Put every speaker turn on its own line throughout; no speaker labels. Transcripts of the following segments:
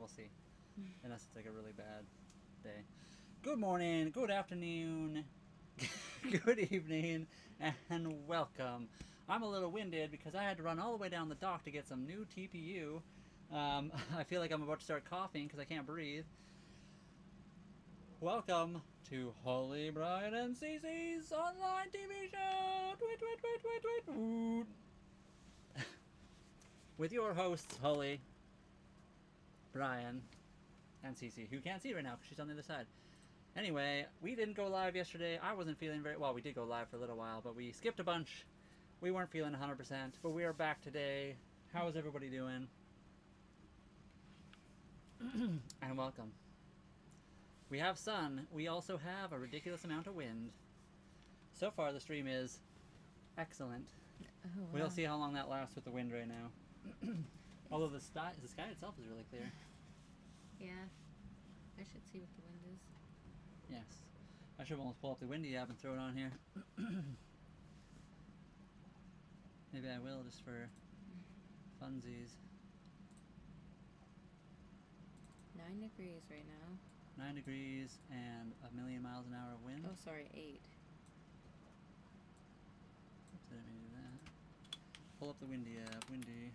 we'll see. Unless it's like a really bad day. Good morning, good afternoon, good evening, and welcome. I'm a little winded because I had to run all the way down the dock to get some new TPU. I feel like I'm about to start coughing because I can't breathe. Welcome to Holly, Brian, and Cece's online TV show. Tweet, tweet, tweet, tweet, tweet, tweet. With your hosts, Holly, Brian, and Cece, who can't see right now because she's on the other side. Anyway, we didn't go live yesterday. I wasn't feeling very well. We did go live for a little while, but we skipped a bunch. We weren't feeling 100%, but we are back today. How is everybody doing? And welcome. We have sun. We also have a ridiculous amount of wind. So far, the stream is excellent.
Oh, wow.
We'll see how long that lasts with the wind right now. Although the sky itself is really clear.
Yeah, I should see what the wind is.
Yes. I should almost pull up the windy app and throw it on here. Maybe I will just for funsies.
9 degrees right now.
9 degrees and a million miles an hour of wind.
Oh, sorry, 8.
Oops, I didn't mean to do that. Pull up the windy app. Windy.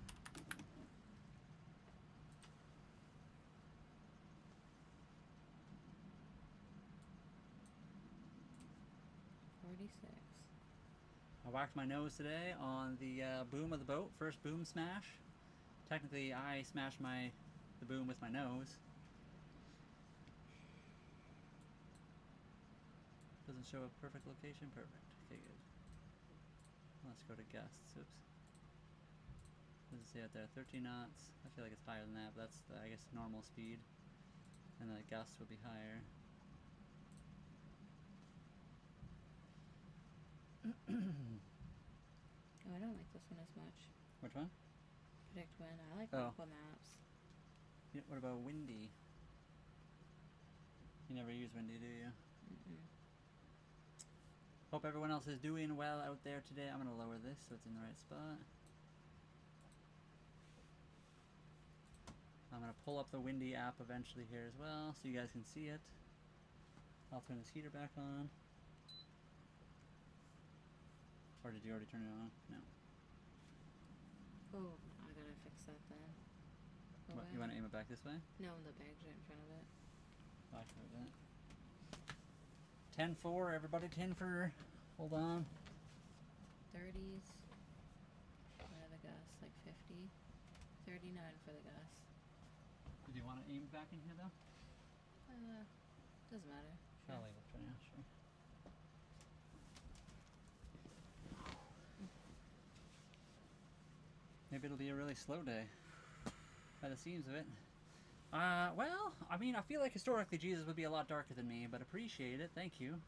I whacked my nose today on the boom of the boat. First boom smash. Technically, I smashed the boom with my nose. Doesn't show a perfect location. Perfect. Okay, good. Let's go to gusts. Oops. What does it say out there? 13 knots. I feel like it's higher than that, but that's the, I guess, normal speed. And the gusts would be higher.
Oh, I don't like this one as much.
Which one?
Predict wind. I like
Oh.
Aqua Maps.
Yeah, what about windy? You never use windy, do you?
Mm-mm.
Hope everyone else is doing well out there today. I'm going to lower this so it's in the right spot. I'm going to pull up the windy app eventually here as well so you guys can see it. I'll turn this heater back on. Or did you already turn it on? No.
Oh, I gotta fix that then. Oh,
What,
wow.
you want to aim it back this way?
No, the bag's right in front of it.
Oh, I can do that. 10-4, everybody 10 for. Hold on.
30s. What are the gusts? Like 50. 39 for the gusts.
Did you want to aim back in here though?
Doesn't matter.
I'll leave it for now, sure. Maybe it'll be a really slow day, by the seams of it. Well, I mean, I feel like historically Jesus would be a lot darker than me, but appreciate it, thank you.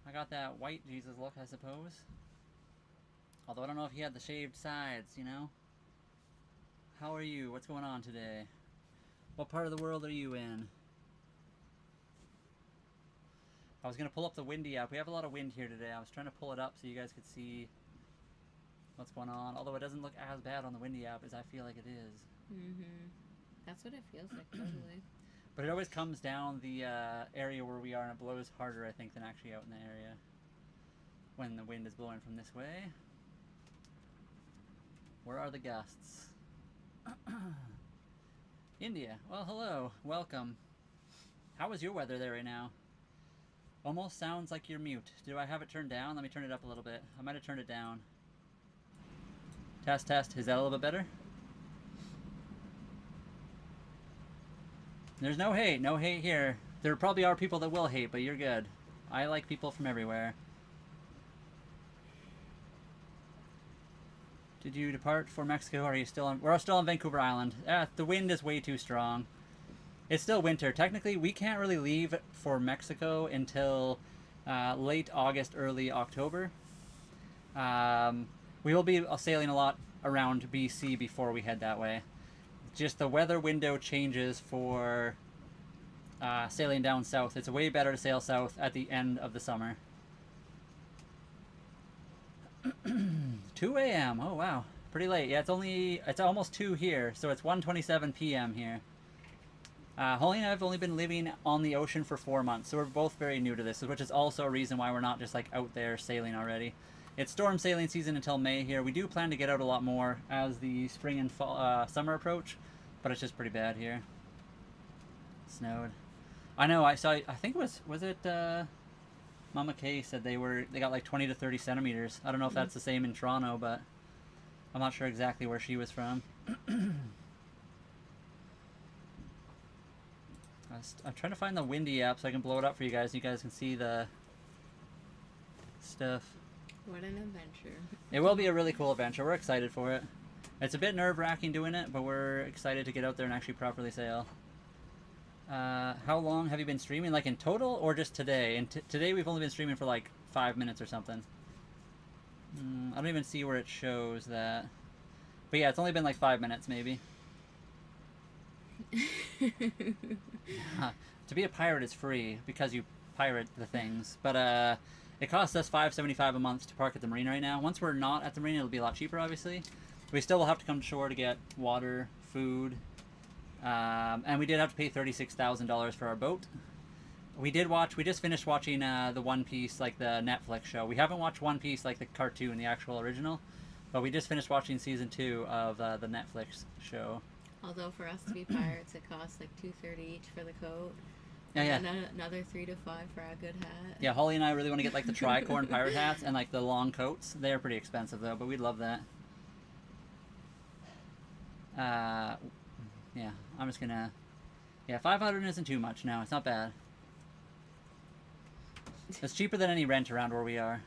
I got that white Jesus look, I suppose. Although I don't know if he had the shaved sides, you know? How are you? What's going on today? What part of the world are you in? I was going to pull up the windy app. We have a lot of wind here today. I was trying to pull it up so you guys could see what's going on. Although it doesn't look as bad on the windy app as I feel like it is.
Mm-hmm. That's what it feels like, totally.
But it always comes down the area where we are, and it blows harder, I think, than actually out in the area when the wind is blowing from this way. Where are the gusts? India. Well, hello. Welcome. How is your weather there right now? Almost sounds like you're mute. Do I have it turned down? Let me turn it up a little bit. I might have turned it down. Test, test. Is that a little bit better? There's no hate. No hate here. There probably are people that will hate, but you're good. I like people from everywhere. Did you depart for Mexico? Or are you still on? We're still on Vancouver Island. The wind is way too strong. It's still winter. Technically, we can't really leave for Mexico until late August, early October. We will be sailing a lot around BC before we head that way. Just the weather window changes for sailing down south. It's way better to sail south at the end of the summer. 2 a.m. Oh wow, pretty late. Yeah, it's almost 2 here, so it's 1:27 p.m. here. Holly and I have only been living on the ocean for 4 months, so we're both very new to this, which is also a reason why we're not just like out there sailing already. It's storm sailing season until May here. We do plan to get out a lot more as the spring and fall, summer approach, but it's just pretty bad here. Snowed. I know. I saw. I think it was it Mama Kay said they got like 20 to 30 centimeters. I don't know if that's the same in Toronto, but I'm not sure exactly where she was from. I'm trying to find the windy app so I can blow it up for you guys. You guys can see the stuff.
What an adventure.
It will be a really cool adventure. We're excited for it. It's a bit nerve-wracking doing it, but we're excited to get out there and actually properly sail. How long have you been streaming? Like in total or just today? And today we've only been streaming for like 5 minutes or something. I don't even see where it shows that. But yeah, it's only been like 5 minutes maybe. To be a pirate is free because you pirate the things, but it costs us $5.75 a month to park at the marina right now. Once we're not at the marina, it'll be a lot cheaper, obviously. We still will have to come to shore to get water, food, and we did have to pay $36,000 for our boat. We just finished watching the One Piece, like the Netflix show. We haven't watched One Piece like the cartoon, the actual original, but we just finished watching season 2 of the Netflix show.
Although for us to be pirates, it costs like $2.30 each for the coat.
Yeah, yeah.
And another $3 to $5 for a good hat.
Yeah, Holly and I really want to get like the tricorn pirate hats and like the long coats. They're pretty expensive though, but we'd love that. Yeah, I'm just gonna. Yeah, 500 isn't too much. No, it's not bad. It's cheaper than any rent around where we are.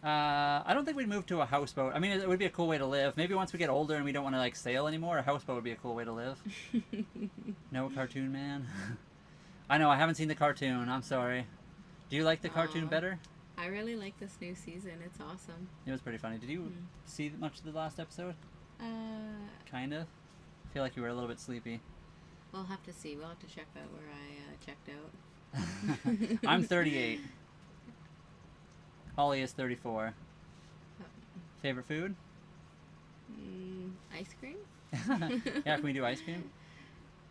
I don't think we'd move to a houseboat. I mean, it would be a cool way to live. Maybe once we get older and we don't want to like sail anymore, a houseboat would be a cool way to live. No cartoon man. I know, I haven't seen the cartoon. I'm sorry. Do you like the cartoon better?
I really like this new season. It's awesome.
It was pretty funny. Did you see much of the last episode? Kind of. I feel like you were a little bit sleepy.
We'll have to see. We'll have to check out where I checked out.
I'm 38. Holly is 34.
Oh.
Favorite food?
Ice cream?
Yeah, can we do ice cream?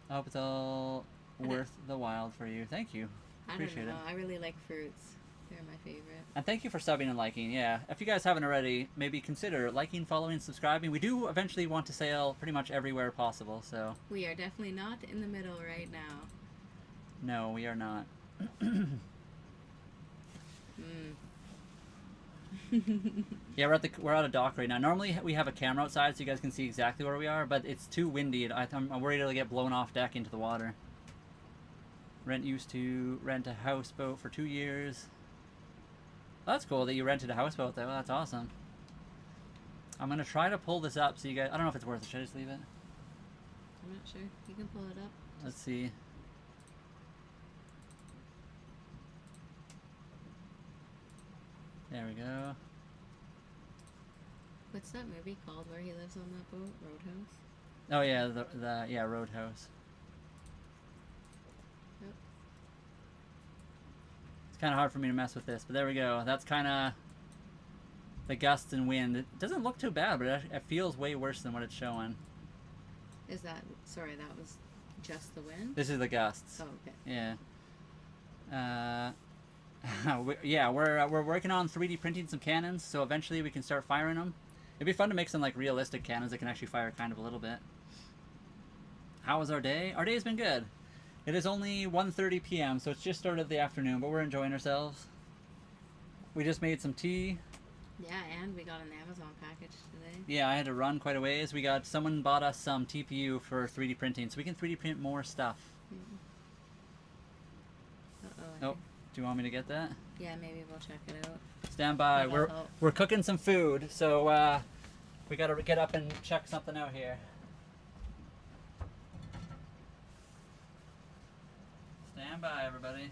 I hope it's all worth the while for you. Thank you. Appreciate it.
I really like fruits. They're my favorite.
And thank you for subbing and liking. Yeah, if you guys haven't already, maybe consider liking, following, and subscribing. We do eventually want to sail pretty much everywhere possible, so... We
are definitely not in the middle right now.
No, we are not. Yeah, we're at a dock right now. Normally we have a camera outside so you guys can see exactly where we are, but it's too windy. I'm worried it'll get blown off deck into the water. Used to rent a houseboat for 2 years. Well, that's cool that you rented a houseboat though. That's awesome. I'm gonna try to pull this up so you guys. I don't know if it's worth it. Should I just leave it?
I'm not sure. You can pull it up.
Let's see. There we go.
What's that movie called where he lives on that boat? Roadhouse?
Oh yeah, yeah, Roadhouse.
Yep.
It's kind of hard for me to mess with this, but there we go. That's kind of the gusts and wind. It doesn't look too bad, but it feels way worse than what it's showing.
Is that... Sorry, that was just the wind?
This is the gusts.
Oh, okay.
Yeah. Yeah, we're working on 3D printing some cannons, so eventually we can start firing them. It'd be fun to make some like realistic cannons that can actually fire kind of a little bit. How was our day? Our day has been good. It is only 1:30 p.m., so it's just started the afternoon, but we're enjoying ourselves. We just made some tea.
Yeah, and we got an Amazon package today.
Yeah, I had to run quite a ways. Someone bought us some TPU for 3D printing, so we can 3D print more stuff. Oh. Do you want me to get that?
Yeah, maybe we'll check it out.
Stand by. We're cooking some food, so we gotta get up and check something out here. Stand by, everybody.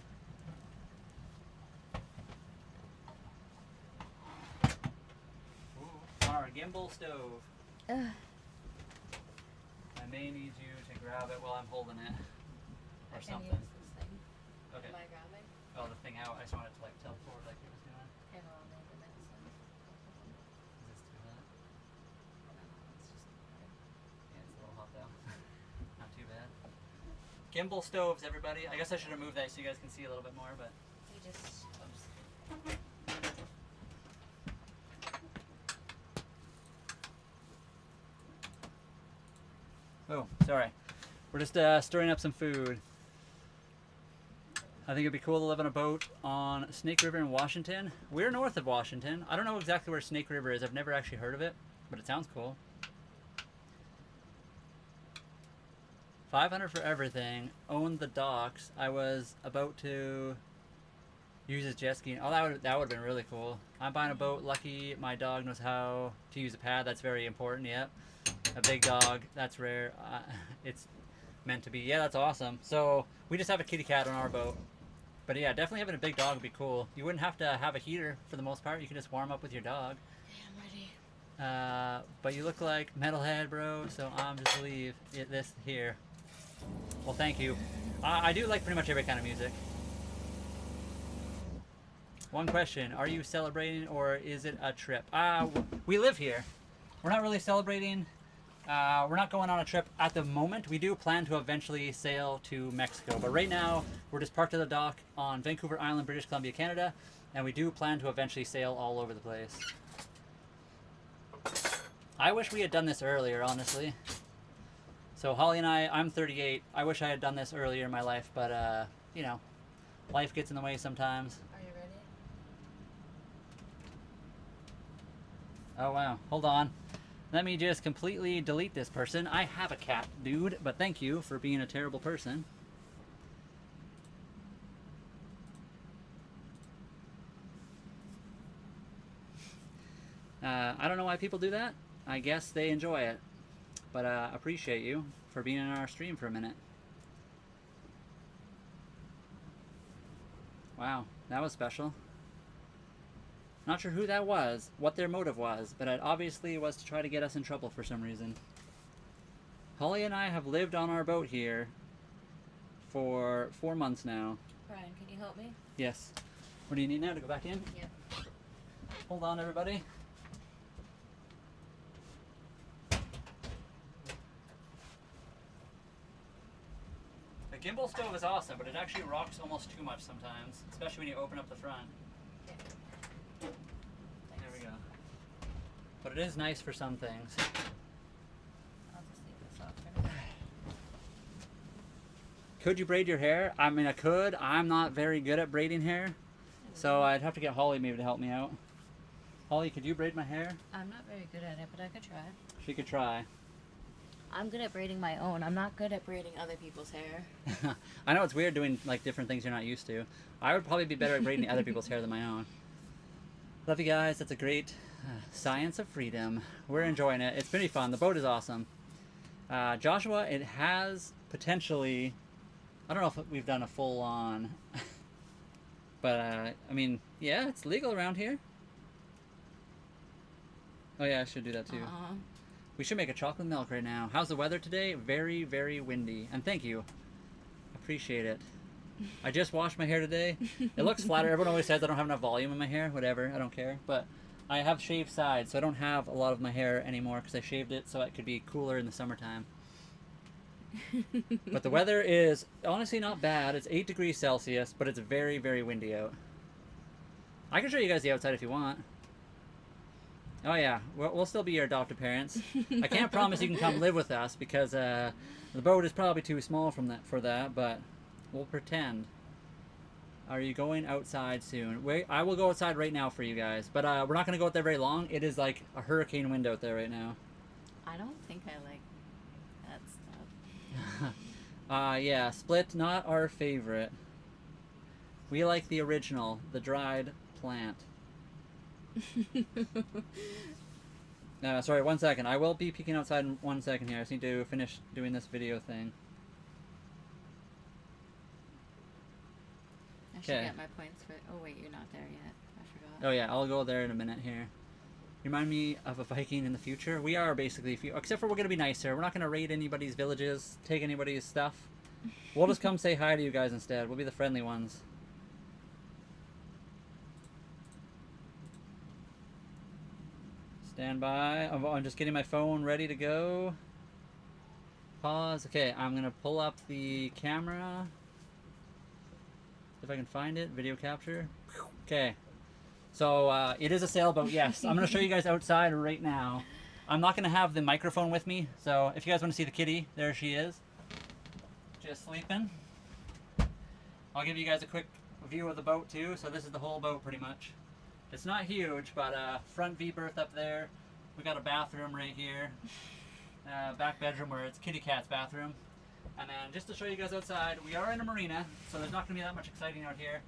Ooh, on our gimbal stove. I may need you to grab it while I'm holding it, or something. Okay.
Am I grabbing?
Oh, the thing out. I just wanted to like tilt forward like it was doing.
And I'll make the next one.
Is this too hot?
No, it's just...
Yeah, it's a little hot though. Gimbal stoves, everybody. I guess I should have moved that so you guys can see a little bit more, but...
We just... Oops.
Oh, sorry. We're just stirring up some food. I think it'd be cool to live on a boat on Snake River in Washington. We're north of Washington. I don't know exactly where Snake River is. I've never actually heard of it, but it sounds cool. 500 for everything. Own the docks. I was about to use his jet ski. Oh, that would have been really cool. I'm buying a boat. Lucky my dog knows how to use a pad. That's very important. Yep. A big dog. That's rare. It's meant to be. Yeah, that's awesome. So we just have a kitty cat on our boat. But yeah, definitely having a big dog would be cool. You wouldn't have to have a heater for the most part. You can just warm up with your dog.
Yeah, I'm ready.
But you look like metalhead, bro. So I'm just leave this here. Well, thank you. I do like pretty much every kind of music. One question: are you celebrating or is it a trip? We live here. We're not really celebrating. We're not going on a trip at the moment. We do plan to eventually sail to Mexico, but right now we're just parked at the dock on Vancouver Island, British Columbia, Canada, and we do plan to eventually sail all over the place. I wish we had done this earlier, honestly. So Holly and I'm 38. I wish I had done this earlier in my life, but you know, life gets in the way sometimes.
Are you ready?
Oh wow, hold on. Let me just completely delete this person. I have a cat, dude, but thank you for being a terrible person. I don't know why people do that. I guess they enjoy it. But appreciate you for being in our stream for a minute. Wow, that was special. Not sure who that was, what their motive was, but it obviously was to try to get us in trouble for some reason. Holly and I have lived on our boat here for 4 months now.
Brian, can you help me?
Yes. What do you need now to go back in?
Yep.
Hold on, everybody. The gimbal stove is awesome, but it actually rocks almost too much sometimes, especially when you open up the front. There we go. But it is nice for some things.
I'll just leave this off for now.
Could you braid your hair? I mean, I could. I'm not very good at braiding hair, so I'd have to get Holly maybe to help me out. Holly, could you braid my hair?
I'm not very good at it, but I could try.
She could try.
I'm good at braiding my own. I'm not good at braiding other people's hair.
I know it's weird doing like different things you're not used to. I would probably be better at braiding other people's hair than my own. Love you guys. That's a great science of freedom. We're enjoying it. It's pretty fun. The boat is awesome. Joshua, it has potentially... I don't know if we've done a full-on... but, I mean, yeah, it's legal around here. Oh, yeah, I should do that, too. We should make a chocolate milk right now. How's the weather today? Very, very windy. And thank you. Appreciate it. I just washed my hair today. It looks flatter. Everyone always says I don't have enough volume in my hair. Whatever. I don't care. But I have shaved sides, so I don't have a lot of my hair anymore because I shaved it so it could be cooler in the summertime. But the weather is honestly not bad. It's 8 degrees Celsius, but it's very, very windy out. I can show you guys the outside if you want. Oh yeah, we'll still be your adopted parents. I can't promise you can come live with us because the boat is probably too small for that, but we'll pretend. Are you going outside soon? Wait, I will go outside right now for you guys, but we're not going to go out there very long. It is like a hurricane wind out there right now.
I don't think I like that stuff.
Yeah, Split, not our favorite. We like the original, the dried plant. Sorry, 1 second. I will be peeking outside in 1 second here. I just need to finish doing this video thing.
I should get my points for... Oh wait, you're not there yet. I forgot.
Oh yeah, I'll go there in a minute here. Remind me of a Viking in the future. We are basically, except for we're going to be nicer. We're not going to raid anybody's villages, take anybody's stuff. We'll just come say hi to you guys instead. We'll be the friendly ones. Stand by. I'm just getting my phone ready to go. Pause. Okay, I'm gonna pull up the camera. If I can find it, video capture. Okay. So it is a sailboat, yes. I'm gonna show you guys outside right now. I'm not gonna have the microphone with me, so if you guys wanna see the kitty, there she is. Just sleeping. I'll give you guys a quick view of the boat too. So this is the whole boat pretty much. It's not huge, but front V berth up there. We got a bathroom right here. Back bedroom where it's kitty cat's bathroom. And then just to show you guys outside, we are in a marina, so there's not going to be that much exciting out here.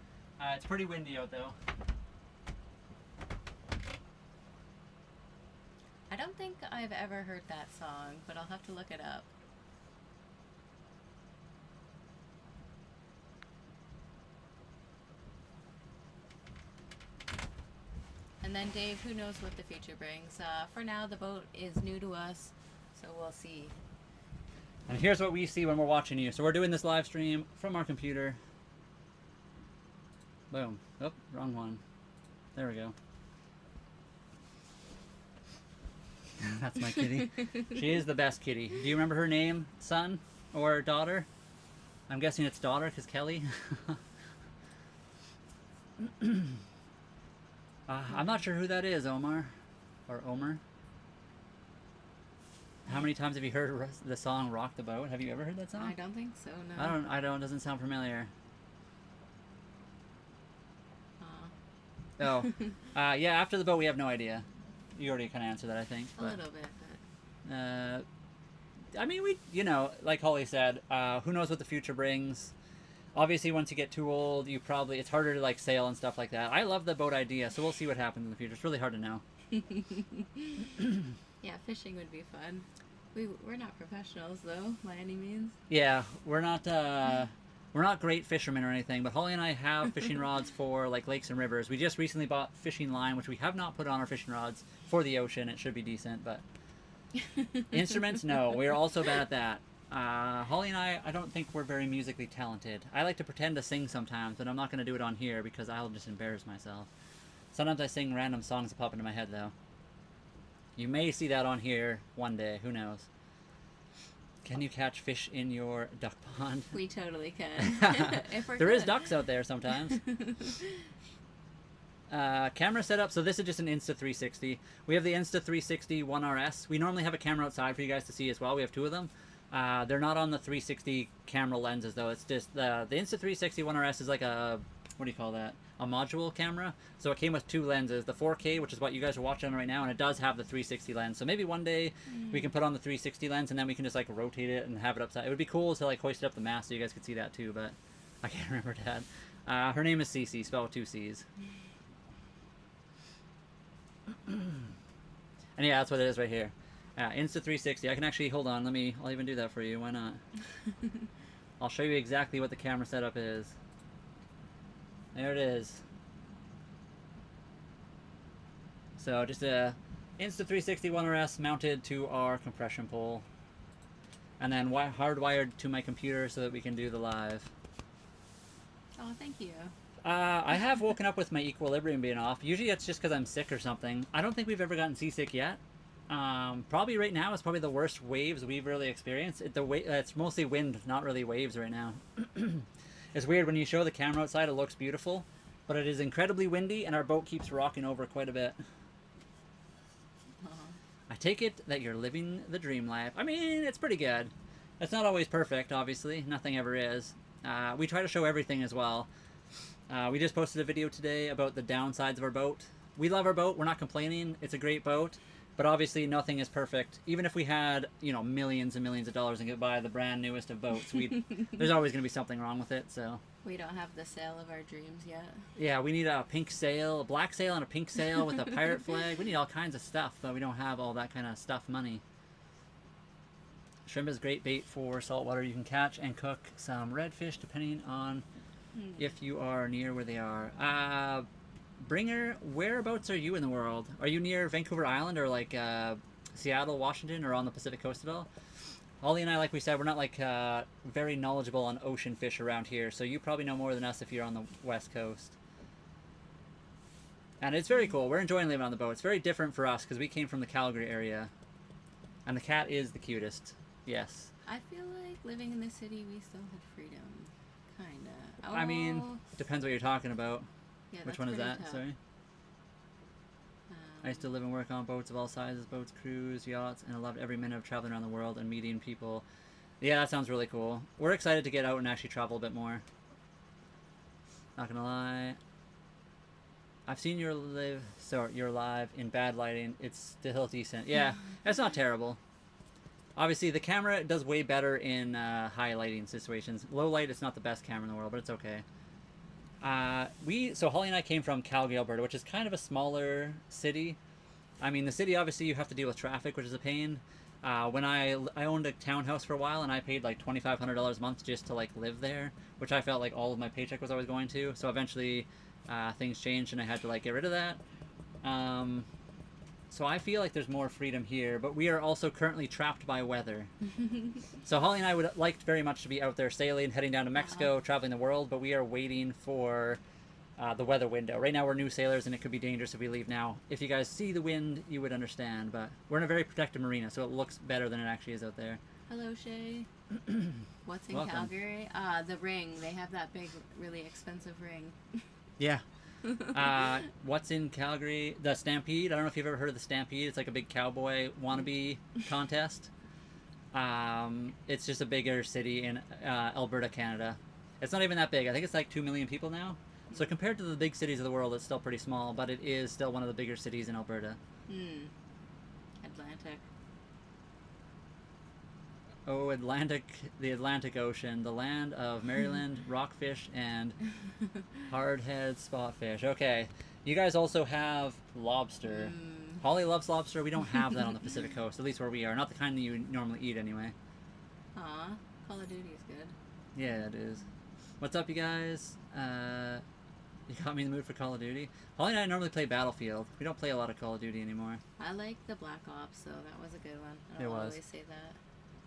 It's pretty windy out though.
I don't think I've ever heard that song, but I'll have to look it up. And then Dave, who knows what the future brings. For now, the boat is new to us, so we'll see.
And here's what we see when we're watching you. So we're doing this live stream from our computer. Boom. Oh, wrong one. There we go. That's my kitty. She is the best kitty. Do you remember her name, son or daughter? I'm guessing it's daughter because Kelly. I'm not sure who that is, Omar. Or Omer. How many times have you heard the song Rock the Boat? Have you ever heard that song?
I don't think so, no.
I don't, doesn't sound familiar.
Aw.
Oh. Yeah, after the boat we have no idea. You already kind of answered that, I think.
A little bit, but...
I mean, you know, like Holly said, who knows what the future brings. Obviously, once you get too old, it's harder to, like, sail and stuff like that. I love the boat idea, so we'll see what happens in the future. It's really hard to know.
Yeah, fishing would be fun. We're not professionals, though, by any means.
Yeah, we're not great fishermen or anything, but Holly and I have fishing rods for, like, lakes and rivers. We just recently bought fishing line, which we have not put on our fishing rods for the ocean. It should be decent, but... Instruments, no. We're also bad at that. Holly and I don't think we're very musically talented. I like to pretend to sing sometimes, but I'm not going to do it on here because I'll just embarrass myself. Sometimes I sing random songs that pop into my head, though. You may see that on here one day. Who knows? Can you catch fish in your duck pond?
We totally can. If we're
There
good.
is ducks out there sometimes. Camera setup. So this is just an Insta360. We have the Insta360 1RS. We normally have a camera outside for you guys to see as well. We have two of them. They're not on the 360 camera lenses though. It's just the Insta360 1RS is like a, what do you call that? A module camera. So it came with two lenses, the 4K, which is what you guys are watching right now, and it does have the 360 lens. So maybe one day we can put on the 360 lens and then we can just like rotate it and have it upside. It would be cool to like hoist it up the mast so you guys could see that too, but I can't remember that. Her name is Cece, spelled with two C's. And yeah, that's what it is right here. Insta360. I can actually, hold on, I'll even do that for you. Why not? I'll show you exactly what the camera setup is. There it is. So just a Insta360 1RS mounted to our compression pole. And then hardwired to my computer so that we can do the live.
Oh, thank you.
I have woken up with my equilibrium being off. Usually it's just because I'm sick or something. I don't think we've ever gotten seasick yet. Probably right now is probably the worst waves we've really experienced. It's mostly wind, not really waves right now. It's weird, when you show the camera outside it looks beautiful, but it is incredibly windy and our boat keeps rocking over quite a bit. I take it that you're living the dream life. I mean, it's pretty good. It's not always perfect, obviously. Nothing ever is. We try to show everything as well. We just posted a video today about the downsides of our boat. We love our boat. We're not complaining. It's a great boat. But obviously nothing is perfect. Even if we had, you know, millions and millions of dollars and could buy the brand newest of boats, there's always going to be something wrong with it, so...
We don't have the sail of our dreams yet.
Yeah, we need a pink sail, a black sail and a pink sail with a pirate flag. We need all kinds of stuff, but we don't have all that kind of stuff money. Shrimp is great bait for saltwater. You can catch and cook some redfish depending on if you are near where they are. Bringer, whereabouts are you in the world? Are you near Vancouver Island or like Seattle, Washington, or on the Pacific Coast at all? Holly and I, like we said, we're not like very knowledgeable on ocean fish around here, so you probably know more than us if you're on the West Coast. And it's very cool. We're enjoying living on the boat. It's very different for us because we came from the Calgary area. And the cat is the cutest. Yes.
I feel like living in the city, we still had freedom, kinda. Oh,
I mean, it depends what you're talking about.
yeah,
Which
that's
one is
pretty
that?
tough.
Sorry. I used to live and work on boats of all sizes, boats, cruise, yachts, and I loved every minute of traveling around the world and meeting people. Yeah, that sounds really cool. We're excited to get out and actually travel a bit more. Not gonna lie. I've seen your live in bad lighting. It's still decent. Yeah, it's not terrible. Obviously, the camera does way better in high lighting situations. Low light, it's not the best camera in the world, but it's okay. So Holly and I came from Calgary, Alberta, which is kind of a smaller city. I mean, the city, obviously, you have to deal with traffic, which is a pain. When I owned a townhouse for a while, and I paid like $2,500 a month just to like live there, which I felt like all of my paycheck was always going to. So eventually, things changed, and I had to like get rid of that. So I feel like there's more freedom here, but we are also currently trapped by weather. So Holly and I would like very much to be out there sailing, heading down to Mexico, traveling the world, but we are waiting for the weather window. Right now we're new sailors, and it could be dangerous if we leave now. If you guys see the wind, you would understand, but we're in a very protected marina, so it looks better than it actually is out there.
Hello, Shay. What's in
Welcome.
Calgary? The ring. They have that big, really expensive ring.
Yeah. What's in Calgary? The Stampede. I don't know if you've ever heard of the Stampede. It's like a big cowboy wannabe contest. It's just a bigger city in Alberta, Canada. It's not even that big. I think it's like 2 million people now. So compared to the big cities of the world, it's still pretty small, but it is still one of the bigger cities in Alberta.
Atlantic.
Oh, the Atlantic Ocean, the land of Maryland, rockfish, and hardhead spotfish. Okay, you guys also have lobster. Holly loves lobster. We don't have that on the Pacific Coast, at least where we are. Not the kind that you normally eat, anyway.
Aw, Call of Duty is good.
Yeah, it is. What's up, you guys? You got me in the mood for Call of Duty. Holly and I normally play Battlefield. We don't play a lot of Call of Duty anymore.
I like the Black Ops, so that was a good one.
It was.
Always say that.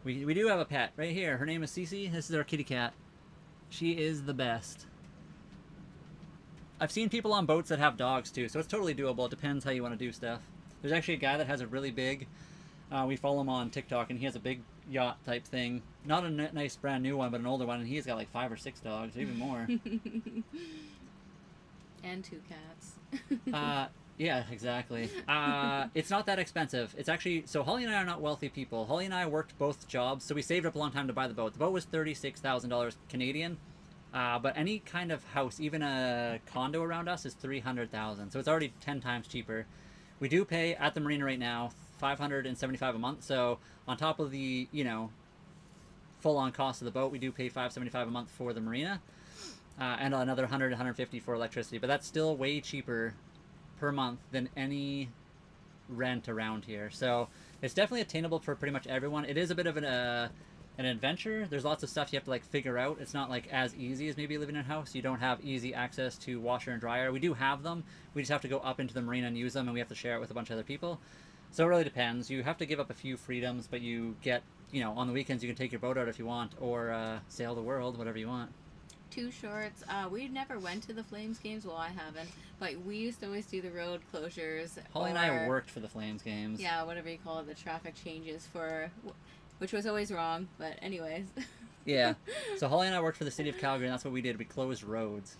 We do have a pet right here. Her name is Cece. This is our kitty cat. She is the best. I've seen people on boats that have dogs too, so it's totally doable. It depends how you want to do stuff. There's actually a guy that has a really big, we follow him on TikTok, and he has a big yacht type thing. Not a nice brand new one, but an older one, and he's got like 5 or 6 dogs, or even more.
And 2 cats.
Yeah, exactly. It's not that expensive. It's actually, so Holly and I are not wealthy people. Holly and I worked both jobs, so we saved up a long time to buy the boat. The boat was $36,000 Canadian, but any kind of house, even a condo around us, is $300,000. So it's already 10 times cheaper. We do pay at the marina right now $575 a month. So on top of the, full-on cost of the boat, we do pay $575 a month for the marina, and another $100, $150 for electricity. But that's still way cheaper per month than any rent around here. So it's definitely attainable for pretty much everyone. It is a bit of an adventure. There's lots of stuff you have to like figure out. It's not like as easy as maybe living in a house. You don't have easy access to washer and dryer. We do have them. We just have to go up into the marina and use them, and we have to share it with a bunch of other people. So it really depends. You have to give up a few freedoms, but you get, on the weekends you can take your boat out if you want, or sail the world, whatever you want.
2 shorts. We never went to the Flames games. Well, I haven't. But we used to always do the road closures.
Holly and I worked for the Flames games.
Yeah, whatever you call it, the traffic changes which was always wrong. But anyways.
Yeah. So Holly and I worked for the city of Calgary, and that's what we did. We closed roads.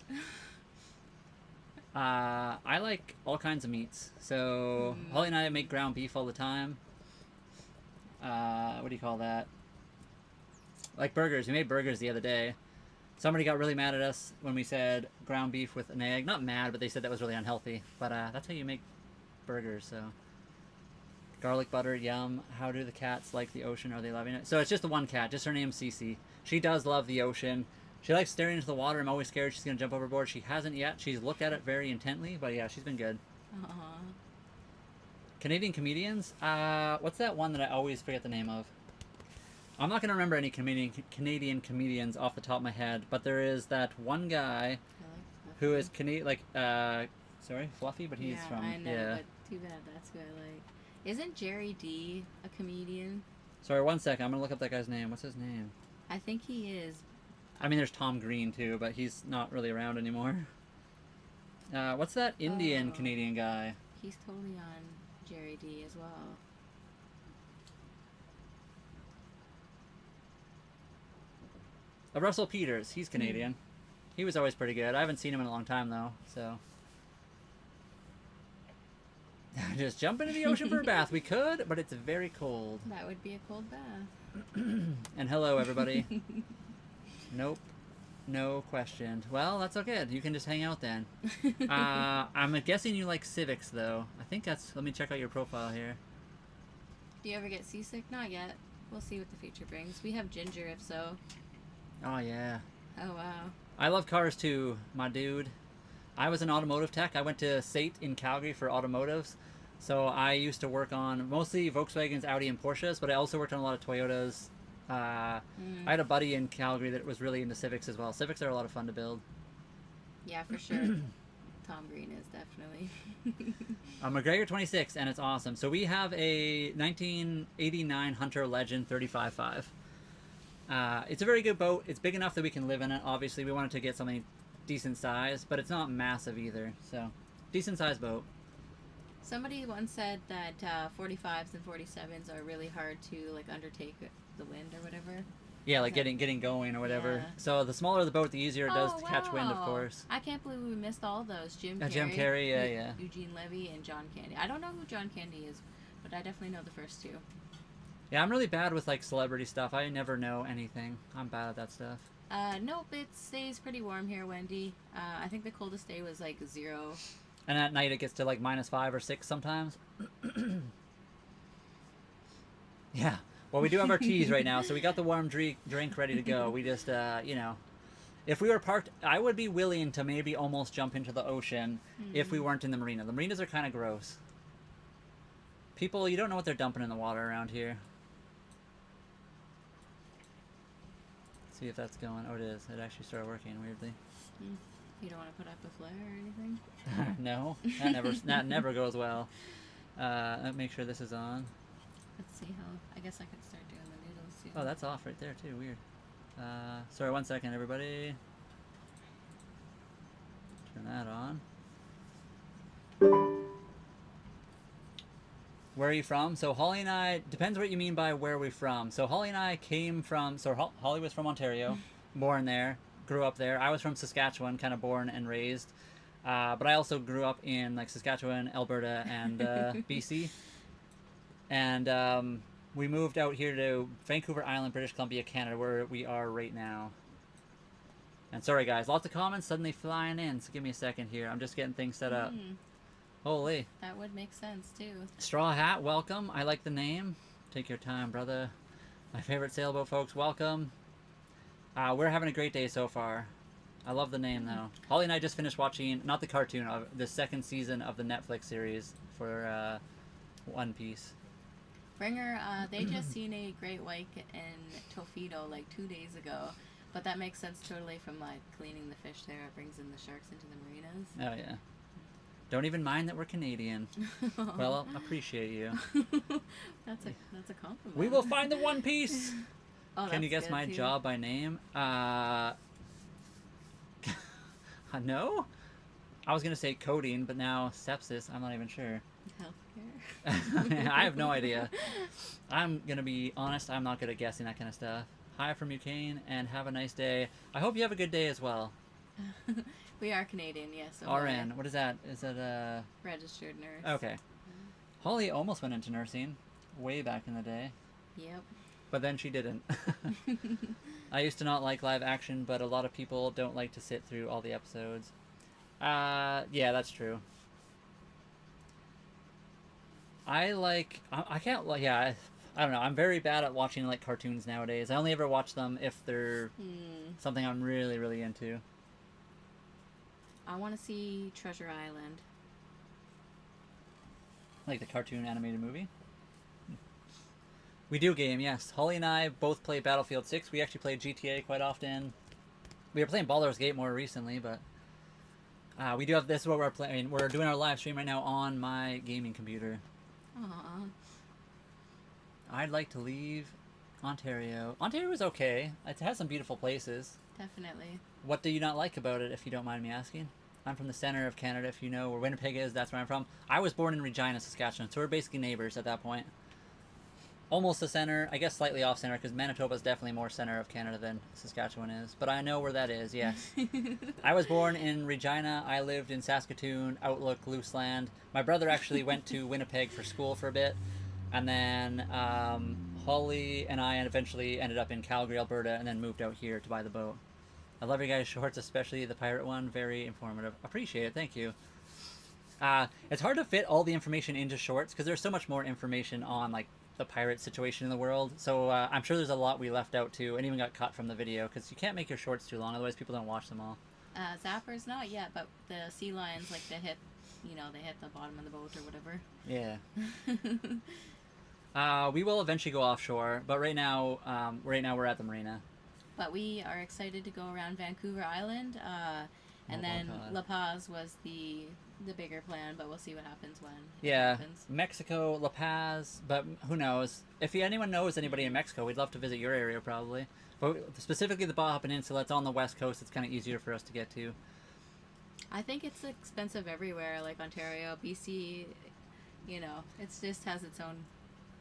I like all kinds of meats. So Holly and I make ground beef all the time. What do you call that? Like burgers. We made burgers the other day. Somebody got really mad at us when we said ground beef with an egg. Not mad, but they said that was really unhealthy. But that's how you make burgers, so. Garlic butter, yum. How do the cats like the ocean? Are they loving it? So it's just the one cat. Just her name's Cece. She does love the ocean. She likes staring into the water. I'm always scared she's going to jump overboard. She hasn't yet. She's looked at it very intently, but yeah, she's been good.
Aww.
Canadian comedians? What's that one that I always forget the name of? I'm not going to remember any Canadian comedians off the top of my head, but there is that one guy who is Fluffy, but he's from...
I know, but too bad that's who I like. Isn't Jerry D a comedian?
Sorry, one second. I'm going to look up that guy's name. What's his name?
I think he is.
I mean, there's Tom Green, too, but he's not really around anymore. What's that Indian Canadian guy?
He's totally on Jerry D as well.
Russell Peters. He's Canadian. He was always pretty good. I haven't seen him in a long time, though, so... Just jump into the ocean for a bath. We could, but it's very cold.
That would be a cold bath.
And hello, everybody. Nope. No question. Well, that's okay. You can just hang out then. I'm guessing you like civics, though. I think that's... Let me check out your profile here.
Do you ever get seasick? Not yet. We'll see what the future brings. We have Ginger, if so.
Oh, yeah.
Oh, wow.
I love cars, too, my dude. I was an automotive tech. I went to SAIT in Calgary for automotives. So I used to work on mostly Volkswagens, Audi, and Porsches, but I also worked on a lot of Toyotas. I had a buddy in Calgary that was really into Civics as well. Civics are a lot of fun to build.
Yeah, for sure. Tom Green is definitely.
McGregor 26, and it's awesome. So we have a 1989 Hunter Legend 35.5. It's a very good boat. It's big enough that we can live in it. Obviously, we wanted to get something decent size, but it's not massive either. So, decent sized boat.
Somebody once said that 45s and 47s are really hard to like undertake the wind or whatever.
Yeah, like getting going or whatever.
Yeah.
So the smaller the boat, the easier it does to catch wind, of
wow.
course.
I can't believe we missed all those. Jim
Carrey, yeah.
Eugene Levy and John Candy. I don't know who John Candy is, but I definitely know the first two.
Yeah, I'm really bad with like celebrity stuff. I never know anything. I'm bad at that stuff.
Nope, it stays pretty warm here, Wendy. I think the coldest day was like 0.
And at night it gets to like -5 or 6 sometimes. Yeah. Well, we do have our teas right now, so we got the warm drink ready to go. We just, you know, if we were parked, I would be willing to maybe almost jump into the ocean if we weren't in the marina. The marinas are kind of gross. People, you don't know what they're dumping in the water around here. Let's see if that's going. Oh, it is. It actually started working weirdly.
You don't want to put up a flare or anything?
No, that never goes well. Let me make sure this is on.
Let's see how. I guess I could start doing the noodles too.
Oh, that's off right there too. Weird. Sorry, 1 second, everybody. Turn that on. Where are you from? So Holly and I, depends what you mean by where we're from. So Holly and I came from, so Holly was from Ontario, born there, grew up there. I was from Saskatchewan, kind of born and raised. But I also grew up in like Saskatchewan, Alberta, and BC. And we moved out here to Vancouver Island, British Columbia, Canada, where we are right now. And sorry guys, lots of comments suddenly flying in, so give me a second here. I'm just getting things set up. Holy.
That would make sense too.
Straw Hat, welcome. I like the name. Take your time, brother. My favorite sailboat, folks, welcome. We're having a great day so far. I love the name, though. Holly and I just finished watching, not the cartoon, of the 2nd season of the Netflix series for One Piece.
Bringer, they just seen a great white in Tofito like 2 days ago. But that makes sense totally from like cleaning the fish there. It brings in the sharks into the marinas.
Oh, yeah. Don't even mind that we're Canadian. Well, appreciate you.
That's a compliment.
We will find the One Piece.
Oh,
Can you guess my job by name? No? I was going to say coding, but now sepsis. I'm not even sure.
Healthcare.
I have no idea. I'm going to be honest. I'm not good at guessing that kind of stuff. Hi from Ukraine, and have a nice day. I hope you have a good day as well.
We are Canadian, yes.
RN. What is that? Is that a...
registered nurse.
Okay. Holly almost went into nursing way back in the day.
Yep.
But then she didn't. I used to not like live action, but a lot of people don't like to sit through all the episodes. Yeah, that's true. I can't, yeah, I don't know. I'm very bad at watching, like, cartoons nowadays. I only ever watch them if they're something I'm really, really into.
I want to see Treasure Island.
Like the cartoon animated movie? We do game, yes. Holly and I both play Battlefield 6. We actually play GTA quite often. We were playing Baldur's Gate more recently, but we do have, this is what we're playing. We're doing our live stream right now on my gaming computer.
Aww.
I'd like to leave Ontario. Ontario is okay. It has some beautiful places.
Definitely.
What do you not like about it, if you don't mind me asking? I'm from the center of Canada, if you know where Winnipeg is. That's where I'm from. I was born in Regina, Saskatchewan, so we're basically neighbors at that point. almost the center, I guess slightly off center, because Manitoba is definitely more center of Canada than Saskatchewan is. But I know where that is, yes. I was born in Regina. I lived in Saskatoon, Outlook, Looseland. My brother actually went to Winnipeg for school for a bit. And then Holly and I eventually ended up in Calgary, Alberta, and then moved out here to buy the boat. I love your guys' shorts, especially the pirate one. Very informative. Appreciate it. Thank you. It's hard to fit all the information into shorts because there's so much more information on like the pirate situation in the world. So I'm sure there's a lot we left out too, and even got cut from the video because you can't make your shorts too long, otherwise people don't watch them all.
Zappers, not yet, but the sea lions, like they hit the bottom of the boat or whatever.
Yeah. We will eventually go offshore, but right now we're at the marina.
But we are excited to go around Vancouver Island, and then La Paz was the bigger plan, but we'll see what happens when it happens.
Mexico, La Paz, but who knows? If anyone knows anybody in Mexico, we'd love to visit your area probably. But specifically the Baja Peninsula, it's on the west coast, it's kind of easier for us to get to.
I think it's expensive everywhere, like Ontario, BC, it just has its own...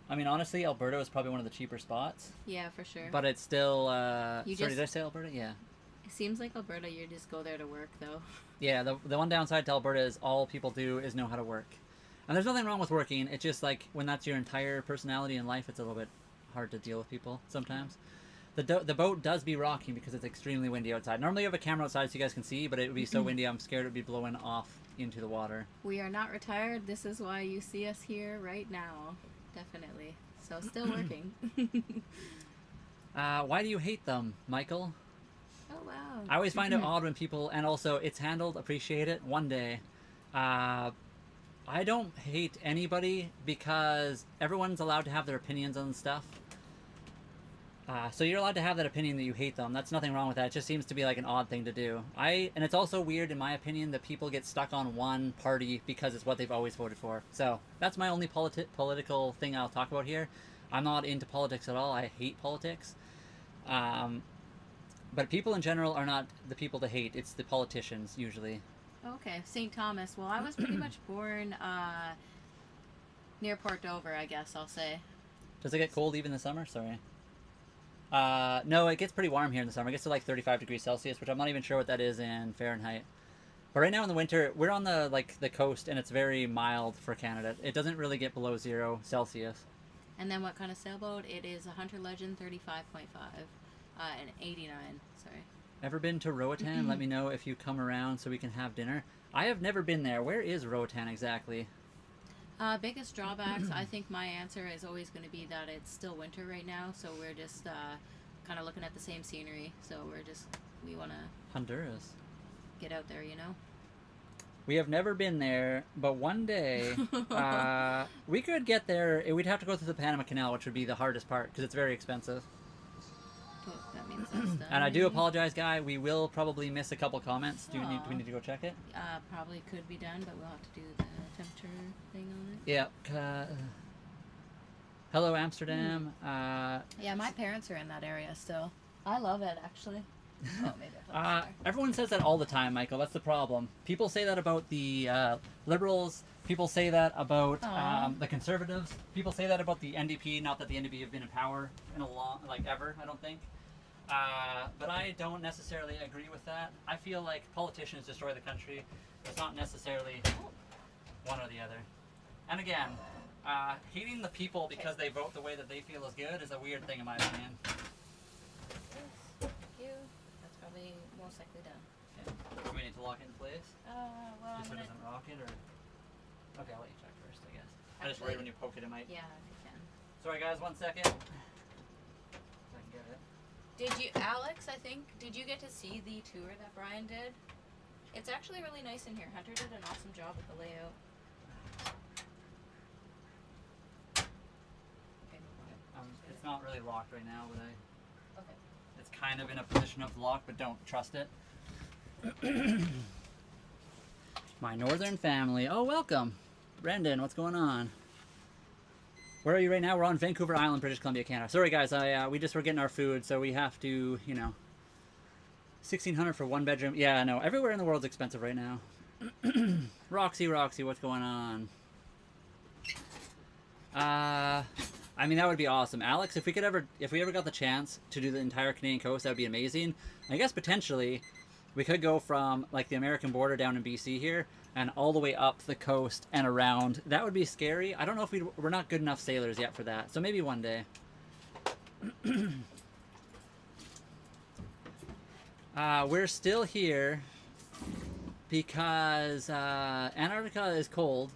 I mean, honestly, Alberta is probably one of the cheaper spots.
Yeah, for sure.
But it's still... did I say Alberta? Yeah.
It seems like Alberta, you just go there to work, though.
Yeah, the one downside to Alberta is all people do is know how to work. And there's nothing wrong with working. It's just like when that's your entire personality in life, it's a little bit hard to deal with people sometimes. The boat does be rocking because it's extremely windy outside. Normally you have a camera outside so you guys can see, but it would be so windy I'm scared it would be blowing off into the water.
We are not retired. This is why you see us here right now. Definitely. So still working.
Why do you hate them, Michael?
Oh, wow.
I always find it odd when people, and also it's handled, appreciate it, one day. I don't hate anybody because everyone's allowed to have their opinions on stuff. So you're allowed to have that opinion that you hate them. That's nothing wrong with that. It just seems to be like an odd thing to do. And it's also weird, in my opinion, that people get stuck on one party because it's what they've always voted for. So that's my only political thing I'll talk about here. I'm not into politics at all. I hate politics. But people in general are not the people to hate. It's the politicians, usually.
Okay, St. Thomas. Well, I was pretty much born near Port Dover, I guess I'll say.
Does it get cold even in the summer? Sorry. No, it gets pretty warm here in the summer. It gets to like 35 degrees Celsius, which I'm not even sure what that is in Fahrenheit. But right now in the winter, we're on the coast, and it's very mild for Canada. It doesn't really get below 0 Celsius.
And then what kind of sailboat? It is a Hunter Legend 35.5 and 89, sorry.
Ever been to Roatan? Let me know if you come around so we can have dinner. I have never been there. Where is Roatan exactly?
Biggest drawbacks, I think my answer is always going to be that it's still winter right now, so we're just kind of looking at the same scenery. So we want to...
Honduras.
Get out there,
We have never been there, but one day we could get there. We'd have to go through the Panama Canal, which would be the hardest part because it's very expensive.
Well, that means that's done.
And I do apologize, Guy. We will probably miss a couple comments. Do we need to go check it?
Probably could be done, but we'll have to do the temperature thing on it.
Yeah. Hello, Amsterdam.
Yeah, my parents are in that area still. I love it, actually. Oh, maybe
everyone says that all the time, Michael. That's the problem. People say that about the Liberals. People say that about the Conservatives. People say that about the NDP. Not that the NDP have been in power in a long, ever, I don't think. But I don't necessarily agree with that. I feel like politicians destroy the country. It's not necessarily one or the other. And again, hating the people because they vote the way that they feel is good is a weird thing in my opinion.
Thank you. That's probably most likely done.
Okay. Do we need to lock it in place?
Well,
just so it doesn't rock it, or... Okay, I'll let you check first, I guess. I just worried when you poke it, it might...
Yeah, if you can.
Sorry guys, 1 second. I can get it.
Alex, I think, did you get to see the tour that Brian did? It's actually really nice in here. Hunter did an awesome job with the layout. Okay.
It's not really locked right now, but
Okay.
it's kind of in a position of lock, but don't trust it. My northern family. Oh, welcome. Brendan, what's going on? Where are you right now? We're on Vancouver Island, British Columbia, Canada. Sorry, guys. We just were getting our food, so we have to, $1,600 for 1 bedroom. Yeah, I know. Everywhere in the world's expensive right now. Roxy, what's going on? I mean, that would be awesome. Alex, if we ever got the chance to do the entire Canadian coast, that would be amazing. I guess potentially we could go from like the American border down in BC here and all the way up the coast and around. That would be scary. I don't know if we're not good enough sailors yet for that. So maybe one day. We're still here because Antarctica is cold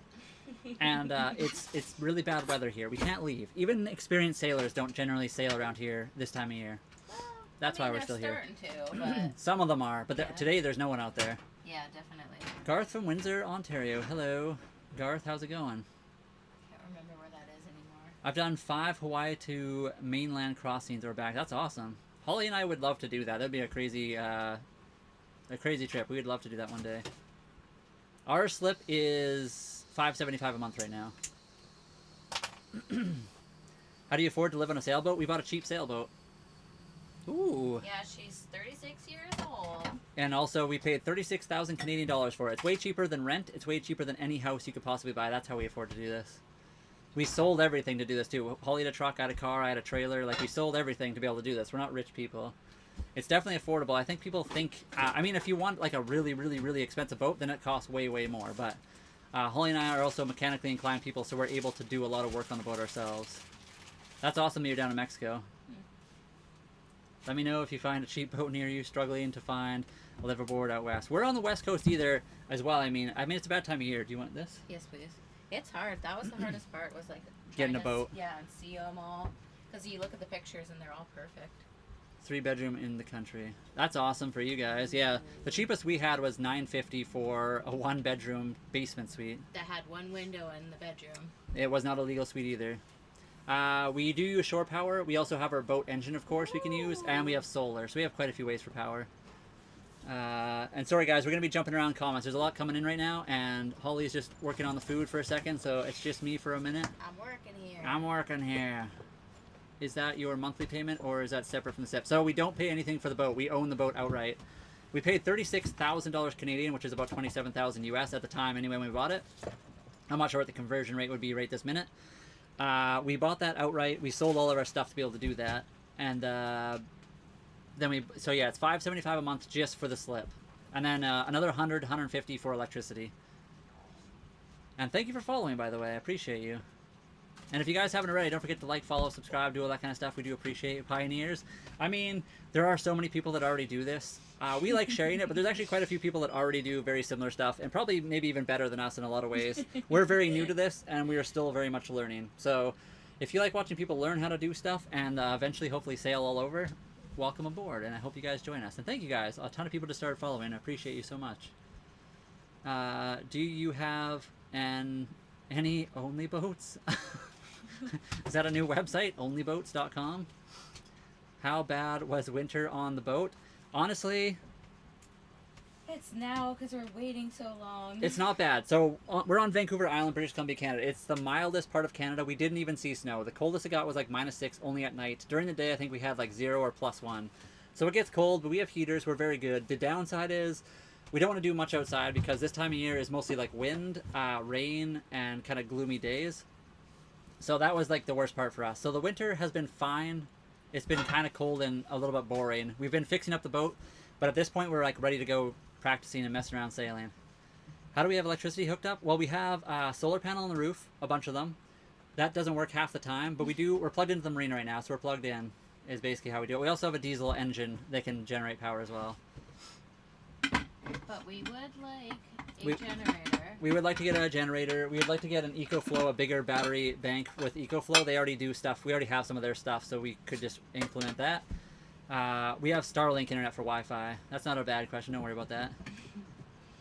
and it's really bad weather here. We can't leave. Even experienced sailors don't generally sail around here this time of year.
Well,
That's why we're still here.
Starting to, but
Some of them are, but
yeah.
Today there's no one out there.
Yeah, definitely.
Garth from Windsor, Ontario. Hello. Garth, how's it going?
Can't remember where that is anymore.
I've done 5 Hawaii to mainland crossings or back. That's awesome. Holly and I would love to do that. That'd be a crazy trip. We would love to do that one day. Our slip is $5.75 a month right now. How do you afford to live on a sailboat? We bought a cheap sailboat. Ooh.
Yeah, she's 36 years old.
And also, we paid 36,000 Canadian dollars for it. It's way cheaper than rent. It's way cheaper than any house you could possibly buy. That's how we afford to do this. We sold everything to do this, too. Holly had a truck, I had a car, I had a trailer. Like, we sold everything to be able to do this. We're not rich people. It's definitely affordable. I think people think... I mean, if you want, like, a really, really, really expensive boat, then it costs way, way more. But Holly and I are also mechanically inclined people, so we're able to do a lot of work on the boat ourselves. That's awesome that you're down in Mexico. Let me know if you find a cheap boat near you, struggling to find a liveaboard out west. We're on the west coast either, as well. I mean, it's a bad time of year. Do you want this?
Yes, please. It's hard. That was the hardest part, was like
getting a boat.
Yeah, and see them all. Because you look at the pictures and they're all perfect.
3-bedroom in the country. That's awesome for you guys. Yeah, the cheapest we had was $950 for a 1-bedroom basement suite.
That had one window in the bedroom.
It was not a legal suite either. We do use shore power. We also have our boat engine, of course, we can use, and we have solar. So we have quite a few ways for power. And sorry, guys, we're going to be jumping around comments. There's a lot coming in right now, and Holly's just working on the food for a second, so it's just me for a minute.
I'm working here.
I'm working here. Is that your monthly payment, or is that separate from the SIP? So we don't pay anything for the boat. We own the boat outright. We paid $36,000 Canadian, which is about $27,000 US at the time anyway when we bought it. I'm not sure what the conversion rate would be right this minute. We bought that outright. We sold all of our stuff to be able to do that. And so yeah, it's $5.75 a month just for the slip. And then another $100, $150 for electricity. And thank you for following, by the way. I appreciate you. And if you guys haven't already, don't forget to like, follow, subscribe, do all that kind of stuff. We do appreciate you, pioneers. I mean, there are so many people that already do this. We like sharing it, but there's actually quite a few people that already do very similar stuff, and probably maybe even better than us in a lot of ways. We're very new to this, and we are still very much learning. So if you like watching people learn how to do stuff and eventually hopefully sail all over, welcome aboard, and I hope you guys join us. And thank you guys. A ton of people just started following. I appreciate you so much. Do you have any only boats? Is that a new website? Onlyboats.com? How bad was winter on the boat? Honestly,
It's now because we're waiting so long.
it's not bad. So we're on Vancouver Island, British Columbia, Canada. It's the mildest part of Canada. We didn't even see snow. The coldest it got was like -6 only at night. During the day, I think we had like 0 or +1. So it gets cold, but we have heaters. We're very good. The downside is we don't want to do much outside because this time of year is mostly like wind, rain, and kind of gloomy days. So that was like the worst part for us. So the winter has been fine. It's been kind of cold and a little bit boring. We've been fixing up the boat, but at this point we're like ready to go practicing and messing around sailing. How do we have electricity hooked up? Well, we have a solar panel on the roof, a bunch of them. That doesn't work half the time, but we're plugged into the marina right now, so we're plugged in is basically how we do it. We also have a diesel engine that can generate power as well.
But we would like a generator.
We would like to get a generator. We would like to get an EcoFlow, a bigger battery bank with EcoFlow. They already do stuff. We already have some of their stuff, so we could just implement that. We have Starlink internet for Wi-Fi. That's not a bad question. Don't worry about that.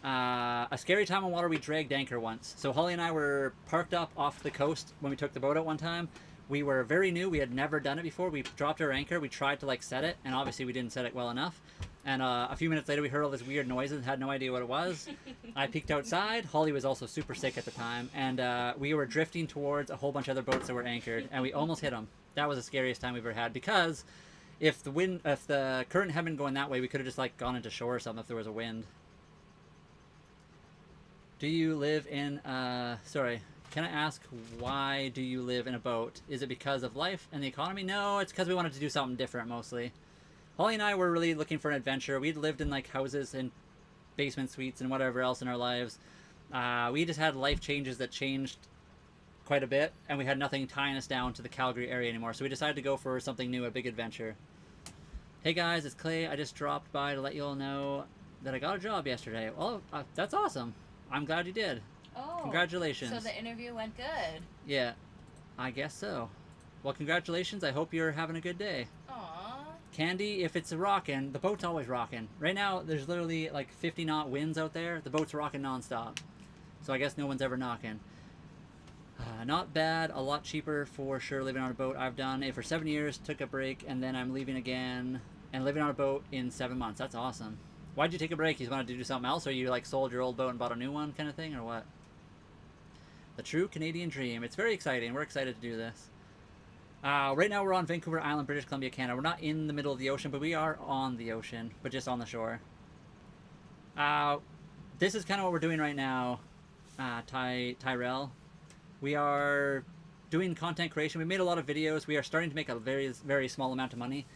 A scary time on water, we dragged anchor once. So Holly and I were parked up off the coast when we took the boat out one time. We were very new. We had never done it before. We dropped our anchor. We tried to like set it, and obviously we didn't set it well enough. And a few minutes later, we heard all this weird noises and had no idea what it was. I peeked outside. Holly was also super sick at the time. And we were drifting towards a whole bunch of other boats that were anchored, and we almost hit them. That was the scariest time we've ever had, because if the current had been going that way, we could have just like gone into shore or something if there was a wind. Do you live in, sorry, Can I ask, why do you live in a boat? Is it because of life and the economy? No, it's because we wanted to do something different mostly. Holly and I were really looking for an adventure. We'd lived in like houses and basement suites and whatever else in our lives. We just had life changes that changed quite a bit, and we had nothing tying us down to the Calgary area anymore. So we decided to go for something new, a big adventure. Hey guys, it's Clay. I just dropped by to let you all know that I got a job yesterday. Well, that's awesome. I'm glad you did.
Oh.
Congratulations.
So the interview went good.
Yeah, I guess so. Well, congratulations. I hope you're having a good day.
Aww.
Candy, if it's rocking, the boat's always rocking. Right now, there's literally like 50 knot winds out there. The boat's rocking nonstop. So I guess no one's ever knocking. Not bad, a lot cheaper for sure living on a boat. I've done it for 7 years, took a break, and then I'm leaving again and living on a boat in 7 months. That's awesome. Why'd you take a break? You wanted to do something else, or you like sold your old boat and bought a new one kind of thing, or what? The true Canadian dream. It's very exciting. We're excited to do this. Right now we're on Vancouver Island, British Columbia, Canada. We're not in the middle of the ocean, but we are on the ocean, but just on the shore. This is kind of what we're doing right now, Tyrell. We are doing content creation. We made a lot of videos. We are starting to make a very, very small amount of money.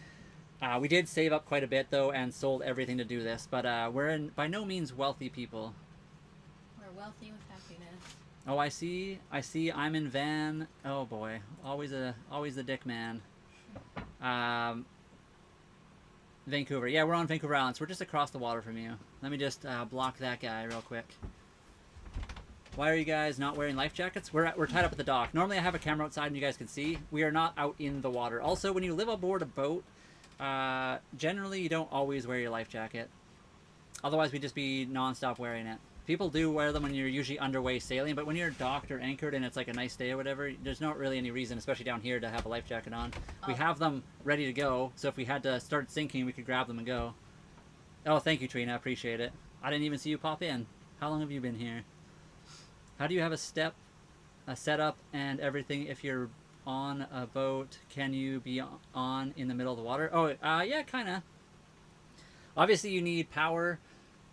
We did save up quite a bit, though, and sold everything to do this. But we're by no means wealthy people.
We're wealthy with happiness.
Oh, I see. I'm in van. Oh, boy. Always the dick man. Vancouver. Yeah, we're on Vancouver Island, so we're just across the water from you. Let me just block that guy real quick. Why are you guys not wearing life jackets? We're tied up at the dock. Normally I have a camera outside and you guys can see. We are not out in the water. Also, when you live aboard a boat, generally you don't always wear your life jacket. Otherwise we'd just be non-stop wearing it. People do wear them when you're usually underway sailing, but when you're docked or anchored and it's like a nice day or whatever, there's not really any reason, especially down here, to have a life jacket on. We have them ready to go, so if we had to start sinking, we could grab them and go. Oh, thank you, Trina. I appreciate it. I didn't even see you pop in. How long have you been here? How do you have a setup and everything if you're on a boat? Can you be on in the middle of the water? Oh, yeah, kind of. Obviously, you need power,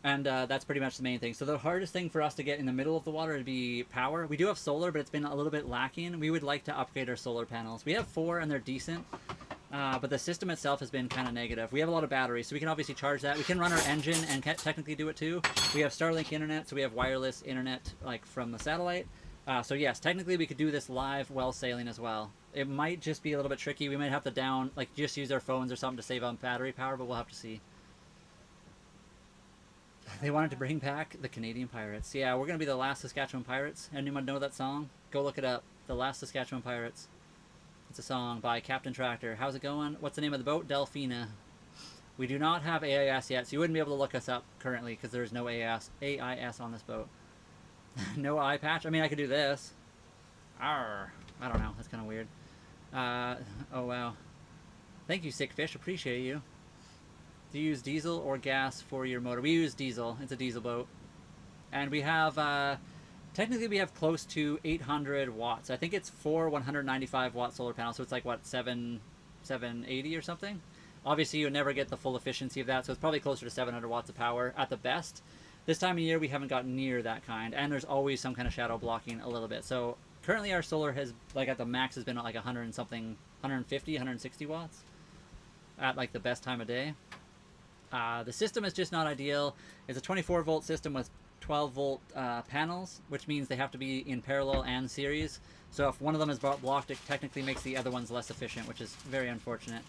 and that's pretty much the main thing. So the hardest thing for us to get in the middle of the water would be power. We do have solar, but it's been a little bit lacking. We would like to upgrade our solar panels. We have 4, and they're decent, but the system itself has been kind of negative. We have a lot of batteries, so we can obviously charge that. We can run our engine and technically do it too. We have Starlink internet, so we have wireless internet like from the satellite. So yes, technically we could do this live while sailing as well. It might just be a little bit tricky. We might have to just use our phones or something to save on battery power, but we'll have to see. They wanted to bring back the Canadian Pirates. Yeah, we're going to be the last Saskatchewan Pirates. Anyone know that song? Go look it up. The Last Saskatchewan Pirates. It's a song by Captain Tractor. How's it going? What's the name of the boat? Delphina. We do not have AIS yet, so you wouldn't be able to look us up currently because there's no AIS on this boat. No eye patch? I mean, I could do this. Arr. I don't know. That's kind of weird. Oh, wow. Thank you, Sick Fish. Appreciate you. Do you use diesel or gas for your motor? We use diesel. It's a diesel boat. And we have... technically, we have close to 800 watts. I think it's 4 195 watt solar panels, so it's like, what, 780 or something? Obviously, you'll never get the full efficiency of that, so it's probably closer to 700 watts of power at the best. This time of year, we haven't gotten near that kind, and there's always some kind of shadow blocking a little bit. So currently, our solar has, like, at the max has been at like 100 and something, 150, 160 watts at like the best time of day. The system is just not ideal. It's a 24 volt system with 12 volt panels, which means they have to be in parallel and series. So if one of them is blocked, it technically makes the other ones less efficient, which is very unfortunate.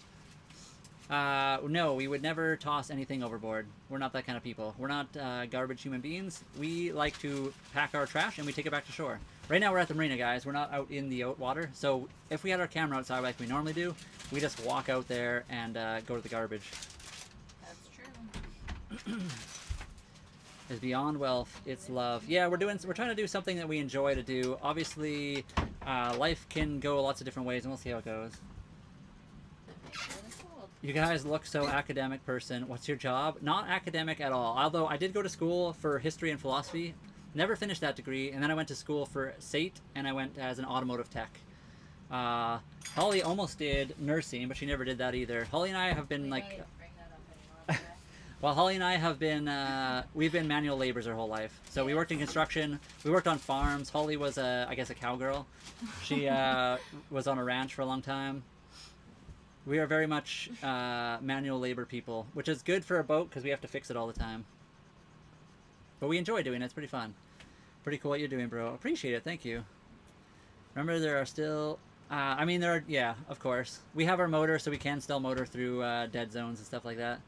No, we would never toss anything overboard. We're not that kind of people. We're not garbage human beings. We like to pack our trash and we take it back to shore. Right now we're at the marina, guys. We're not out in the water. So if we had our camera outside like we normally do, we just walk out there and go to the garbage.
That's true.
Is beyond wealth, it's love. Yeah, we're trying to do something that we enjoy to do. Obviously, life can go lots of different ways, and we'll see how it goes. You guys look so academic person. What's your job? Not academic at all. Although I did go to school for history and philosophy. Never finished that degree, and then I went to school for SATE, and I went as an automotive tech. Holly almost did nursing, but she never did that either. Holly and I have been like... Well, Holly and I have been, we've been manual laborers our whole life. So we worked in construction, we worked on farms. Holly was, I guess, a cowgirl. She was on a ranch for a long time. We are very much manual labor people, which is good for a boat because we have to fix it all the time. But we enjoy doing it. It's pretty fun. Pretty cool what you're doing, bro. Appreciate it. Thank you. Remember, there are still... I mean, there are... Yeah, of course. We have our motor, so we can still motor through dead zones and stuff like that.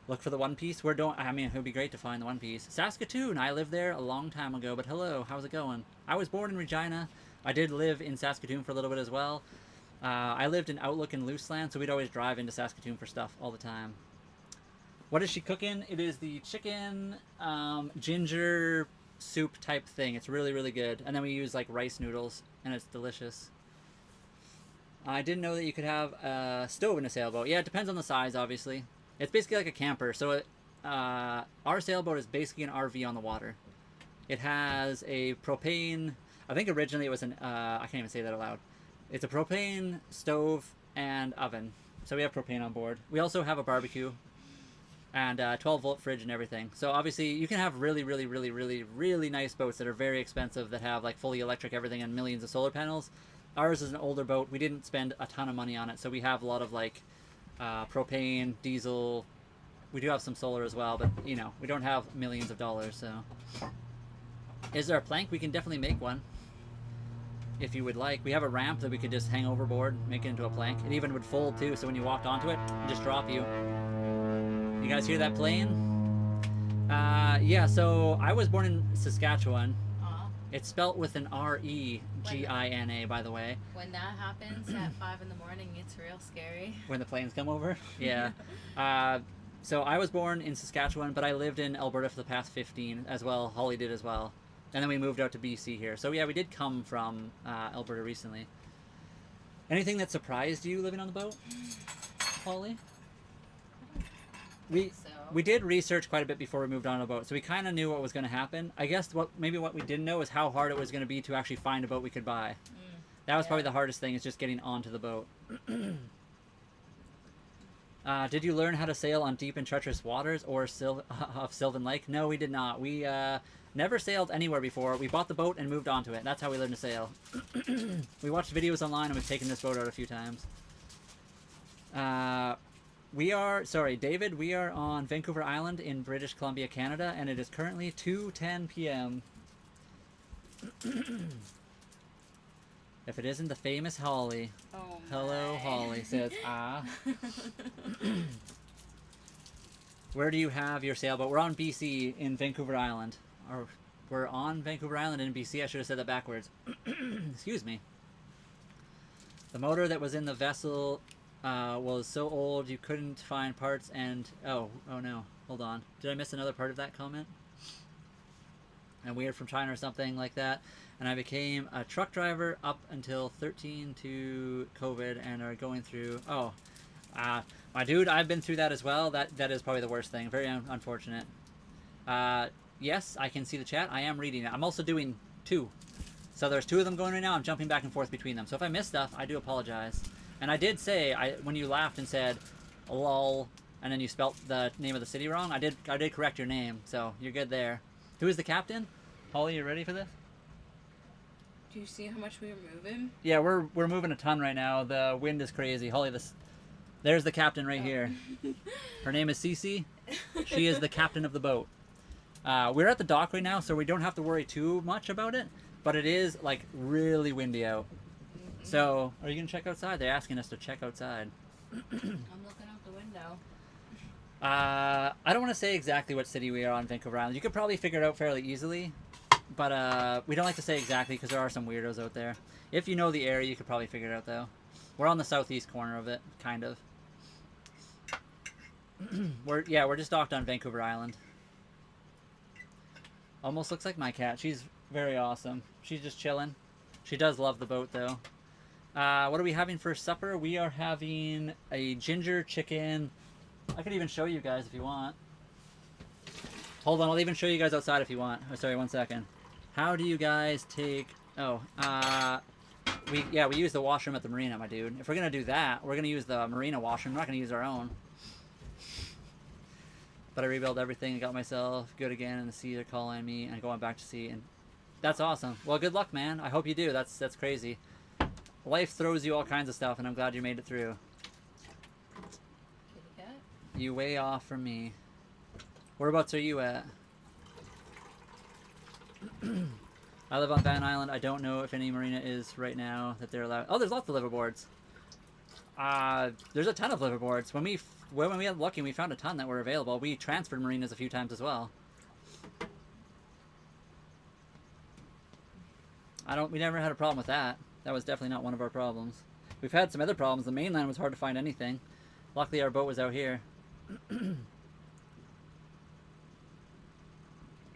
Look for the One Piece. I mean, it would be great to find the One Piece. Saskatoon. I lived there a long time ago, but hello. How's it going? I was born in Regina. I did live in Saskatoon for a little bit as well. I lived in Outlook and Luceland, so we'd always drive into Saskatoon for stuff all the time. What is she cooking? It is the chicken ginger soup type thing. It's really, really good. And then we use like rice noodles, and it's delicious. I didn't know that you could have a stove in a sailboat. Yeah, it depends on the size, obviously. It's basically like a camper. So our sailboat is basically an RV on the water. It has a propane... I think originally it was an... I can't even say that aloud. It's a propane stove and oven. So we have propane on board. We also have a barbecue and a 12-volt fridge and everything. So obviously you can have really, really, really, really, really nice boats that are very expensive that have like fully electric everything and millions of solar panels. Ours is an older boat. We didn't spend a ton of money on it. So we have a lot of like propane, diesel. We do have some solar as well, but you know, we don't have millions of dollars. So is there a plank? We can definitely make one. If you would like. We have a ramp that we could just hang overboard, make it into a plank. It even would fold too, so when you walked onto it, it'd just drop you. You guys hear that plane? Yeah, so I was born in Saskatchewan. It's spelt with an R-E-G-I-N-A, by the way.
When that happens at 5 in the morning, it's real scary.
When the planes come over? Yeah. So I was born in Saskatchewan, but I lived in Alberta for the past 15 as well. Holly did as well. And then we moved out to BC here. So yeah, we did come from Alberta recently. Anything that surprised you living on the boat, Holly? We did research quite a bit before we moved on a boat, so we kind of knew what was going to happen. I guess maybe what we didn't know is how hard it was going to be to actually find a boat we could buy. That was probably the hardest thing, is just getting onto the boat. Did you learn how to sail on deep and treacherous waters or of Sylvan Lake? No, we did not. We never sailed anywhere before. We bought the boat and moved onto it. That's how we learned to sail. We watched videos online and we've taken this boat out a few times. David, we are on Vancouver Island in British Columbia, Canada, and it is currently 2:10 p.m. If it isn't the famous Holly.
Oh,
hello, Holly, says, Where do you have your sailboat? We're on BC in Vancouver Island. Or we're on Vancouver Island in BC. I should have said that backwards. Excuse me. The motor that was in the vessel was so old you couldn't find parts and... Oh no. Hold on. Did I miss another part of that comment? And weird from China or something like that. And I became a truck driver up until 13 to COVID and are going through... my dude, I've been through that as well. That is probably the worst thing. Very unfortunate. Yes, I can see the chat. I am reading it. I'm also doing 2. So there's 2 of them going right now. I'm jumping back and forth between them. So if I miss stuff, I do apologize. And I did say, when you laughed and said, lol, and then you spelt the name of the city wrong, I did correct your name. So you're good there. Who is the captain? Holly, you ready for this?
Do you see how much we were moving?
Yeah, we're moving a ton right now. The wind is crazy. Holly, there's the captain right here. Her name is Cece. She is the captain of the boat. We're at the dock right now, so we don't have to worry too much about it. But it is like really windy out. So, are you gonna check outside? They're asking us to check outside.
I'm looking out the window.
I don't want to say exactly what city we are on Vancouver Island. You could probably figure it out fairly easily. But we don't like to say exactly because there are some weirdos out there. If you know the area, you could probably figure it out, though. We're on the southeast corner of it, kind of. We're just docked on Vancouver Island. Almost looks like my cat. She's very awesome. She's just chilling. She does love the boat, though. What are we having for supper? We are having a ginger chicken. I could even show you guys if you want. Hold on, I'll even show you guys outside if you want. Oh, sorry, 1 second. How do you guys take... we use the washroom at the marina, my dude. If we're going to do that, we're going to use the marina washroom. We're not going to use our own. But I rebuilt everything and got myself good again, and the sea are calling me and going back to sea, and that's awesome. Well, good luck, man. I hope you do. That's crazy. Life throws you all kinds of stuff, and I'm glad you made it through.
Kitty cat.
You way off from me. Whereabouts are you at? I live on Van Island. I don't know if any marina is right now that they're allowed. Oh, there's lots of liverboards. There's a ton of liverboards. When we had lucky, we found a ton that were available. We transferred marinas a few times as well. We never had a problem with that. That was definitely not one of our problems. We've had some other problems. The mainland was hard to find anything. Luckily, our boat was out here.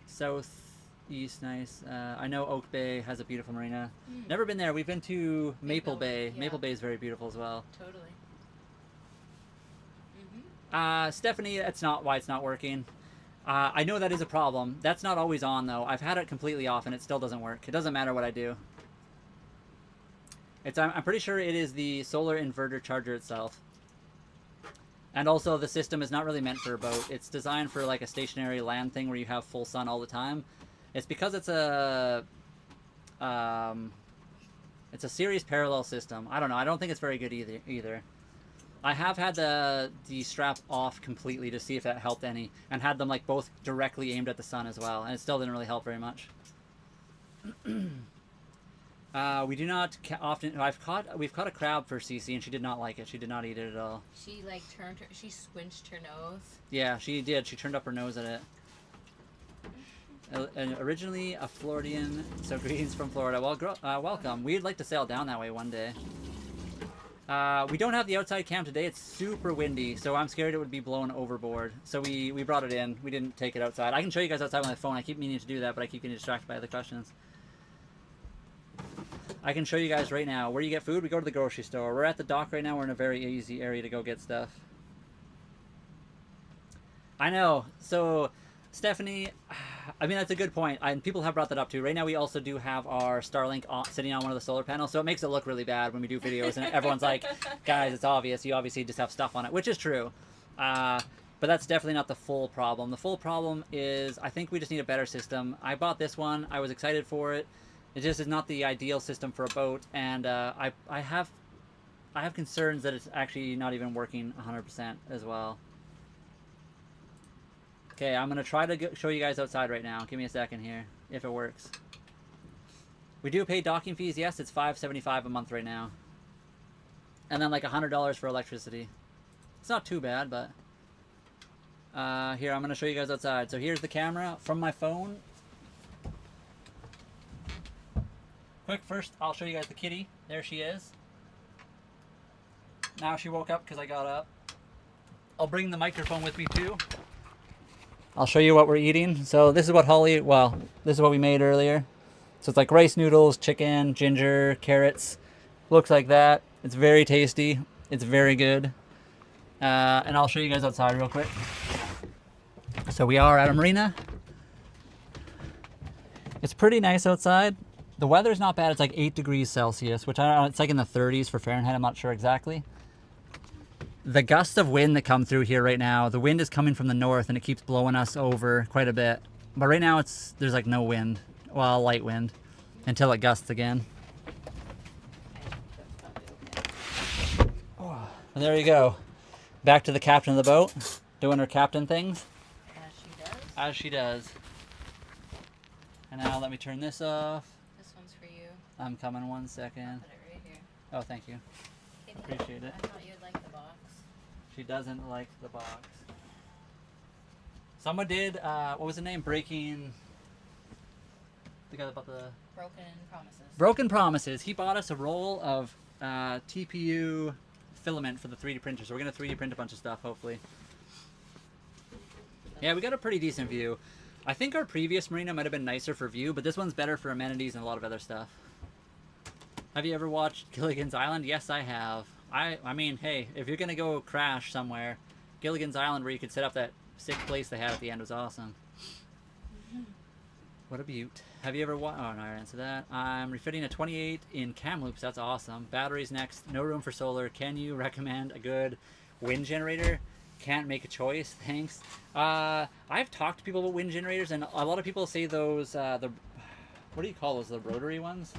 Southeast, nice. I know Oak Bay has a beautiful marina. Never been there. We've been to Maple Bay.
Yeah.
Maple Bay is very beautiful as well.
Totally.
Stephanie, that's not why it's not working. I know that is a problem. That's not always on, though. I've had it completely off, and it still doesn't work. It doesn't matter what I do. I'm pretty sure it is the solar inverter charger itself. And also, the system is not really meant for a boat. It's designed for like a stationary land thing where you have full sun all the time. It's because it's a series parallel system. I don't know. I don't think it's very good either. I have had the strap off completely to see if that helped any, and had them like both directly aimed at the sun as well, and it still didn't really help very much. We do not often. We've caught a crab for Cece, and she did not like it. She did not eat it at all.
She like she squinched her nose.
Yeah, she did. She turned up her nose at it. And originally a Floridian, so greetings from Florida. Well, welcome. We'd like to sail down that way one day. We don't have the outside cam today. It's super windy, so I'm scared it would be blown overboard. So we brought it in. We didn't take it outside. I can show you guys outside on my phone. I keep meaning to do that, but I keep getting distracted by other questions. I can show you guys right now. Where you get food, we go to the grocery store. We're at the dock right now. We're in a very easy area to go get stuff. I know. So, Stephanie, I mean, that's a good point. And people have brought that up too. Right now, we also do have our Starlink sitting on one of the solar panels. So it makes it look really bad when we do videos. And everyone's like, guys, it's obvious. You obviously just have stuff on it, which is true. But that's definitely not the full problem. The full problem is I think we just need a better system. I bought this one. I was excited for it. It just is not the ideal system for a boat, and I have concerns that it's actually not even working 100% as well. Okay, I'm gonna try to show you guys outside right now. Give me a second here, if it works. We do pay docking fees. Yes, it's $5.75 a month right now, and then like $100 for electricity. It's not too bad, but here I'm gonna show you guys outside. So here's the camera from my phone. Quick, first I'll show you guys the kitty. There she is. Now she woke up because I got up. I'll bring the microphone with me too. I'll show you what we're eating. So this is what this is what we made earlier. So it's like rice noodles, chicken, ginger, carrots. Looks like that. It's very tasty. It's very good. And I'll show you guys outside real quick. So we are at a marina. It's pretty nice outside. The weather's not bad. It's like 8 degrees Celsius, which I don't know, it's like in the 30s for Fahrenheit. I'm not sure exactly. The gusts of wind that come through here right now, the wind is coming from the north and it keeps blowing us over quite a bit. But right now there's like no wind, well, light wind, until it gusts again. Oh, and there you go. Back to the captain of the boat, doing her captain things.
As she does.
As she does. And now let me turn this off.
This one's for you.
I'm coming 1
I'll
second.
put it right here.
Oh, thank you.
Kitty.
Appreciate it.
I thought you'd like the box.
She doesn't like the box. Someone did, what was the name? Breaking... The guy about the...
Broken Promises.
Broken Promises. He bought us a roll of TPU filament for the 3D printer. So we're going to 3D print a bunch of stuff, hopefully. Yeah, we got a pretty decent view. I think our previous marina might have been nicer for view, but this one's better for amenities and a lot of other stuff. Have you ever watched Gilligan's Island? Yes, I have. I mean, hey, if you're going to go crash somewhere, Gilligan's Island, where you could set up that sick place they had at the end, was awesome. What a beaut. Have you ever watched... Oh, no, I answered that. I'm refitting a 28 in Kamloops. That's awesome. Batteries next. No room for solar. Can you recommend a good wind generator? can't make a choice. Thanks. I've talked to people about wind generators, and a lot of people say those the what do you call those? The rotary ones?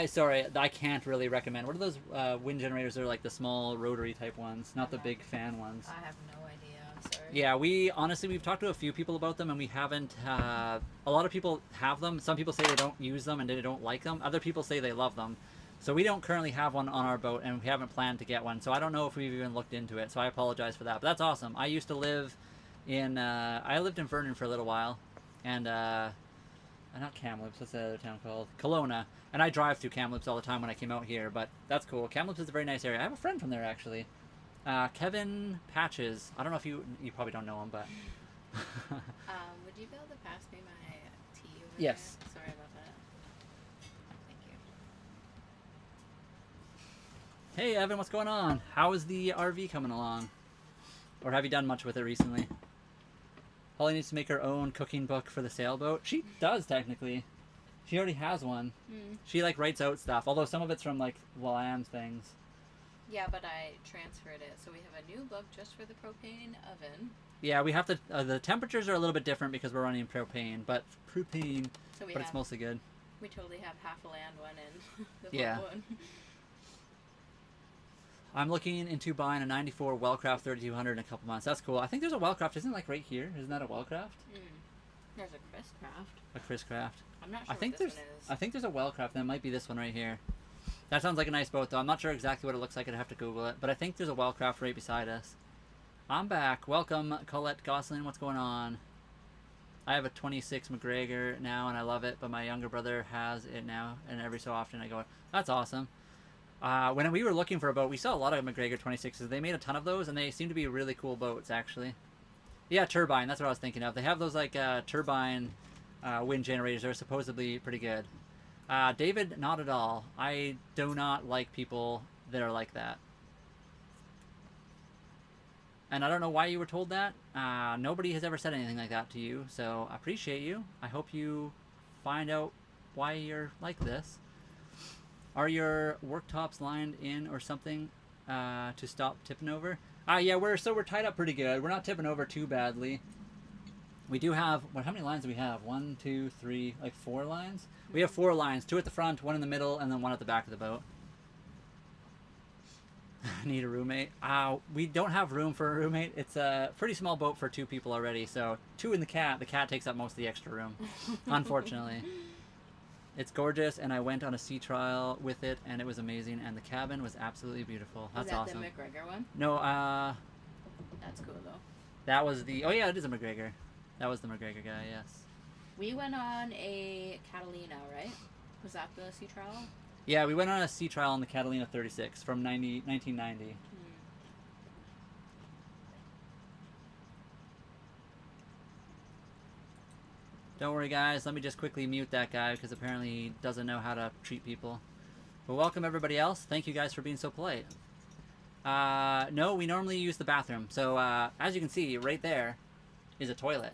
Sorry, I can't really recommend. What are those wind generators? They're like the small rotary type ones, not the big fan ones.
I have no idea. I'm sorry.
Yeah, we've talked to a few people about them, and we haven't. A lot of people have them. Some people say they don't use them and they don't like them. Other people say they love them. So we don't currently have one on our boat, and we haven't planned to get one. So I don't know if we've even looked into it. So I apologize for that. But that's awesome. I used to live in. I lived in Vernon for a little while, and not Kamloops. What's the other town called? Kelowna. And I drive through Kamloops all the time when I came out here. But that's cool. Kamloops is a very nice area. I have a friend from there actually. Kevin Patches. I don't know if you probably don't know him, but.
Would you be able to pass me my tea over
Yes.
there? Sorry about that. Thank you.
Hey Evan, what's going on? How is the RV coming along? Or have you done much with it recently? Holly needs to make her own cooking book for the sailboat. She does technically. She already has one. She like writes out stuff, although some of it's from like Lam's things.
Yeah, but I transferred it, so we have a new book just for the propane oven.
Yeah, we have to. The temperatures are a little bit different because we're running propane, but it's mostly good.
We totally have half a land one and the
Yeah.
one.
I'm looking into buying a 94 Wellcraft 3200 in a couple months. That's cool. I think there's a Wellcraft. Isn't it like right here? Isn't that a Wellcraft?
There's a Chris Craft.
A Chris Craft.
I'm not sure
I think
what
there's.
this one is.
I think there's a Wellcraft. That might be this one right here. That sounds like a nice boat, though. I'm not sure exactly what it looks like. I'd have to Google it. But I think there's a Wellcraft right beside us. I'm back. Welcome, Colette Gosselin. What's going on? I have a 26 McGregor now, and I love it. But my younger brother has it now, and every so often I go, that's awesome. When we were looking for a boat, we saw a lot of McGregor 26s. They made a ton of those, and they seem to be really cool boats, actually. Yeah, turbine. That's what I was thinking of. They have those, like, turbine wind generators. They're supposedly pretty good. David, not at all. I do not like people that are like that. And I don't know why you were told that. Nobody has ever said anything like that to you, so I appreciate you. I hope you find out why you're like this. Are your worktops lined in or something to stop tipping over? Yeah, we're tied up pretty good. We're not tipping over too badly. We do have, how many lines do we have? 1, 2, 3, like 4 lines? We have 4 lines, 2 at the front, 1 in the middle, and then 1 at the back of the boat. Need a roommate. We don't have room for a roommate. It's a pretty small boat for 2 people already, so 2 in the cat. The cat takes up most of the extra room, unfortunately. It's gorgeous, and I went on a sea trial with it, and it was amazing, and the cabin was absolutely beautiful. That's awesome.
Is that the McGregor one?
No,
That's cool, though.
that was the, oh yeah, it is a McGregor. That was the McGregor guy, yes.
We went on a Catalina, right? Was that the sea trial?
Yeah, we went on a sea trial on the Catalina 36 from 1990. Don't worry, guys. Let me just quickly mute that guy because apparently he doesn't know how to treat people. But welcome, everybody else. Thank you guys for being so polite. No, we normally use the bathroom. So, as you can see, right there is a toilet.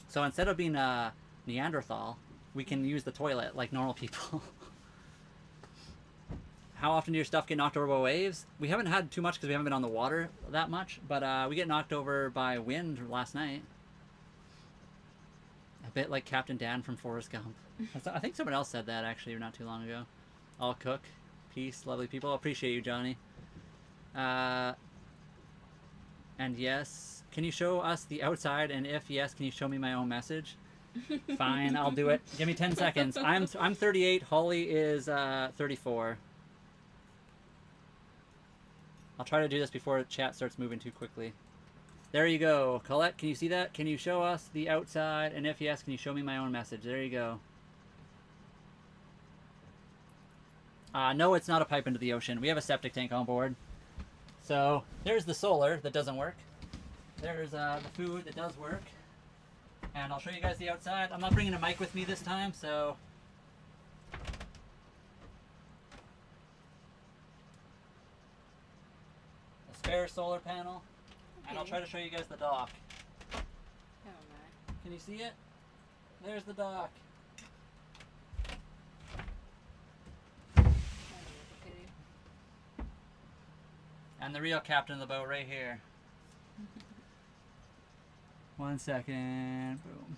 So instead of being a Neanderthal, we can use the toilet like normal people. How often do your stuff get knocked over by waves? We haven't had too much because we haven't been on the water that much. But we get knocked over by wind last night. A bit like Captain Dan from Forrest Gump. I think someone else said that actually not too long ago. I'll cook. Peace, lovely people. Appreciate you, Johnny. And yes, can you show us the outside? And if yes, can you show me my own message? Fine, I'll do it. Give me 10 seconds. I'm 38. Holly is 34. I'll try to do this before chat starts moving too quickly. There you go. Colette, can you see that? Can you show us the outside? And if yes, can you show me my own message? There you go. No, it's not a pipe into the ocean. We have a septic tank on board. So there's the solar that doesn't work. There's the food that does work. And I'll show you guys the outside. I'm not bringing a mic with me this time, so... a spare solar panel. And I'll try to show you guys the dock.
Oh my.
Can you see it? There's the dock. And the real captain of the boat right here. 1 second. Boom.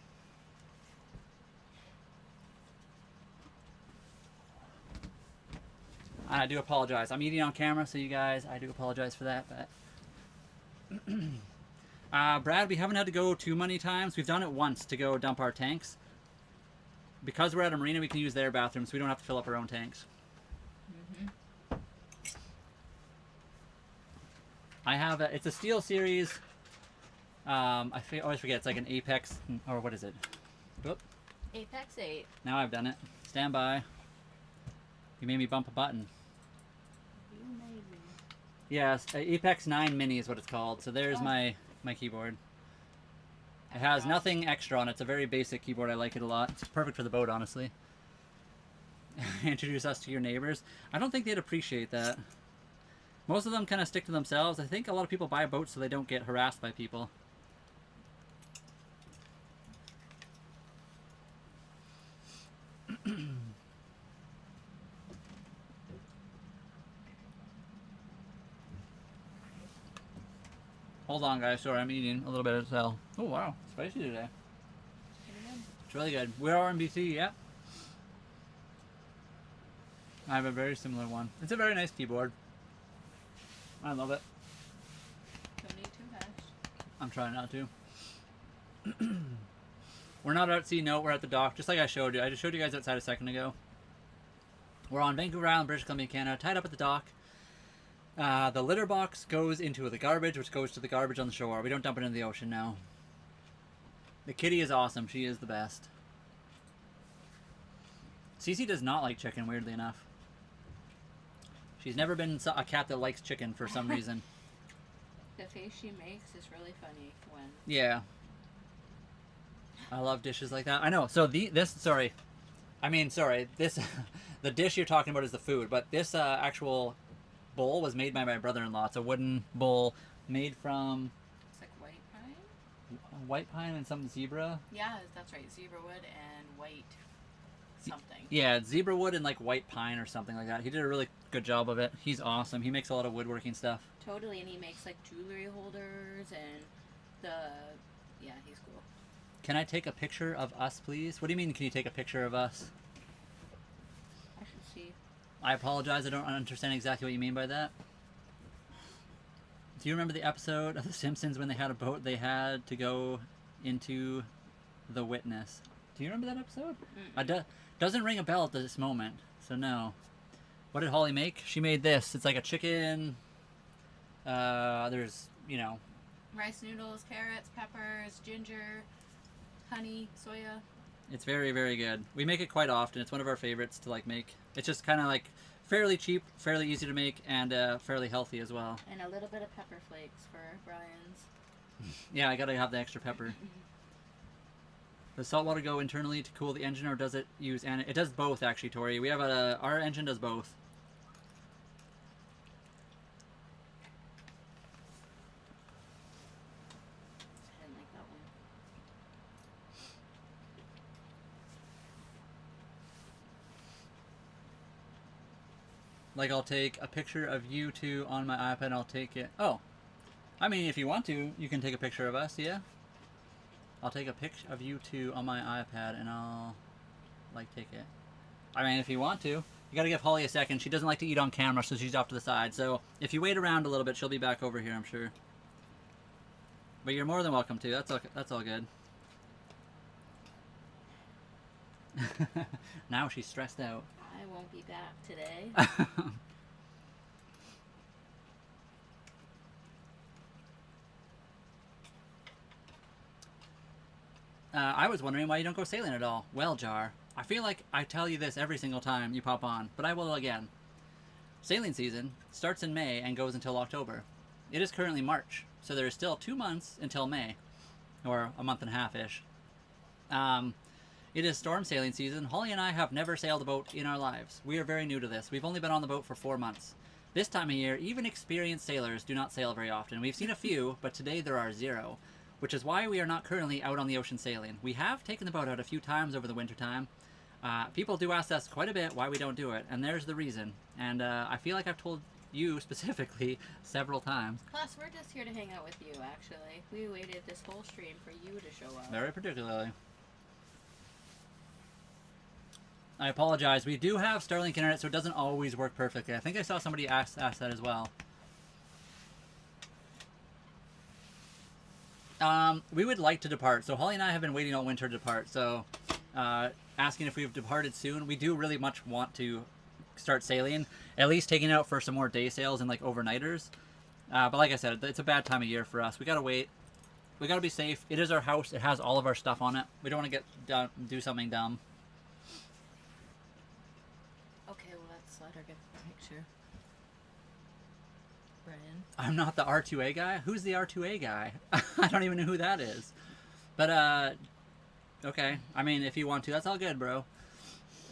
I do apologize. I'm eating on camera, so you guys, I do apologize for that. But Brad, we haven't had to go too many times. We've done it once to go dump our tanks. Because we're at a marina, we can use their bathrooms, so we don't have to fill up our own tanks. I have it's a Steel Series. I always forget, it's like an Apex, or what is it? Whoop.
Apex 8.
Now I've done it. Stand by. You made me bump a button.
You made me.
Yes, Apex 9 Mini is what it's called. So there's my keyboard. It has nothing extra on it. It's a very basic keyboard. I like it a lot. It's perfect for the boat, honestly. Introduce us to your neighbors. I don't think they'd appreciate that. Most of them kind of stick to themselves. I think a lot of people buy boats so they don't get harassed by people. Hold on, guys. Sorry, I'm eating a little bit of cell. Oh, wow. Spicy today. It's really good. We are in BC, yeah. I have a very similar one. It's a very nice keyboard. I love it.
Don't need too much.
I'm trying not to. We're not at sea, no, we're at the dock, just like I showed you. I just showed you guys outside a second ago. We're on Vancouver Island, British Columbia, Canada, tied up at the dock. The litter box goes into the garbage, which goes to the garbage on the shore. We don't dump it in the ocean now. The kitty is awesome. She is the best. Cece does not like chicken, weirdly enough. She's never been a cat that likes chicken for some reason.
The face she makes is really funny when...
Yeah. I love dishes like that. I know. So the dish you're talking about is the food, but this actual bowl was made by my brother-in-law. It's a wooden bowl made from...
It's like white pine?
White pine and some zebra.
Yeah, that's right. Zebra wood and white something.
Yeah, zebra wood and like white pine or something like that. He did a really good job of it. He's awesome. He makes a lot of woodworking stuff.
Totally, and he makes like jewelry holders and yeah, he's cool.
Can I take a picture of us, please? What do you mean, can you take a picture of us?
I should see.
I apologize, I don't understand exactly what you mean by that. Do you remember the episode of The Simpsons when they had a boat they had to go into the Witness? Do you remember that episode? Doesn't ring a bell at this moment, so no. What did Holly make? She made this. It's like a chicken. There's, you know.
Rice noodles, carrots, peppers, ginger, honey, soya.
It's very, very good. We make it quite often. It's one of our favorites to like make. It's just kind of like fairly cheap, fairly easy to make, and fairly healthy as well.
And a little bit of pepper flakes for Brian's.
Yeah, I gotta have the extra pepper. Does salt water go internally to cool the engine, or does it use... It does both, actually, Tori. We have our engine does both.
I didn't like that one.
Like, I'll take a picture of you two on my iPad, I'll take it... Oh. I mean, if you want to, you can take a picture of us, yeah? I'll take a picture of you two on my iPad and I'll, like, take it. I mean, if you want to. You gotta give Holly a second. She doesn't like to eat on camera, so she's off to the side. So, if you wait around a little bit, she'll be back over here, I'm sure. But you're more than welcome to. That's all good. Now she's stressed out.
I won't be back today.
I was wondering why you don't go sailing at all. Well, Jar, I feel like I tell you this every single time you pop on, but I will again. Sailing season starts in May and goes until October. It is currently March, so there is still 2 months until May, or a month and a half-ish. It is storm sailing season. Holly and I have never sailed a boat in our lives. We are very new to this. We've only been on the boat for 4 months. This time of year, even experienced sailors do not sail very often. We've seen a few, but today there are 0. Which is why we are not currently out on the ocean sailing. We have taken the boat out a few times over the winter time. People do ask us quite a bit why we don't do it, and there's the reason. And I feel like I've told you specifically several times.
Plus, we're just here to hang out with you, actually. We waited this whole stream for you to show up.
Very particularly. I apologize. We do have Starlink internet, so it doesn't always work perfectly. I think I saw somebody ask that as well. We would like to depart. So Holly and I have been waiting all winter to depart. So asking if we've departed soon. We do really much want to start sailing. At least taking it out for some more day sails and like overnighters. But like I said, it's a bad time of year for us. We gotta wait. We gotta be safe. It is our house. It has all of our stuff on it. We don't want to do something dumb.
Okay, well, let's let her get the picture. Brian.
I'm not the R2A guy? Who's the R2A guy? I don't even know who that is. But, okay. I mean, if you want to, that's all good, bro.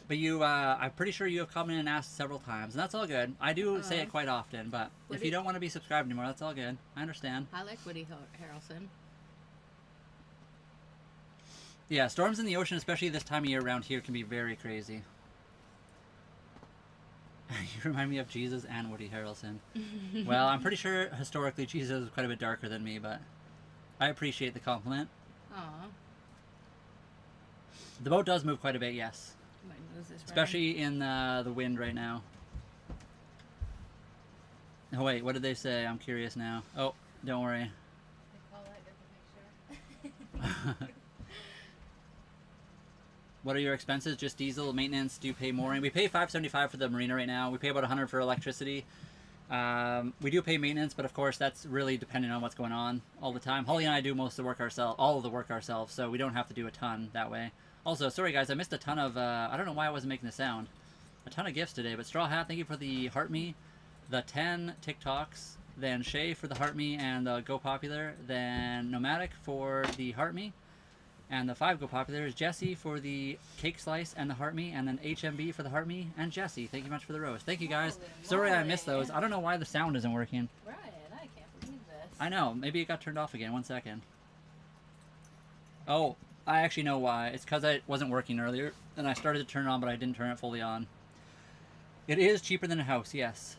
But you, I'm pretty sure you have come in and asked several times, and that's all good. I do say it quite often, but if you don't want to be subscribed anymore, that's all good. I understand.
I like Woody Harrelson.
Yeah, storms in the ocean, especially this time of year around here, can be very crazy. You remind me of Jesus and Woody Harrelson. Well, I'm pretty sure historically Jesus is quite a bit darker than me, but I appreciate the compliment.
Aw.
The boat does move quite a bit, yes.
My nose is
Especially in the wind right now. Oh wait, what did they say? I'm curious now. Oh, don't worry.
They call that get the picture.
What are your expenses? Just diesel maintenance? Do you pay mooring? We pay $575 for the marina right now. We pay about $100 for electricity. We do pay maintenance, but of course that's really dependent on what's going on all the time. Holly and I do most of the work ourselves, all of the work ourselves, so we don't have to do a ton that way. Also, sorry guys, I missed a ton of, I don't know why I wasn't making the sound. A ton of gifts today, but Straw Hat, thank you for the Heart Me, the 10 TikToks, then Shay for the Heart Me and the Go Popular, then Nomadic for the Heart Me, and the 5 Go Popular is Jesse for the Cake Slice and the Heart Me, and then HMB for the Heart Me, and Jesse. Thank you much for the rose. Thank you guys. Sorry I missed those. I don't know why the sound isn't working.
Brian, I can't believe this.
I know. Maybe it got turned off again. 1 second. Oh, I actually know why. It's because it wasn't working earlier, and I started to turn it on, but I didn't turn it fully on. It is cheaper than a house, yes.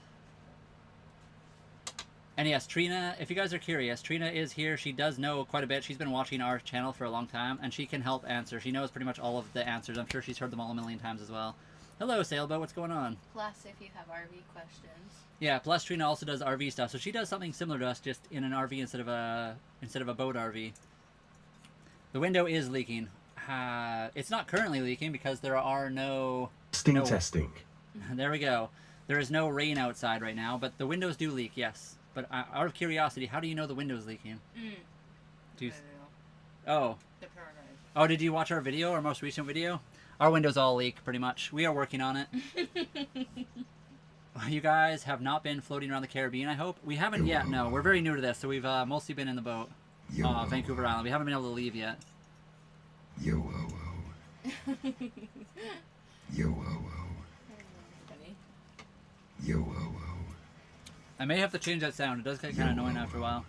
And yes, Trina, if you guys are curious, Trina is here. She does know quite a bit. She's been watching our channel for a long time, and she can help answer. She knows pretty much all of the answers. I'm sure she's heard them all a million times as well. Hello, Sailboat. What's going on?
Plus, if you have RV questions.
Yeah, plus Trina also does RV stuff. So she does something similar to us, just in an RV instead of a boat RV. The window is leaking. It's not currently leaking because there are no...
Testing.
There we go. There is no rain outside right now, but the windows do leak, yes. But out of curiosity, how do you know the window's leaking? Oh. Oh, did you watch our video, our most recent video? Our windows all leak, pretty much. We are working on it. You guys have not been floating around the Caribbean, I hope? We haven't yet, no. We're very new to this, so we've mostly been in the boat. Vancouver Island. We haven't been able to leave yet. I may have to change that sound. It does get kind of annoying after a while.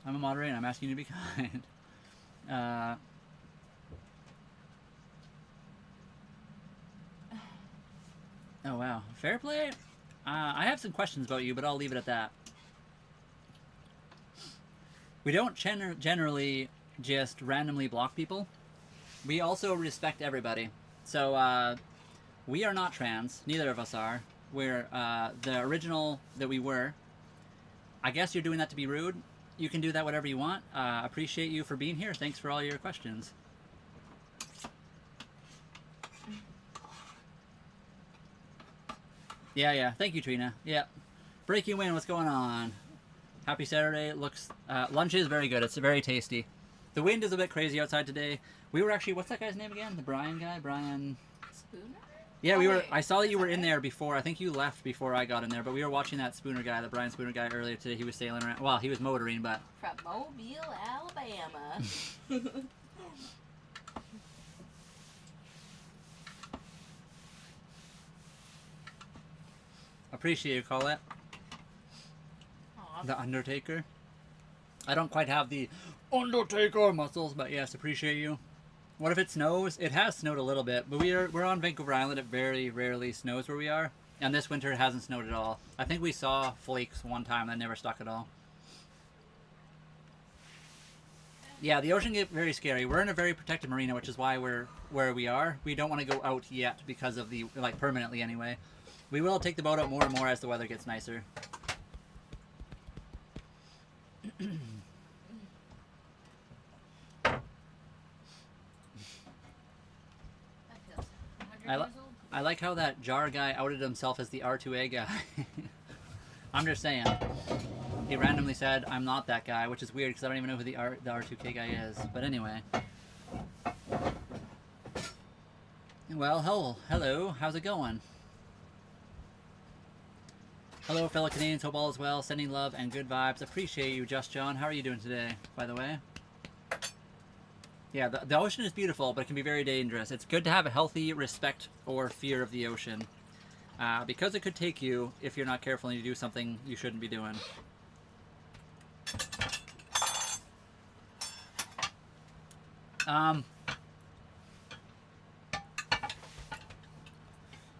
I'm a moderator. I'm asking you to be kind. Oh, wow. Fair play? I have some questions about you, but I'll leave it at that. We don't generally just randomly block people. We also respect everybody. So, we are not trans. Neither of us are. We're the original that we were. I guess you're doing that to be rude. You can do that whatever you want. Appreciate you for being here. Thanks for all your questions. Yeah. Thank you, Trina. Yeah. Breaking Wind, what's going on? Happy Saturday. Looks lunch is very good. It's very tasty. The wind is a bit crazy outside today. We were actually, what's that guy's name again? The Brian guy? Brian
Spooner?
Yeah, we were. I saw that you were in there before. I think you left before I got in there, but we were watching that Spooner guy, the Brian Spooner guy earlier today. He was sailing around. Well, he was motoring, but
From Mobile, Alabama.
appreciate you, Colette. The Undertaker. I don't quite have the Undertaker muscles, but yes, appreciate you. What if it snows? It has snowed a little bit, but we're on Vancouver Island. It very rarely snows where we are, and this winter it hasn't snowed at all. I think we saw flakes one time that never stuck at all. Yeah, the ocean gets very scary. We're in a very protected marina, which is why we're where we are. We don't want to go out yet because of the, like, permanently anyway. We will take the boat out more and more as the weather gets nicer. I like how that jar guy outed himself as the R2A guy. I'm just saying. He randomly said, I'm not that guy, which is weird because I don't even know who the R2K guy is. But anyway. Well, hello. How's it going? Hello, fellow Canadians. Hope all is well. Sending love and good vibes. Appreciate you, Just John. How are you doing today, by the way? Yeah, the ocean is beautiful, but it can be very dangerous. It's good to have a healthy respect or fear of the ocean. Because it could take you, if you're not careful and you do something you shouldn't be doing.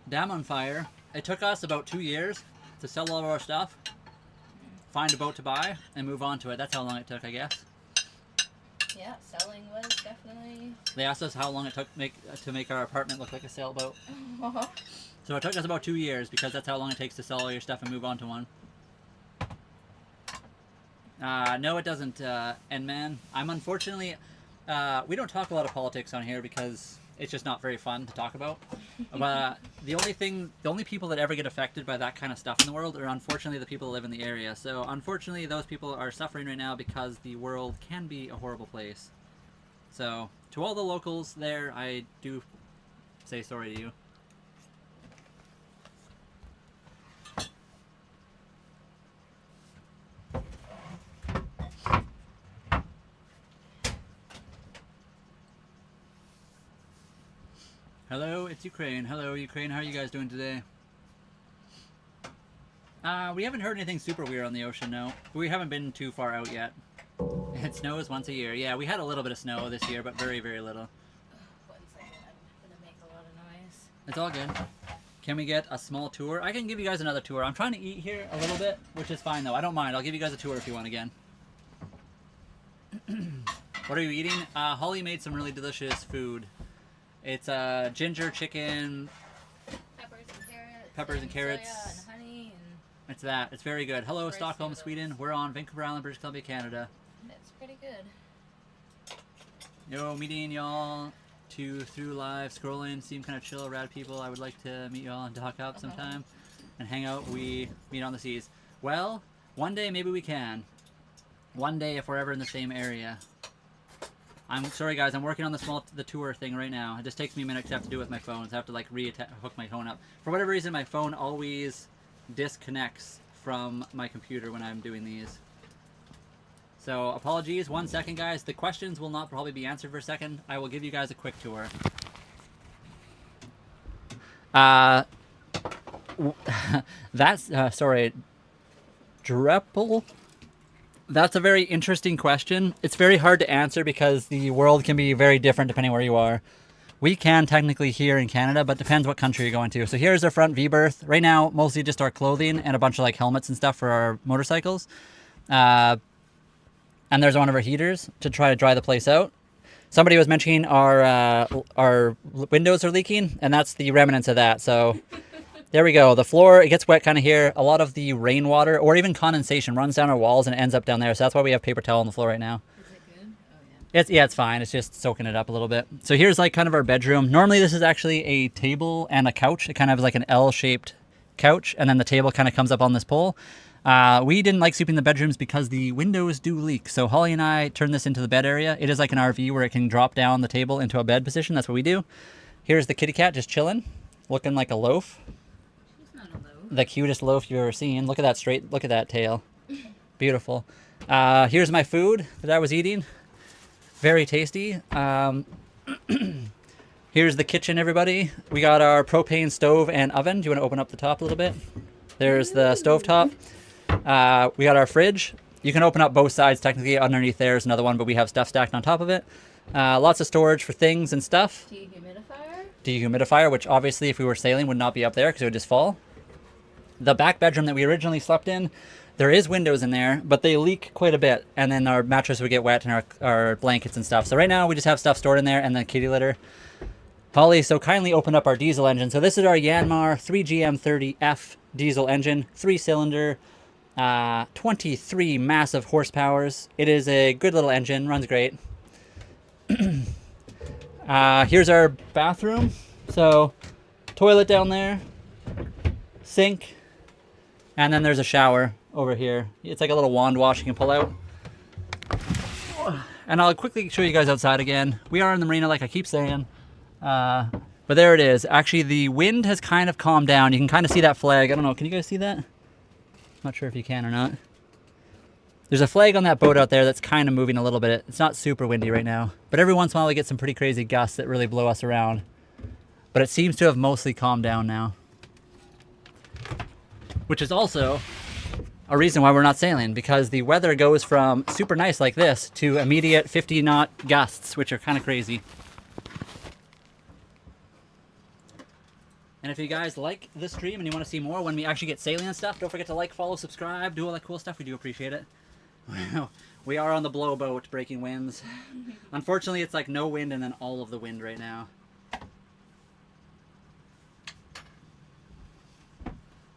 Dam on Fire. It took us about 2 years to sell all of our stuff, find a boat to buy, and move on to it. That's how long it took, I guess.
Yeah, selling was definitely...
They asked us how long it took to make our apartment look like a sailboat. So it took us about 2 years because that's how long it takes to sell all your stuff and move on to one. No, it doesn't, N-Man. I'm unfortunately... we don't talk a lot of politics on here because it's just not very fun to talk about. But the only people that ever get affected by that kind of stuff in the world are unfortunately the people that live in the area. So unfortunately those people are suffering right now because the world can be a horrible place. So to all the locals there, I do say sorry to you. Hello, it's Ukraine. Hello, Ukraine. How are you guys doing today? We haven't heard anything super weird on the ocean, no. We haven't been too far out yet. It snows once a year. Yeah, we had a little bit of snow this year, but very, very little.
1 second, I'm gonna make a lot of noise.
It's all good. Can we get a small tour? I can give you guys another tour. I'm trying to eat here a little bit, which is fine though. I don't mind. I'll give you guys a tour if you want again. What are you eating? Holly made some really delicious food. It's ginger chicken, peppers and carrots,
soya and honey, and
it's that. It's very good. Hello,
rice
Stockholm,
noodles.
Sweden. We're on Vancouver Island, British Columbia, Canada.
it's pretty good.
Yo, meeting y'all through live, scrolling, seem kind of chill, rad people. I would like to meet y'all and talk up sometime and hang out. We meet on the seas. Well, one day maybe we can. One day if we're ever in the same area. I'm sorry guys, I'm working on the tour thing right now. It just takes me a minute to have to do it with my phone. So I have to like hook my phone up. For whatever reason, my phone always disconnects from my computer when I'm doing these. So apologies, 1 second guys. The questions will not probably be answered for a second. I will give you guys a quick tour. That's, sorry, Dreppel? That's a very interesting question. It's very hard to answer because the world can be very different depending where you are. We can technically here in Canada, but depends what country you're going to. So here's our front V-berth. Right now, mostly just our clothing and a bunch of like helmets and stuff for our motorcycles. And there's one of our heaters to try to dry the place out. Somebody was mentioning our windows are leaking, and that's the remnants of that. So there we go. The floor, it gets wet kind of here. A lot of the rainwater or even condensation runs down our walls and ends up down there. So that's why we have paper towel on the floor right now.
Is it good? Oh yeah.
It's fine. It's just soaking it up a little bit. So here's like kind of our bedroom. Normally this is actually a table and a couch. It kind of is like an L-shaped couch, and then the table kind of comes up on this pole. We didn't like sleeping in the bedrooms because the windows do leak. So Holly and I turned this into the bed area. It is like an RV where it can drop down the table into a bed position. That's what we do. Here's the kitty cat just chilling, looking like a loaf. The cutest loaf you've ever seen. Look at that tail. Beautiful. Here's my food that I was eating. Very tasty. Here's the kitchen, everybody. We got our propane stove and oven. Do you want to open up the top a little bit? There's the stove top. We got our fridge. You can open up both sides. Technically, underneath there is another one, but we have stuff stacked on top of it. Lots of storage for things and stuff.
Dehumidifier?
Dehumidifier, which obviously if we were sailing would not be up there because it would just fall. The back bedroom that we originally slept in, there is windows in there, but they leak quite a bit, and then our mattress would get wet and our blankets and stuff. So right now we just have stuff stored in there and then kitty litter. Holly so kindly opened up our diesel engine. So this is our Yanmar 3GM30F diesel engine, 3-cylinder, 23 massive horsepowers. It is a good little engine, runs great. Here's our bathroom. So toilet down there, sink, and then there's a shower over here. It's like a little wand wash you can pull out. And I'll quickly show you guys outside again. We are in the marina like I keep saying. But there it is. Actually, the wind has kind of calmed down. You can kind of see that flag. I don't know. Can you guys see that? Not sure if you can or not. There's a flag on that boat out there that's kind of moving a little bit. It's not super windy right now. But every once in a while we get some pretty crazy gusts that really blow us around. But it seems to have mostly calmed down now. Which is also a reason why we're not sailing, because the weather goes from super nice like this to immediate 50 knot gusts, which are kind of crazy. And if you guys like this stream and you want to see more when we actually get sailing and stuff, don't forget to like, follow, subscribe, do all that cool stuff. We do appreciate it. We are on the blow boat, breaking winds. Unfortunately, it's like no wind and then all of the wind right now.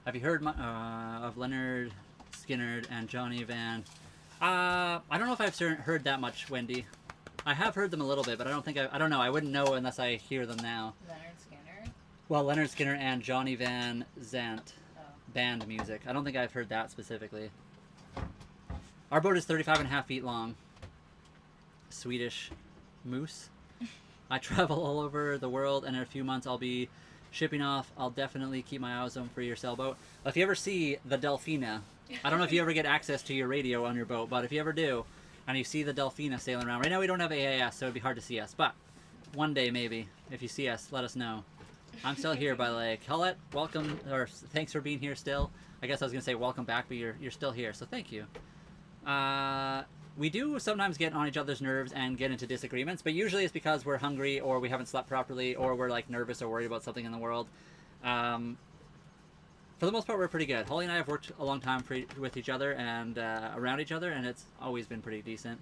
Have you heard of Leonard Skinner and Johnny Van? I don't know if I've heard that much, Wendy. I have heard them a little bit, but I don't think I don't know. I wouldn't know unless I hear them now.
Leonard Skinner?
Well, Leonard Skinner and Johnny Van Zant. Band music. I don't think I've heard that specifically. Our boat is 35.5 feet long. Swedish moose. I travel all over the world, and in a few months I'll be shipping off. I'll definitely keep my eyes open for your sailboat. If you ever see the Delfina, I don't know if you ever get access to your radio on your boat, but if you ever do, and you see the Delfina sailing around. Right now we don't have AAS, so it'd be hard to see us, but one day maybe, if you see us, let us know. I'm still here by Lake. Hullet, welcome, or thanks for being here still. I guess I was going to say welcome back, but you're still here, so thank you. We do sometimes get on each other's nerves and get into disagreements, but usually it's because we're hungry or we haven't slept properly or we're like nervous or worried about something in the world. For the most part, we're pretty good. Holly and I have worked a long time with each other and around each other, and it's always been pretty decent.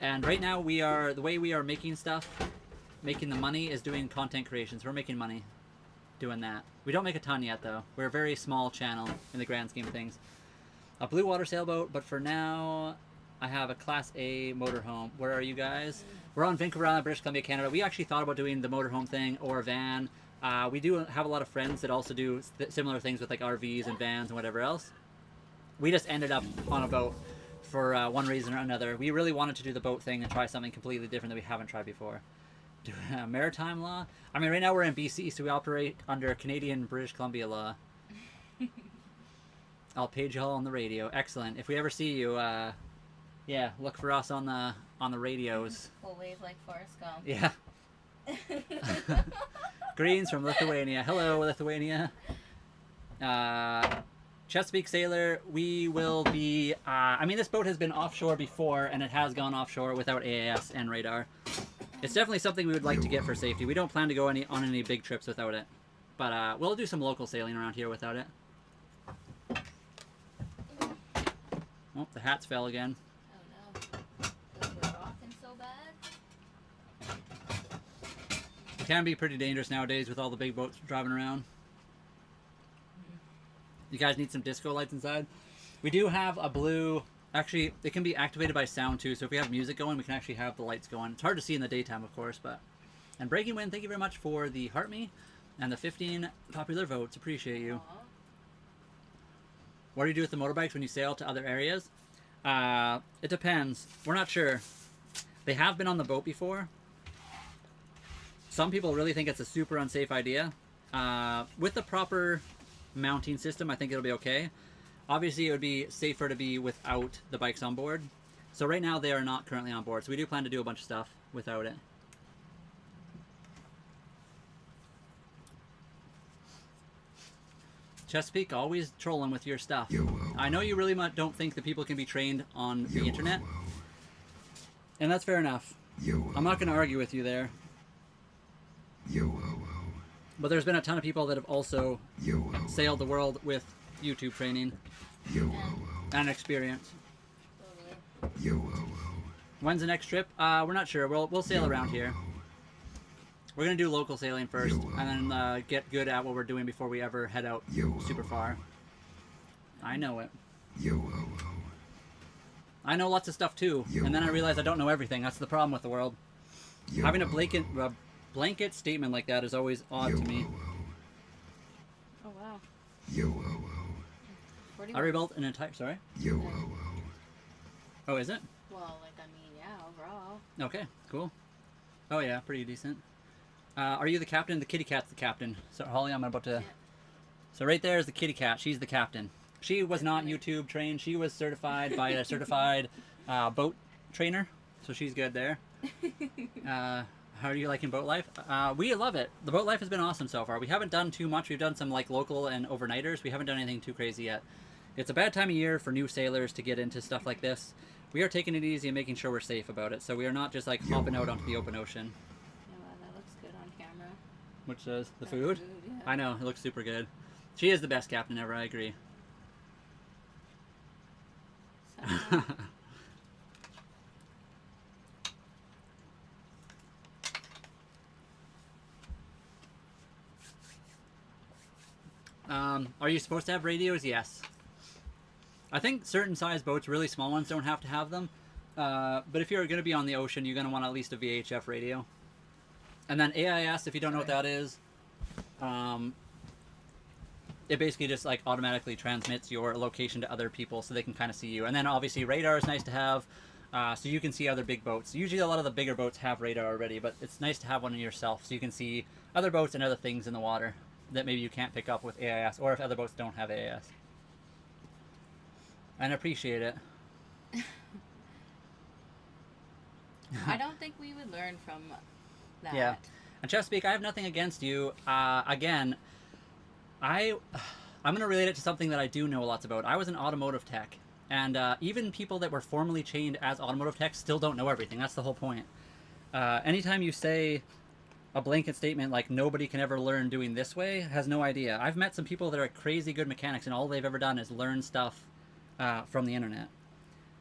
And right now the way we are making stuff, making the money is doing content creations. We're making money doing that. We don't make a ton yet though. We're a very small channel in the grand scheme of things. A blue water sailboat, but for now I have a Class A motorhome. Where are you guys? We're on Vancouver Island, British Columbia, Canada. We actually thought about doing the motorhome thing or a van. We do have a lot of friends that also do similar things with like RVs and vans and whatever else. We just ended up on a boat for one reason or another. We really wanted to do the boat thing and try something completely different that we haven't tried before. Maritime law? I mean, right now we're in BC, so we operate under Canadian British Columbia law. I'll page you all on the radio. Excellent. If we ever see you, yeah, look for us on the radios.
We'll wave like Forrest Gump.
Yeah. Greens from Lithuania. Hello, Lithuania. Chesapeake Sailor, we will be... I mean, this boat has been offshore before, and it has gone offshore without AAS and radar. It's definitely something we would like to get for safety. We don't plan to go on any big trips without it. But we'll do some local sailing around here without it. Oh, the hats fell again.
Oh no. We're rocking so bad.
It can be pretty dangerous nowadays with all the big boats driving around. You guys need some disco lights inside? We do have a blue... Actually, it can be activated by sound too, so if we have music going, we can actually have the lights going. It's hard to see in the daytime, of course, but... And Breaking Wind, thank you very much for the Heart Me and the 15 popular votes. Appreciate you.
Aww.
What do you do with the motorbikes when you sail to other areas? It depends. We're not sure. They have been on the boat before. Some people really think it's a super unsafe idea. With the proper mounting system, I think it'll be okay. Obviously, it would be safer to be without the bikes on board. So right now, they are not currently on board. So we do plan to do a bunch of stuff without it. Chesapeake, always trolling with your stuff. I know you really don't think that people can be trained on the internet. And that's fair enough. I'm not going to argue with you there. But there's been a ton of people that have also sailed the world with YouTube training and experience. When's the next trip? We're not sure. We'll sail around here. We're going to do local sailing first, and then get good at what we're doing before we ever head out super far. I know it. I know lots of stuff too, and then I realize I don't know everything. That's the problem with the world. Having a blanket statement like that is always odd to me.
Oh wow.
I rebuilt an entire... Sorry? Oh, is it?
Well, like, I mean, yeah, overall.
Okay, cool. Oh yeah, pretty decent. Are you the captain? The kitty cat's the captain. So Holly, I'm about to... Yeah. So right there is the kitty cat. She's the captain. She was not YouTube trained. She was certified by a certified boat trainer. So she's good there. How are you liking boat life? We love it. The boat life has been awesome so far. We haven't done too much. We've done some like local and overnighters. We haven't done anything too crazy yet. It's a bad time of year for new sailors to get into stuff like this. We are taking it easy and making sure we're safe about it. So we are not just like hopping out onto the open ocean.
Yeah, wow, that looks good on camera.
Which does? The food?
Yeah.
I know, it looks super good. She is the best captain ever, I agree. Are you supposed to have radios? Yes. I think certain size boats, really small ones, don't have to have them. But if you're going to be on the ocean, you're going to want at least a VHF radio. And then AIS, if you don't know what that is, it basically just like automatically transmits your location to other people so they can kind of see you. And then obviously radar is nice to have, so you can see other big boats. Usually a lot of the bigger boats have radar already, but it's nice to have one yourself so you can see other boats and other things in the water that maybe you can't pick up with AIS, or if other boats don't have AIS. And appreciate it.
I don't think we would learn from that.
Yeah. And Chesapeake, I have nothing against you. Again, I'm going to relate it to something that I do know lots about. I was an automotive tech, and even people that were formally trained as automotive techs still don't know everything. That's the whole point. Anytime you say a blanket statement like nobody can ever learn doing this way, has no idea. I've met some people that are crazy good mechanics, and all they've ever done is learn stuff from the internet.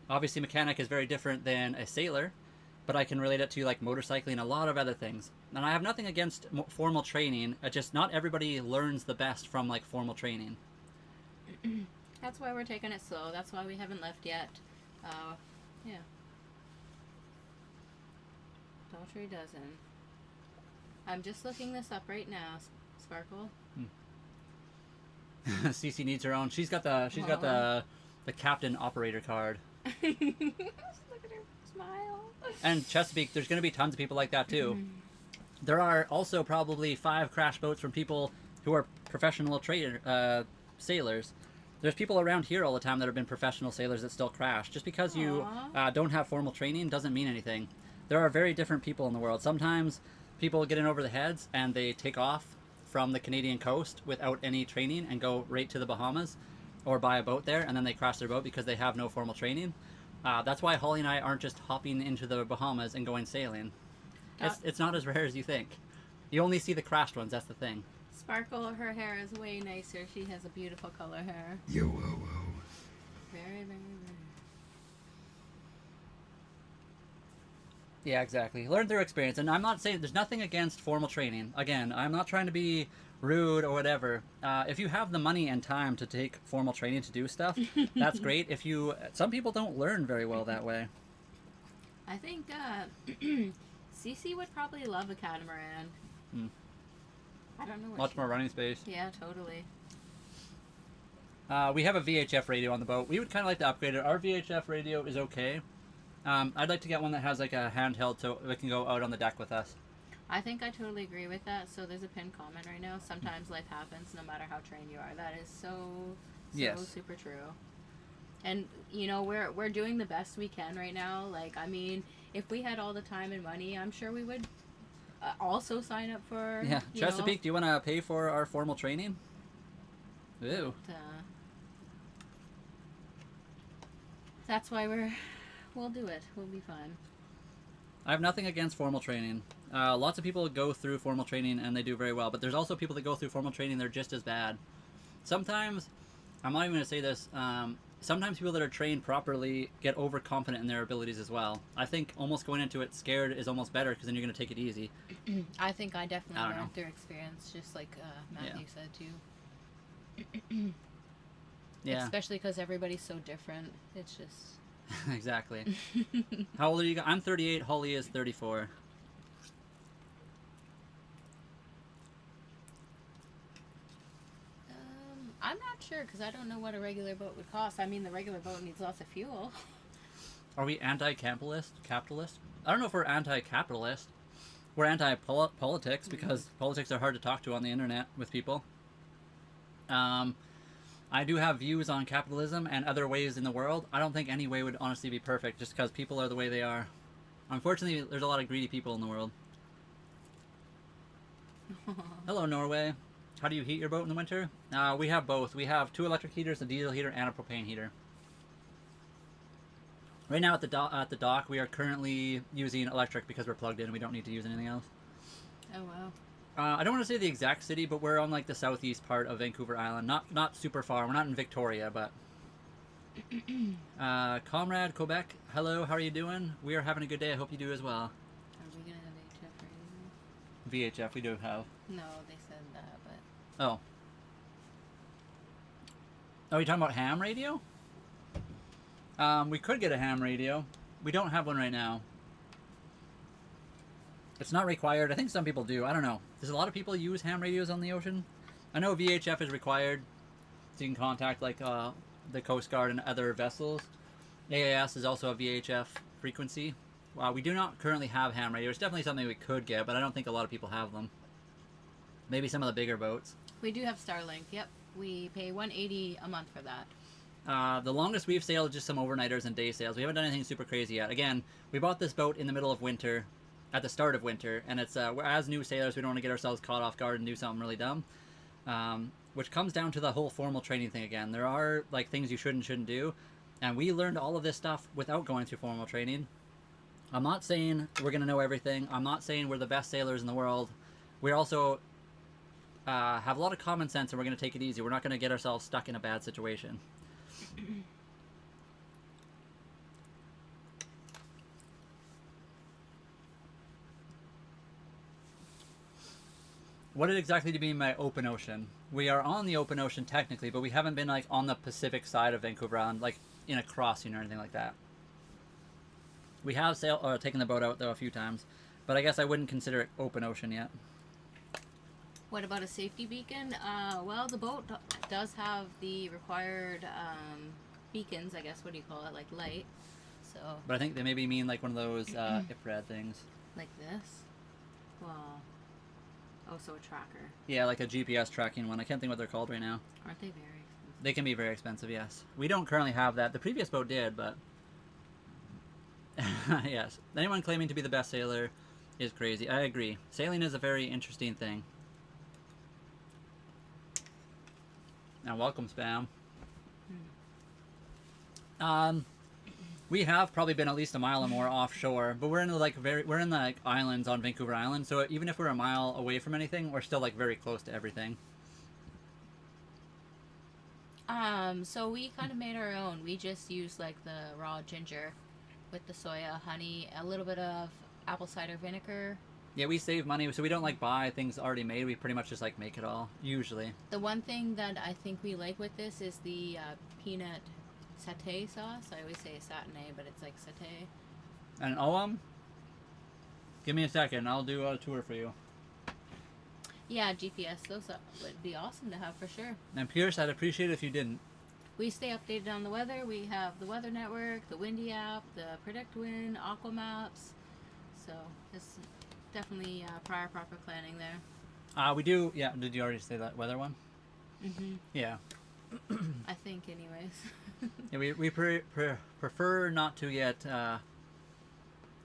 Obviously, mechanic is very different than a sailor, but I can relate it to like motorcycling and a lot of other things. And I have nothing against formal training. Just not everybody learns the best from like formal training.
That's why we're taking it slow. That's why we haven't left yet. Yeah. Daltrey dozen. I'm just looking this up right now. Sparkle.
Cece needs her own. She's got the captain operator card.
Look at her smile.
And Chesapeake, there's going to be tons of people like that too. There are also probably 5 crash boats from people who are professional sailors. There's people around here all the time that have been professional sailors that still crash. Just because you don't have formal training doesn't mean anything. There are very different people in the world. Sometimes people get in over the heads and they take off from the Canadian coast without any training and go right to the Bahamas or buy a boat there, and then they crash their boat because they have no formal training. That's why Holly and I aren't just hopping into the Bahamas and going sailing. It's not as rare as you think. You only see the crashed ones, that's the thing.
Sparkle, her hair is way nicer. She has a beautiful color hair.
Very,
very, very.
Yeah, exactly. Learn through experience. And I'm not saying there's nothing against formal training. Again, I'm not trying to be rude or whatever. If you have the money and time to take formal training to do stuff, that's great. Some people don't learn very well that way.
I think Cece would probably love a catamaran. I don't know.
Much more running space.
Yeah, totally.
We have a VHF radio on the boat. We would kind of like to upgrade it. Our VHF radio is okay. I'd like to get one that has like a handheld so it can go out on the deck with us.
I think I totally agree with that. So there's a pinned comment right now. Sometimes life happens no matter how trained you are. That is so
yes.
Super true. And you know, we're doing the best we can right now. Like, I mean, if we had all the time and money, I'm sure we would also sign up for
Chesapeake, do you want to pay for our formal training? Ew.
But, that's why we'll do it. We'll be fine.
I have nothing against formal training. Lots of people go through formal training and they do very well, but there's also people that go through formal training, they're just as bad. Sometimes, I'm not even going to say this, sometimes people that are trained properly get overconfident in their abilities as well. I think almost going into it scared is almost better because then you're going to take it easy.
I think I definitely
I don't
learned
know.
through experience, just like Matthew said too.
Yeah,
Especially because everybody's so different. It's just...
exactly. How old are you guys? I'm 38, Holly is 34.
I'm not sure because I don't know what a regular boat would cost. I mean, the regular boat needs lots of fuel.
Are we anti-capitalist? Capitalist? I don't know if we're anti-capitalist. We're anti-politics because politics are hard to talk to on the internet with people. I do have views on capitalism and other ways in the world. I don't think any way would honestly be perfect just because people are the way they are. Unfortunately, there's a lot of greedy people in the world. Hello, Norway. How do you heat your boat in the winter? We have both. We have 2 electric heaters, a diesel heater, and a propane heater. Right now at the dock, we are currently using electric because we're plugged in. We don't need to use anything else.
Oh, wow.
I don't want to say the exact city, but we're on like the southeast part of Vancouver Island. Not super far. We're not in Victoria, but... Comrade Quebec, hello, how are you doing? We are having a good day. I hope you do as well.
Are we going to have HF radio?
VHF, we do have.
No, they said that, but...
Oh. Are you talking about ham radio? We could get a ham radio. We don't have one right now. It's not required. I think some people do. I don't know. There's a lot of people use ham radios on the ocean. I know VHF is required, so you can contact like the Coast Guard and other vessels. AAS is also a VHF frequency. We do not currently have ham radio. It's definitely something we could get, but I don't think a lot of people have them. Maybe some of the bigger boats.
We do have Starlink, yep. We pay $180 a month for that.
The longest we've sailed is just some overnighters and day sails. We haven't done anything super crazy yet. Again, we bought this boat in the middle of winter, at the start of winter, and it's as new sailors, we don't want to get ourselves caught off guard and do something really dumb. Which comes down to the whole formal training thing again. There are like things you shouldn't do, and we learned all of this stuff without going through formal training. I'm not saying we're gonna know everything. I'm not saying we're the best sailors in the world. We also have a lot of common sense, and we're gonna take it easy. We're not gonna get ourselves stuck in a bad situation. What exactly do you mean by open ocean? We are on the open ocean technically, but we haven't been like on the Pacific side of Vancouver Island, like in a crossing or anything like that. We have taken the boat out though a few times, but I guess I wouldn't consider it open ocean yet.
What about a safety beacon? Well, the boat does have the required beacons, I guess. What do you call it? Like light. So.
But I think they maybe mean like one of those IFRAD things.
Like this? Well. Oh, so a tracker.
Yeah, like a GPS tracking one. I can't think what they're called right now.
Aren't they very expensive?
They can be very expensive, yes. We don't currently have that. The previous boat did, but... yes. Anyone claiming to be the best sailor is crazy. I agree. Sailing is a very interesting thing. Now, welcome, Spam. We have probably been at least a mile or more offshore, but we're in the like islands on Vancouver Island. So even if we're a mile away from anything, we're still like very close to everything.
So we kind of made our own. We just used like the raw ginger with the soya, honey, a little bit of apple cider vinegar.
Yeah, we save money, so we don't like buy things already made. We pretty much just like make it all, usually.
The one thing that I think we like with this is the peanut satay sauce. I always say satay, but it's like satay.
And give me a second. I'll do a tour for you.
Yeah, GPS. Those would be awesome to have for sure.
And Pierce, I'd appreciate it if you didn't.
We stay updated on the weather. We have the Weather Network, the Windy app, the Predict Wind, Aqua Maps. So it's definitely prior proper planning there.
We do. Yeah. Did you already say that weather one?
Mm-hmm.
Yeah.
I think, anyways.
Yeah, we prefer not to get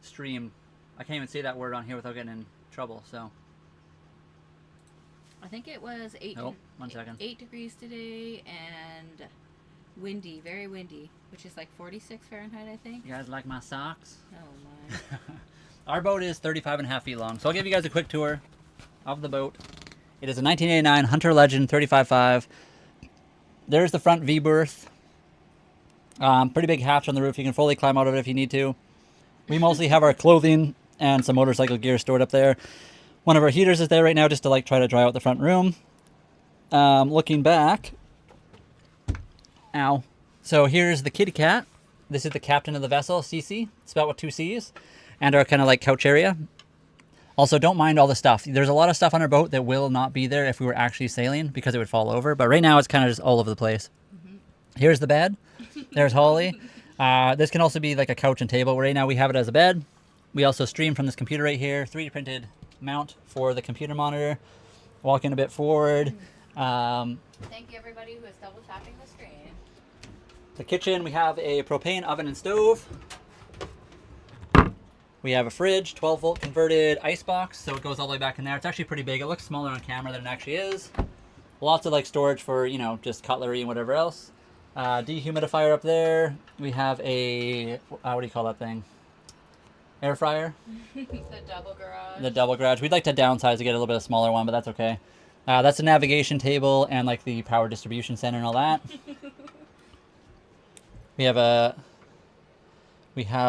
streamed. I can't even say that word on here without getting in trouble. So.
I think it was 8 degrees today and windy, very windy, which is like 46 Fahrenheit, I think.
You guys like my socks?
Oh my.
Our boat is 35.5 feet long, so I'll give you guys a quick tour of the boat. It is a 1989 Hunter Legend 35.5. There's the front V berth. Pretty big hatch on the roof. You can fully climb out of it if you need to. We mostly have our clothing and some motorcycle gear stored up there. One of our heaters is there right now just to like try to dry out the front room. Looking back. Ow. So here's the kitty cat. This is the captain of the vessel, Cece. Spelled with 2 C's. And our kind of like couch area. Also, don't mind all the stuff. There's a lot of stuff on our boat that will not be there if we were actually sailing because it would fall over. But right now it's kind of just all over the place. Mm-hmm. Here's the bed. There's Holly. This can also be like a couch and table. Right now we have it as a bed. We also stream from this computer right here. 3D printed mount for the computer monitor. Walking a bit forward.
Thank you everybody who is double tapping the screen.
The kitchen, we have a propane oven and stove. We have a fridge, 12 volt converted ice box, so it goes all the way back in there. It's actually pretty big. It looks smaller on camera than it actually is. Lots of like storage for, you know, just cutlery and whatever else. Dehumidifier up there. We have a, what do you call that thing? Air fryer.
The double garage.
The double garage. We'd like to downsize to get a little bit of a smaller one, but that's okay. That's a navigation table and like the power distribution center and all that. We have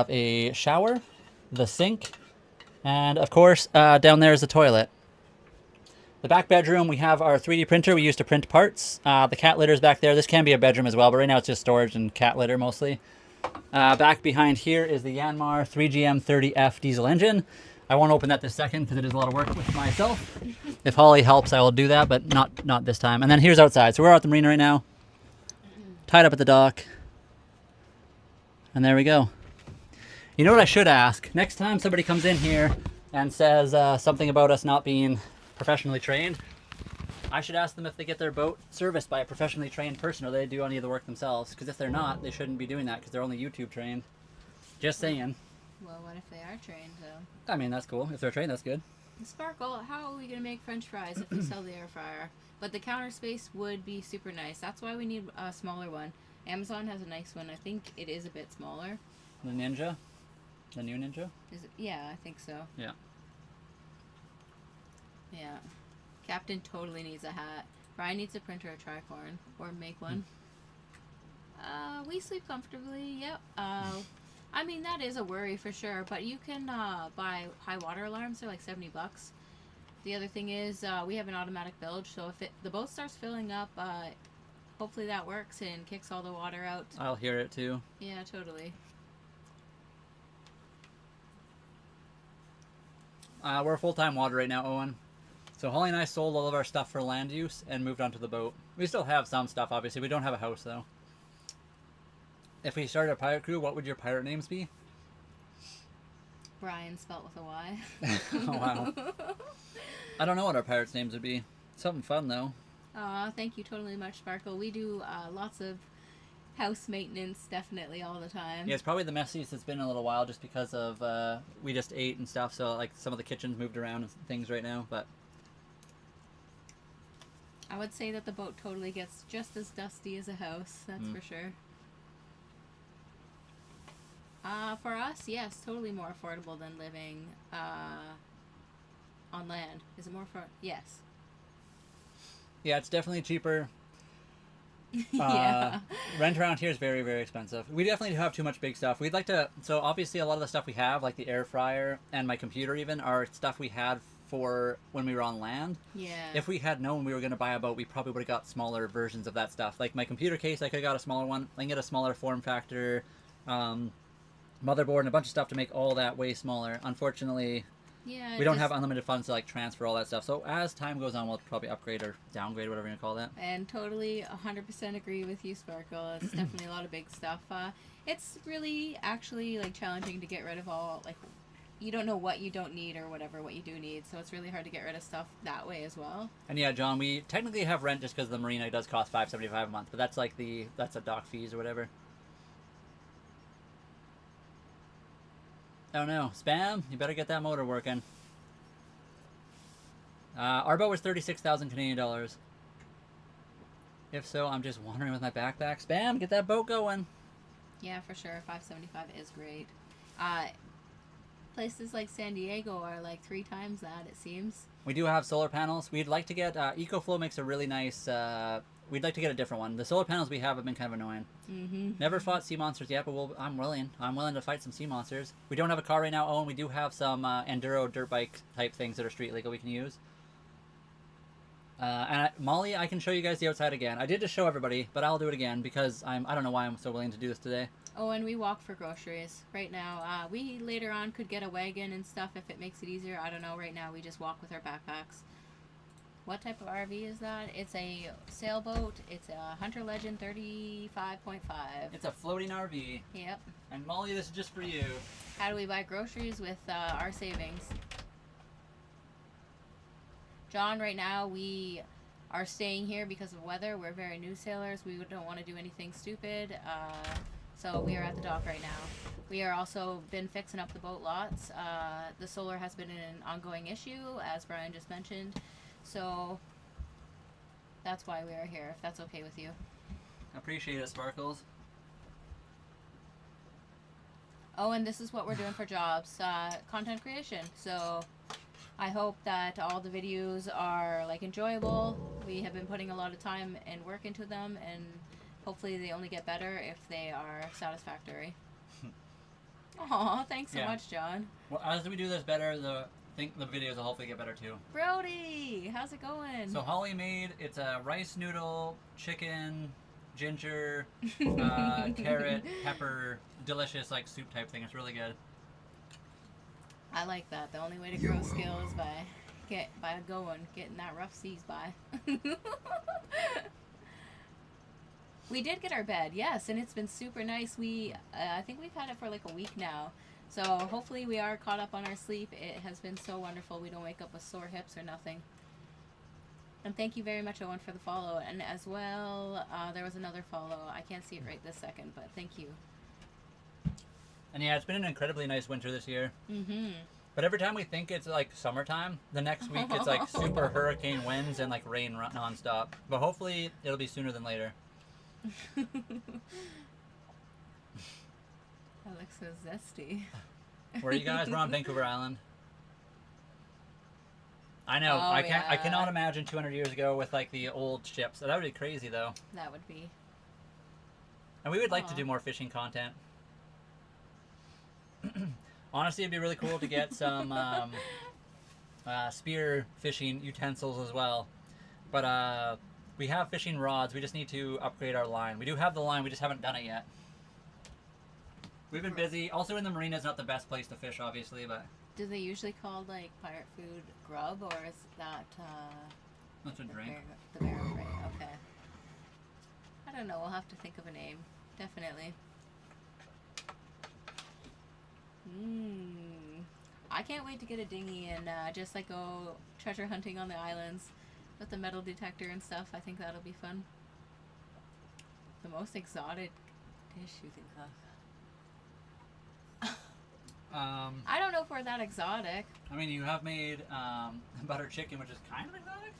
a shower, the sink, and of course down there is the toilet. The back bedroom, we have our 3D printer we use to print parts. The cat litter is back there. This can be a bedroom as well, but right now it's just storage and cat litter mostly. Back behind here is the Yanmar 3GM30F diesel engine. I won't open that this second because it is a lot of work with myself. If Holly helps, I will do that, but not this time. And then here's outside. So we're out at the marina right now, tied up at the dock. And there we go. You know what I should ask? Next time somebody comes in here and says something about us not being professionally trained, I should ask them if they get their boat serviced by a professionally trained person or they do any of the work themselves. Because if they're not, they shouldn't be doing that because they're only YouTube trained. Just saying.
Well, what if they are trained, though?
I mean, that's cool. If they're trained, that's good.
Sparkle, how are we going to make french fries if we sell the air fryer? But the counter space would be super nice. That's why we need a smaller one. Amazon has a nice one. I think it is a bit smaller.
The Ninja? The new Ninja?
Is it? Yeah, I think so.
Yeah.
Yeah. Captain totally needs a hat. Brian needs a printer a tricorn. Or make one. We sleep comfortably, yep. I mean, that is a worry for sure. But you can buy high water alarms. They're like $70. The other thing is we have an automatic bilge. So if the boat starts filling up... hopefully that works and kicks all the water out.
I'll hear it too.
Yeah, totally.
We're full-time water right now, Owen. So Holly and I sold all of our stuff for land use and moved onto the boat. We still have some stuff, obviously. We don't have a house, though. If we started a pirate crew, what would your pirate names be?
Brian, spelt with a Y.
Oh, wow. I don't know what our pirates' names would be. Something fun, though.
Thank you totally much, Sparkle. We do lots of house maintenance, definitely, all the time.
Yeah, it's probably the messiest it's been in a little while just because of, we just ate and stuff, so, like, some of the kitchens moved around and things right now, but...
I would say that the boat totally gets just as dusty as a house, that's for sure. For us, yes, totally more affordable than living on land. Is it more for... Yes.
Yeah, it's definitely cheaper.
Yeah.
Rent around here is very, very expensive. We definitely have too much big stuff. We'd like to... So, obviously, a lot of the stuff we have, like the air fryer and my computer even, are stuff we had for when we were on land.
Yeah.
If we had known we were going to buy a boat, we probably would have got smaller versions of that stuff. Like my computer case, I could have got a smaller one. I can get a smaller form factor, motherboard, and a bunch of stuff to make all that way smaller. Unfortunately...
Yeah,
we don't have unlimited funds to like transfer all that stuff. So as time goes on, we'll probably upgrade or downgrade, whatever you call that.
And totally 100% agree with you, Sparkle. It's definitely a lot of big stuff. It's really actually like challenging to get rid of all, like, you don't know what you don't need or whatever, what you do need. So it's really hard to get rid of stuff that way as well.
And yeah, John, we technically have rent just because the marina does cost $5.75 a month, but that's like that's a dock fees or whatever. Oh no, Spam, you better get that motor working. Our boat was 36,000 Canadian dollars. If so, I'm just wandering with my backpack. Spam, get that boat going.
Yeah, for sure. $5.75 is great. Places like San Diego are like 3 times that, it seems.
We do have solar panels. We'd like to get EcoFlow makes a really nice. We'd like to get a different one. The solar panels we have been kind of annoying.
Mm-hmm.
Never fought sea monsters yet, but I'm willing. I'm willing to fight some sea monsters. We don't have a car right now, Owen. We do have some enduro dirt bike type things that are street legal we can use. Molly, I can show you guys the outside again. I did just show everybody, but I'll do it again because I don't know why I'm so willing to do this today.
Oh, and we walk for groceries right now. We later on could get a wagon and stuff if it makes it easier. I don't know. Right now we just walk with our backpacks. What type of RV is that? It's a sailboat. It's a Hunter Legend 35.5.
It's a floating RV.
Yep.
And Molly, this is just for you.
How do we buy groceries with our savings? John, right now we are staying here because of weather. We're very new sailors. We don't want to do anything stupid. So we are at the dock right now. We are also been fixing up the boat lots. The solar has been an ongoing issue, as Brian just mentioned. So that's why we are here, if that's okay with you.
Appreciate it, Sparkles.
Oh, and this is what we're doing for jobs. Content creation. So I hope that all the videos are like enjoyable. We have been putting a lot of time and work into them, and hopefully they only get better if they are satisfactory. Aw, thanks so much, John.
Well, as we do this better, the videos will hopefully get better too.
Brody, how's it going?
So Holly made, it's a rice noodle, chicken, ginger, carrot, pepper, delicious like soup type thing. It's really good.
I like that. The only way to grow skill is by getting that rough seas by. We did get our bed, yes, and it's been super nice. I think we've had it for like a week now. So hopefully we are caught up on our sleep. It has been so wonderful. We don't wake up with sore hips or nothing. And thank you very much, Owen, for the follow. And as well, there was another follow. I can't see it right this second, but thank you.
And yeah, it's been an incredibly nice winter this year.
Mm-hmm.
But every time we think it's like summertime, the next week it's like super hurricane winds and like rain nonstop. But hopefully it'll be sooner than later.
That looks so zesty.
Where are you guys? We're on Vancouver Island. I know.
Oh,
I cannot imagine 200 years ago with like the old ships. That would be crazy though.
That would be.
And we would like to do more fishing content. Honestly, it'd be really cool to get some spear fishing utensils as well. But we have fishing rods. We just need to upgrade our line. We do have the line. We just haven't done it yet. We've been busy. Also, in the marina is not the best place to fish, obviously, but...
Do they usually call, like, pirate food grub, or is that,
That's a drink.
The bear prey, okay. I don't know, we'll have to think of a name. Definitely. I can't wait to get a dinghy and just, like, go treasure hunting on the islands with the metal detector and stuff. I think that'll be fun. The most exotic dish you think of? I don't know if we're that exotic.
I mean, you have made butter chicken, which is kind of exotic.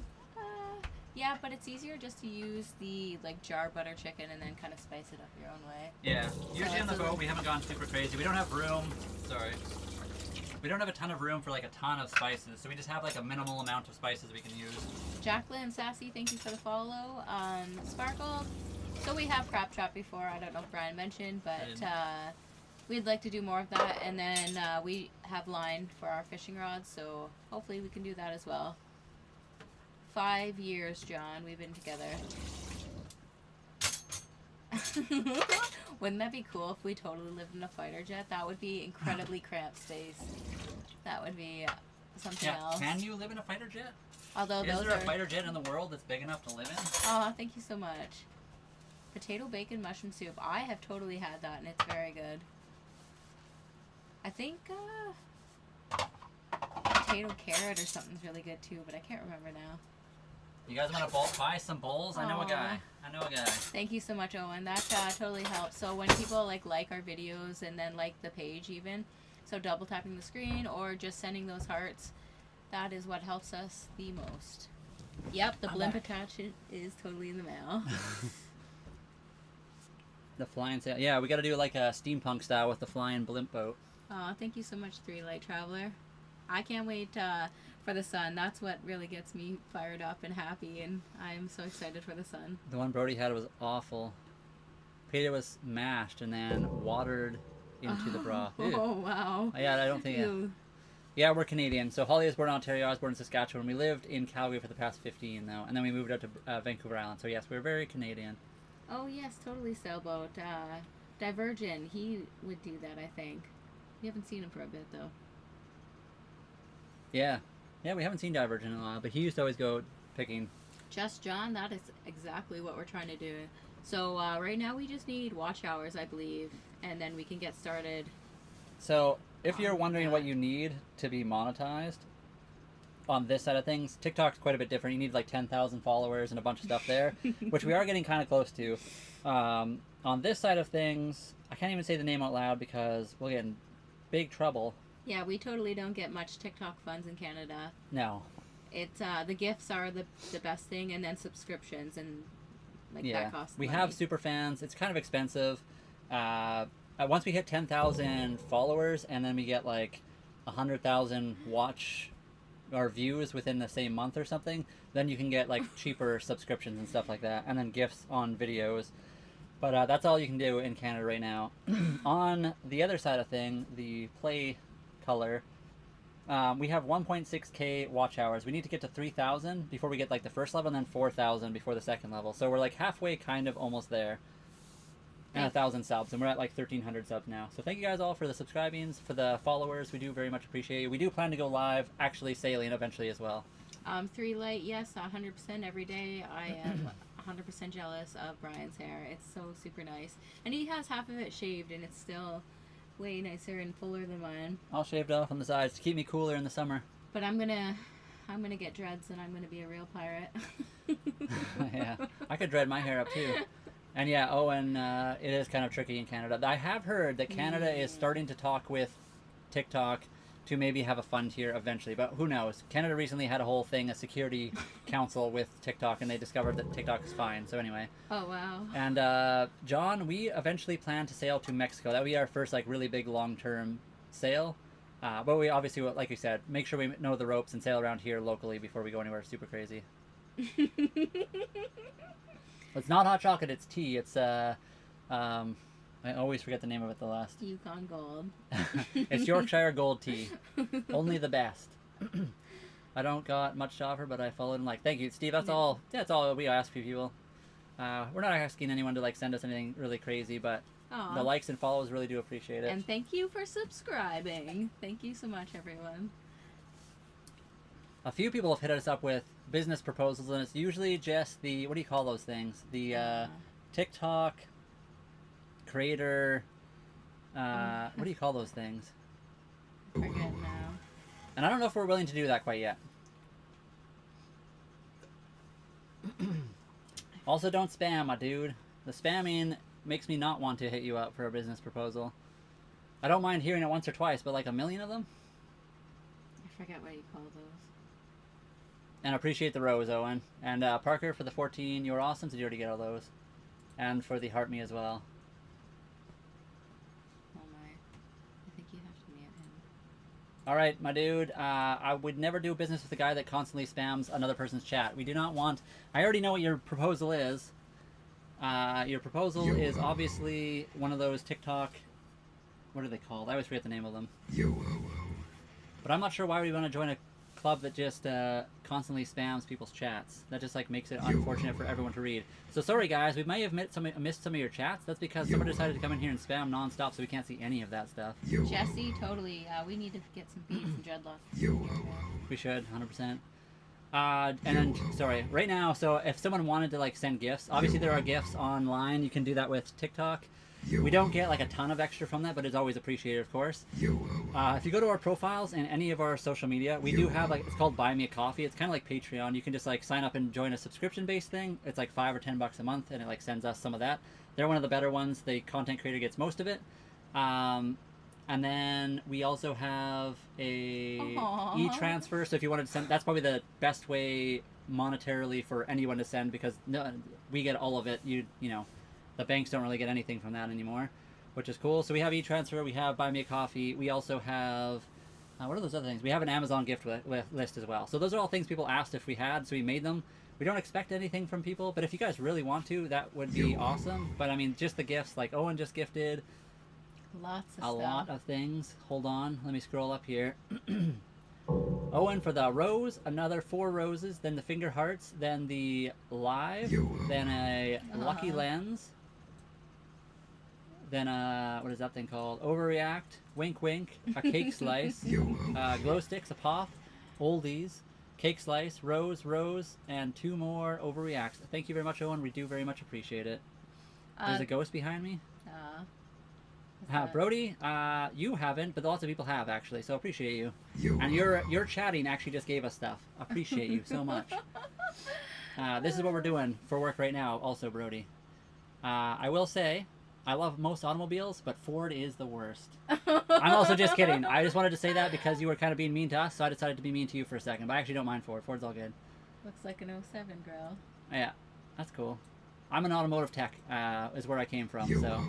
Yeah, but it's easier just to use the like jar butter chicken and then kind of spice it up your own way.
Yeah. Usually on the boat, we haven't gone super crazy. We don't have room. Sorry. We don't have a ton of room for like a ton of spices, so we just have like a minimal amount of spices we can use.
Jacqueline Sassy, thank you for the follow. Sparkle. So we have crab trap before. I don't know if Brian mentioned, but we'd like to do more of that, and then we have line for our fishing rods, so hopefully we can do that as well. 5 years, John, we've been together. Wouldn't that be cool if we totally lived in a fighter jet? That would be incredibly cramped space. That would be something else.
Can you live in a fighter jet?
Although
Is there a fighter jet in the world that's big enough to live in?
Oh, thank you so much. Potato bacon mushroom soup. I have totally had that, and it's very good. I think potato carrot or something's really good too, but I can't remember now.
You guys want to buy some bowls? I know a guy.
Thank you so much, Owen. That totally helps. So when people like our videos and then like the page even, so double tapping the screen or just sending those hearts, that is what helps us the most. Yep, the blimp attachment is totally in the mail.
The flying sail. Yeah, we got to do like a steampunk style with the flying blimp boat.
Thank you so much, Three Light Traveler. I can't wait for the sun. That's what really gets me fired up and happy, and I'm so excited for the sun.
The one Brody had was awful. Peter was mashed and then watered into the broth.
Oh, wow.
Yeah, I don't think...
Ew.
Yeah, we're Canadian. So Holly is born in Ontario, I was born in Saskatchewan. We lived in Calgary for the past 15, though. And then we moved out to Vancouver Island. So yes, we're very Canadian.
Oh, yes, totally sailboat. Divergent, he would do that, I think. We haven't seen him for a bit, though.
Yeah. Yeah, we haven't seen Divergent in a while, but he used to always go picking.
Just John, that is exactly what we're trying to do. So right now we just need watch hours, I believe, and then we can get started.
So if you're wondering what you need to be monetized on this side of things, TikTok's quite a bit different. You need like 10,000 followers and a bunch of stuff there, which we are getting kind of close to. On this side of things, I can't even say the name out loud because we'll get in big trouble.
Yeah, we totally don't get much TikTok funds in Canada.
No.
It's the gifts are the best thing, and then subscriptions and that costs
we
money.
have super fans. It's kind of expensive. Once we hit 10,000 followers, and then we get like 100,000 watch or views within the same month or something, then you can get like cheaper subscriptions and stuff like that, and then gifts on videos. But that's all you can do in Canada right now. On the other side of thing, the play color, we have 1.6k watch hours. We need to get to 3,000 before we get like the first level, and then 4,000 before the second level. So we're like halfway, kind of almost there. And 1,000 subs, and we're at like 1,300 subs now. So thank you guys all for the subscribings, for the followers. We do very much appreciate you. We do plan to go live, actually sailing eventually as well.
3 Light, yes, 100% every day. I am 100% jealous of Brian's hair. It's so super nice, and he has half of it shaved, and it's still way nicer and fuller than mine.
All shaved off on the sides to keep me cooler in the summer.
But I'm gonna get dreads, and I'm gonna be a real pirate.
Yeah, I could dread my hair up too. And yeah, and it is kind of tricky in Canada. I have heard that Canada is starting to talk with TikTok to maybe have a fund here eventually, but who knows? Canada recently had a whole thing, a security council with TikTok, and they discovered that TikTok is fine. So anyway.
Oh, wow.
And John, we eventually plan to sail to Mexico. That would be our first like really big long-term sail. But we obviously, like you said, make sure we know the ropes and sail around here locally before we go anywhere super crazy. It's not hot chocolate, it's tea. It's I always forget the name of it the last.
Yukon Gold.
It's Yorkshire Gold tea. Only the best. I don't got much to offer, but I followed and like, thank you, Steve. That's all we ask for people. We're not asking anyone to like send us anything really crazy, but the likes and follows really do appreciate it.
And thank you for subscribing. Thank you so much, everyone.
A few people have hit us up with business proposals, and it's usually just the, what do you call those things? The TikTok creator, what do you call those things?
I forget now.
And I don't know if we're willing to do that quite yet. Also, don't spam, my dude. The spamming makes me not want to hit you up for a business proposal. I don't mind hearing it once or twice, but like a million of them?
I forget what you call those.
And I appreciate the rose, Owen. And Parker for the 14, you're awesome. Did you already get all those? And for the heart me as well.
Oh my. I think you have to mute him.
Alright, my dude. I would never do business with a guy that constantly spams another person's chat. We do not want... I already know what your proposal is. Your proposal is obviously one of those TikTok... What are they called? I always forget the name of them. But I'm not sure why we want to join a club that just constantly spams people's chats. That just like makes it unfortunate for everyone to read. So sorry guys, we may have missed some of your chats. That's because someone decided to come in here and spam non-stop, so we can't see any of that stuff.
Jesse, totally. We need to get some beats and dreadlocks.
We should, 100%. And then, sorry, right now, so if someone wanted to like send gifts, obviously there are gifts online. You can do that with TikTok. We don't get like a ton of extra from that, but it's always appreciated, of course. If you go to our profiles and any of our social media, we do have like, it's called Buy Me a Coffee. It's kind of like Patreon. You can just like sign up and join a subscription-based thing. It's like $5 or $10 a month, and it like sends us some of that. They're one of the better ones. The content creator gets most of it. And then we also have a e-transfer. So if you wanted to send, that's probably the best way monetarily for anyone to send, because we get all of it. You know. The banks don't really get anything from that anymore. which is cool. So we have e-transfer, we have Buy Me a Coffee, we also have, what are those other things? We have an Amazon gift list as well. So those are all things people asked if we had, so we made them. We don't expect anything from people, but if you guys really want to, that would be awesome. But I mean, just the gifts, like Owen just gifted
Lots of
a
stuff.
lot of things. Hold on, let me scroll up here. Owen for the rose, another 4 roses, then the finger hearts, then the live, then a lucky lens, then what is that thing called? Overreact, wink wink, a cake slice, glow sticks, a pop, oldies, cake slice, rose, and 2 more overreacts. Thank you very much, Owen. We do very much appreciate it. There's a ghost behind me. Brody, you haven't, but lots of people have actually, so appreciate you. And your chatting actually just gave us stuff. Appreciate you so much. This is what we're doing for work right now, also, Brody. I will say, I love most automobiles, but Ford is the worst. I'm also just kidding. I just wanted to say that because you were kind of being mean to us, so I decided to be mean to you for a second. But I actually don't mind Ford. Ford's all good.
Looks like an 07 grill.
Yeah, that's cool. I'm an automotive tech, is where I came from, so...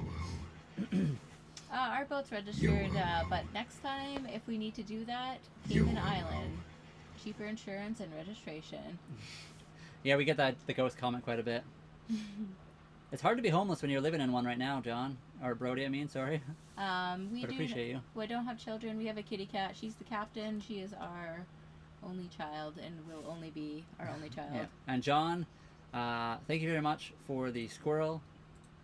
Our boat's registered, but next time, if we need to do that, Cayman Island. Cheaper insurance and registration.
Yeah, we get the ghost comment quite a bit. It's hard to be homeless when you're living in one right now, John. Or Brody, I mean, sorry.
We
appreciate you.
We don't have children. We have a kitty cat. She's the captain. She is our only child and will only be our only child.
Yeah. And John, thank you very much for the squirrel,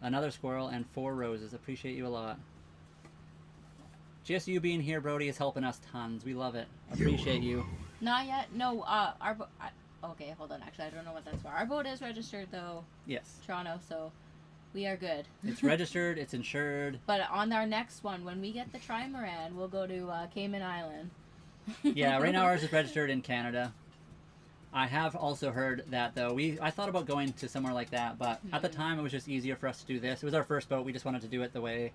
another squirrel, and 4 roses. Appreciate you a lot. Just you being here, Brody, is helping us tons. We love it. Appreciate you.
Not yet. No, okay, hold on. Actually, I don't know what that's for. Our boat is registered, though.
Yes.
Toronto, so we are good.
It's registered. It's insured.
But on our next one, when we get the trimaran, we'll go to Cayman Island.
Yeah, right now ours is registered in Canada. I have also heard that, though. I thought about going to somewhere like that, but at the time it was just easier for us to do this. It was our first boat. We just wanted to do it the way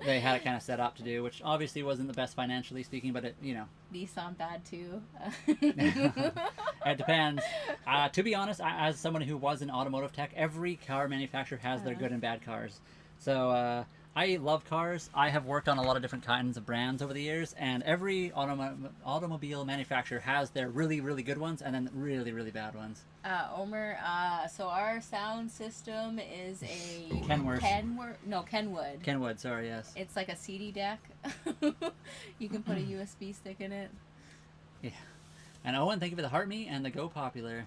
they had it kind of set up to do, which obviously wasn't the best financially speaking, but it, you know.
These sound bad too.
It depends. To be honest, as someone who was in automotive tech, every car manufacturer has their good and bad cars. So I love cars. I have worked on a lot of different kinds of brands over the years, and every automobile manufacturer has their really, really good ones and then really, really bad ones.
Omer, so our sound system is a
Kenworth.
Kenwood,
sorry, yes.
It's like a CD deck. You can put a USB stick in it.
Yeah. And Owen, thank you for the heart me and the Go Popular.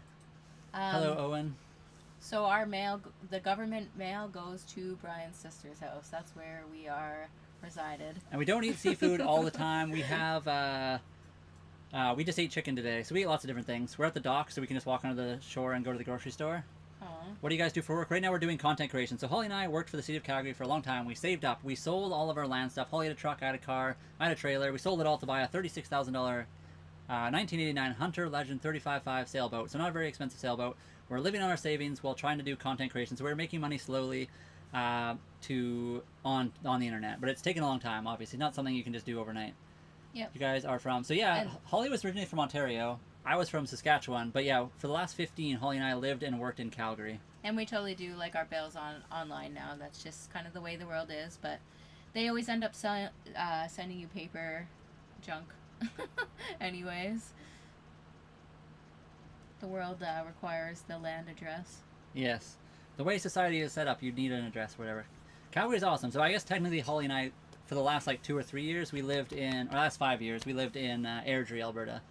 Hello, Owen.
So our mail, the government mail, goes to Brian's sister's house. That's where we are resided.
And we don't eat seafood all the time. We have, we just ate chicken today. So we eat lots of different things. We're at the dock, so we can just walk onto the shore and go to the grocery store. What do you guys do for work? Right now we're doing content creation. So Holly and I worked for the city of Calgary for a long time. We saved up. We sold all of our land stuff. Holly had a truck, I had a car, I had a trailer. We sold it all to buy a $36,000 1989 Hunter Legend 35.5 sailboat. So not a very expensive sailboat. We're living on our savings while trying to do content creation. So we're making money slowly on the internet. But it's taken a long time, obviously. Not something you can just do overnight.
Yep.
You guys are from... So yeah, Holly was originally from Ontario. I was from Saskatchewan. But yeah, for the last 15, Holly and I lived and worked in Calgary.
And we totally do like our bills online now. That's just kind of the way the world is. But they always end up sending you paper junk. Anyways. The world requires the land address. Yes.
The way society is set up, you need an address, whatever. Calgary's awesome. So I guess technically Holly and I, for the last like 2 or 3 years, we lived in, or last 5 years, we lived in Airdrie, Alberta.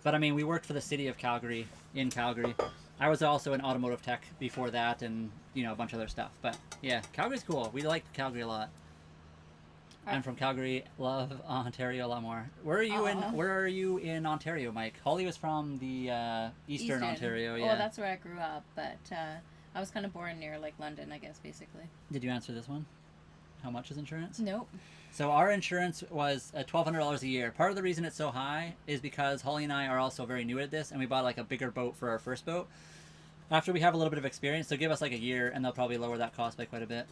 But I mean, we worked for the city of Calgary, in Calgary. I was also in automotive tech before that and, you know, a bunch of other stuff. But yeah, Calgary's cool. We like Calgary a lot. I'm from Calgary, love Ontario a lot more. Where are you in Ontario, Mike? Holly was from the Eastern Ontario, yeah.
Well, that's where I grew up, but I was kind of born near like London, I guess, basically.
Did you answer this one? How much is insurance?
Nope.
So our insurance was $1,200 a year. Part of the reason it's so high is because Holly and I are also very new at this, and we bought like a bigger boat for our first boat. After we have a little bit of experience, they'll give us like a year, and they'll probably lower that cost by quite a bit.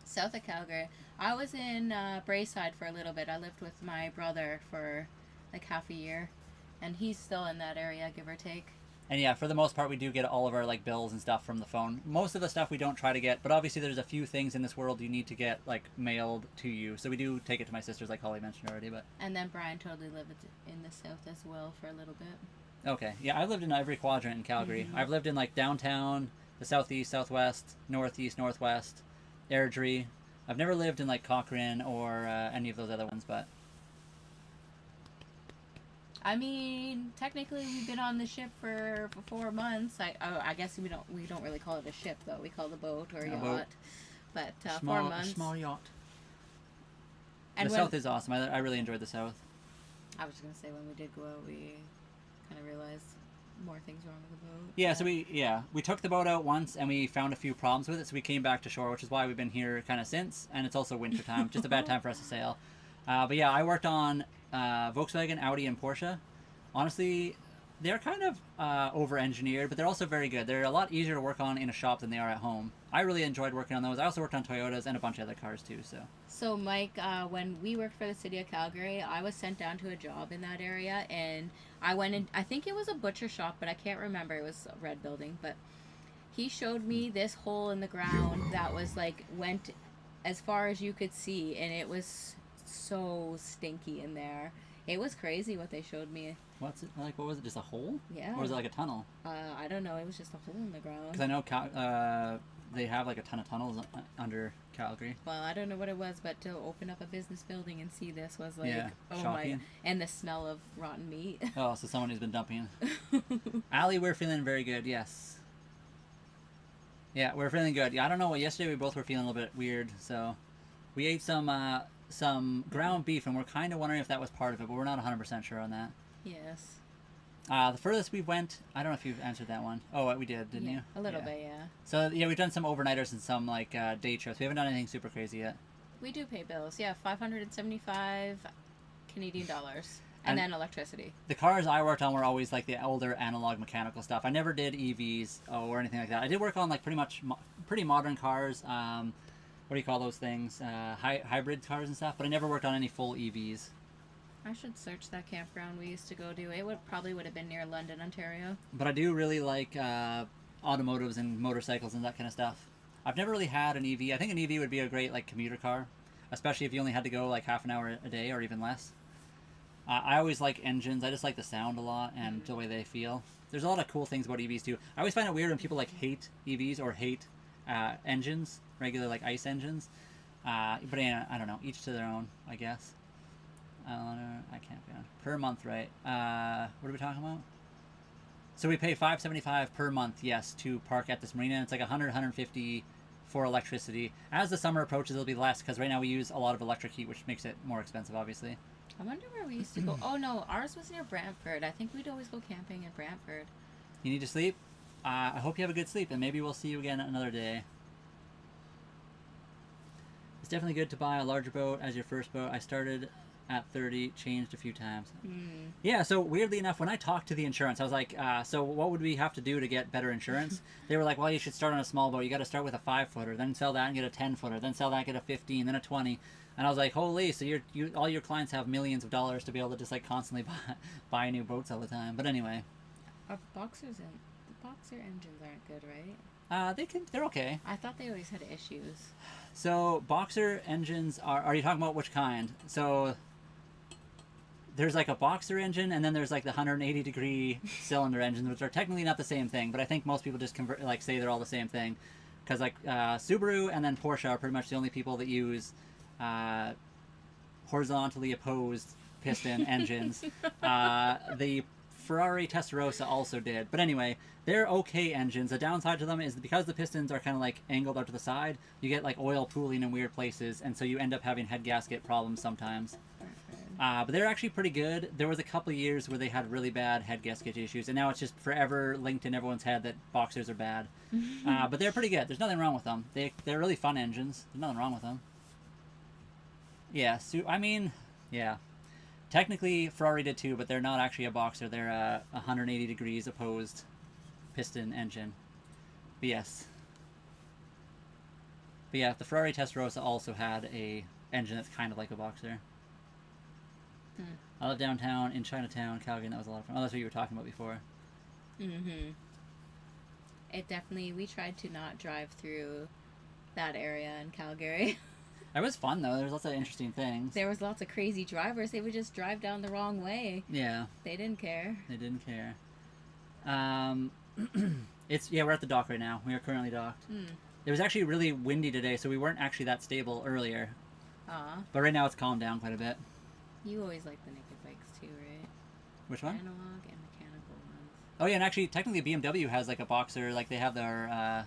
South of Calgary. I was in Braeside for a little bit. I lived with my brother for like half a year, and he's still in that area, give or take.
And yeah, for the most part, we do get all of our like bills and stuff from the phone. Most of the stuff we don't try to get, but obviously there's a few things in this world you need to get like mailed to you. So we do take it to my sister's, like Holly mentioned already. But
And then Brian totally lived in the south as well for a little bit.
okay, yeah, I've lived in every quadrant in Calgary. I've lived in like downtown, the southeast, southwest, northeast, northwest, Airdrie. I've never lived in like Cochrane or any of those other ones, but
I mean, technically, we've been on the ship for 4 months. I guess we don't really call it a ship though. We call it a boat or a yacht.
Boat.
But
small,
4 months.
A small yacht.
And
the South is awesome. I really enjoyed the South.
I was gonna say when we did go out, we kind of realized more things wrong with the boat.
Yeah, so we took the boat out once and we found a few problems with it, so we came back to shore, which is why we've been here kind of since. And it's also winter time, just a bad time for us to sail. But yeah, I worked on Volkswagen, Audi, and Porsche. Honestly, they're kind of over-engineered, but they're also very good. They're a lot easier to work on in a shop than they are at home. I really enjoyed working on those. I also worked on Toyotas and a bunch of other cars too.
So Mike, when we worked for the city of Calgary, I was sent down to a job in that area, and I went in. I think it was a butcher shop, but I can't remember. It was a red building, but he showed me this hole in the ground that was like went as far as you could see, and it was so stinky in there. It was crazy what they showed me.
What's it like? What was it? Just a hole?
Yeah.
Or was it like a tunnel?
I don't know. It was just a hole in the ground.
Because I know they have like a ton of tunnels under Calgary.
Well, I don't know what it was, but to open up a business building and see this was like,
yeah,
oh
shocking.
my! And the smell of rotten meat.
Oh, so someone who's been dumping. Allie, we're feeling very good. Yes. Yeah, we're feeling good. Yeah, I don't know. Yesterday we both were feeling a little bit weird, so we ate some ground beef, and we're kind of wondering if that was part of it, but we're not 100% sure on that.
Yes.
The furthest we went, I don't know if you've answered that one. Oh, we did, didn't you?
A little bit, yeah.
So, yeah, we've done some overnighters and some, like, day trips. We haven't done anything super crazy yet.
We do pay bills, yeah. 575 Canadian dollars. And then electricity. The
cars I worked on were always, like, the older analog mechanical stuff. I never did EVs or anything like that. I did work on, like, pretty modern cars. What do you call those things? Hybrid cars and stuff. But I never worked on any full EVs.
I should search that campground we used to go to. It probably would have been near London, Ontario.
But I do really like automotives and motorcycles and that kind of stuff. I've never really had an EV. I think an EV would be a great like commuter car, especially if you only had to go like half an hour a day or even less. I always like engines. I just like the sound a lot and the way they feel. There's a lot of cool things about EVs too. I always find it weird when people like hate EVs or hate engines, regular like ICE engines. But I don't know. Each to their own, I guess. I can't be on per month, right? What are we talking about? So we pay $5.75 per month, yes, to park at this marina. And it's like $150 for electricity. As the summer approaches, it'll be less because right now we use a lot of electric heat, which makes it more expensive, obviously.
I wonder where we used to go. Oh no, ours was near Brantford. I think we'd always go camping in Brantford.
You need to sleep. I hope you have a good sleep, and maybe we'll see you again another day. It's definitely good to buy a larger boat as your first boat. I started at 30, changed a few times. Yeah, so weirdly enough, when I talked to the insurance, I was like, so what would we have to do to get better insurance? They were like, well, you should start on a small boat. You got to start with a 5-footer, then sell that and get a 10-footer, then sell that and get a 15, then a 20. And I was like, holy, so all your clients have millions of dollars to be able to just like constantly buy new boats all the time. But anyway.
The boxer engines aren't good, right?
They're okay.
I thought they always had issues.
So boxer engines are you talking about which kind? So there's like a boxer engine, and then there's like the 180-degree cylinder engines, which are technically not the same thing, but I think most people just say they're all the same thing, because like Subaru and then Porsche are pretty much the only people that use horizontally opposed piston engines. The Ferrari Testarossa also did, but anyway, they're okay engines. The downside to them is because the pistons are kind of like angled out to the side, you get like oil pooling in weird places, and so you end up having head gasket problems sometimes. But they're actually pretty good. There was a couple of years where they had really bad head gasket issues, and now it's just forever linked in everyone's head that boxers are bad. But they're pretty good. There's nothing wrong with them. They're really fun engines. There's nothing wrong with them. Yeah, yeah. Technically, Ferrari did too, but they're not actually a boxer. They're a 180 degrees opposed piston engine. But yes. But yeah, the Ferrari Testarossa also had a engine that's kind of like a boxer. I live downtown in Chinatown, Calgary, and that was a lot of fun. Oh, that's what you were talking about before.
Mm-hmm. It definitely, we tried to not drive through that area in Calgary.
It was fun though. There was lots of interesting things.
There was lots of crazy drivers. They would just drive down the wrong way.
Yeah.
They didn't care.
They didn't care. We're at the dock right now. We are currently docked.
Mm.
It was actually really windy today, so we weren't actually that stable earlier.
Aw.
But right now it's calmed down quite a bit.
You always like the naked bikes too, right?
Which one?
Analog and mechanical ones.
Oh yeah, and actually technically BMW has like a boxer, like they have their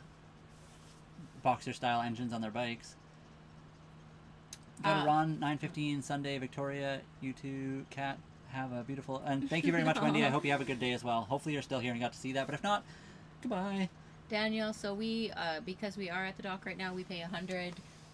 boxer style engines on their bikes. Go to Ron 9:15 Sunday, Victoria. You two, Kat, have a beautiful and thank you very much, Wendy. I hope you have a good day as well. Hopefully you're still here and got to see that, but if not, goodbye.
Daniel, so we because we are at the dock right now, we pay 100,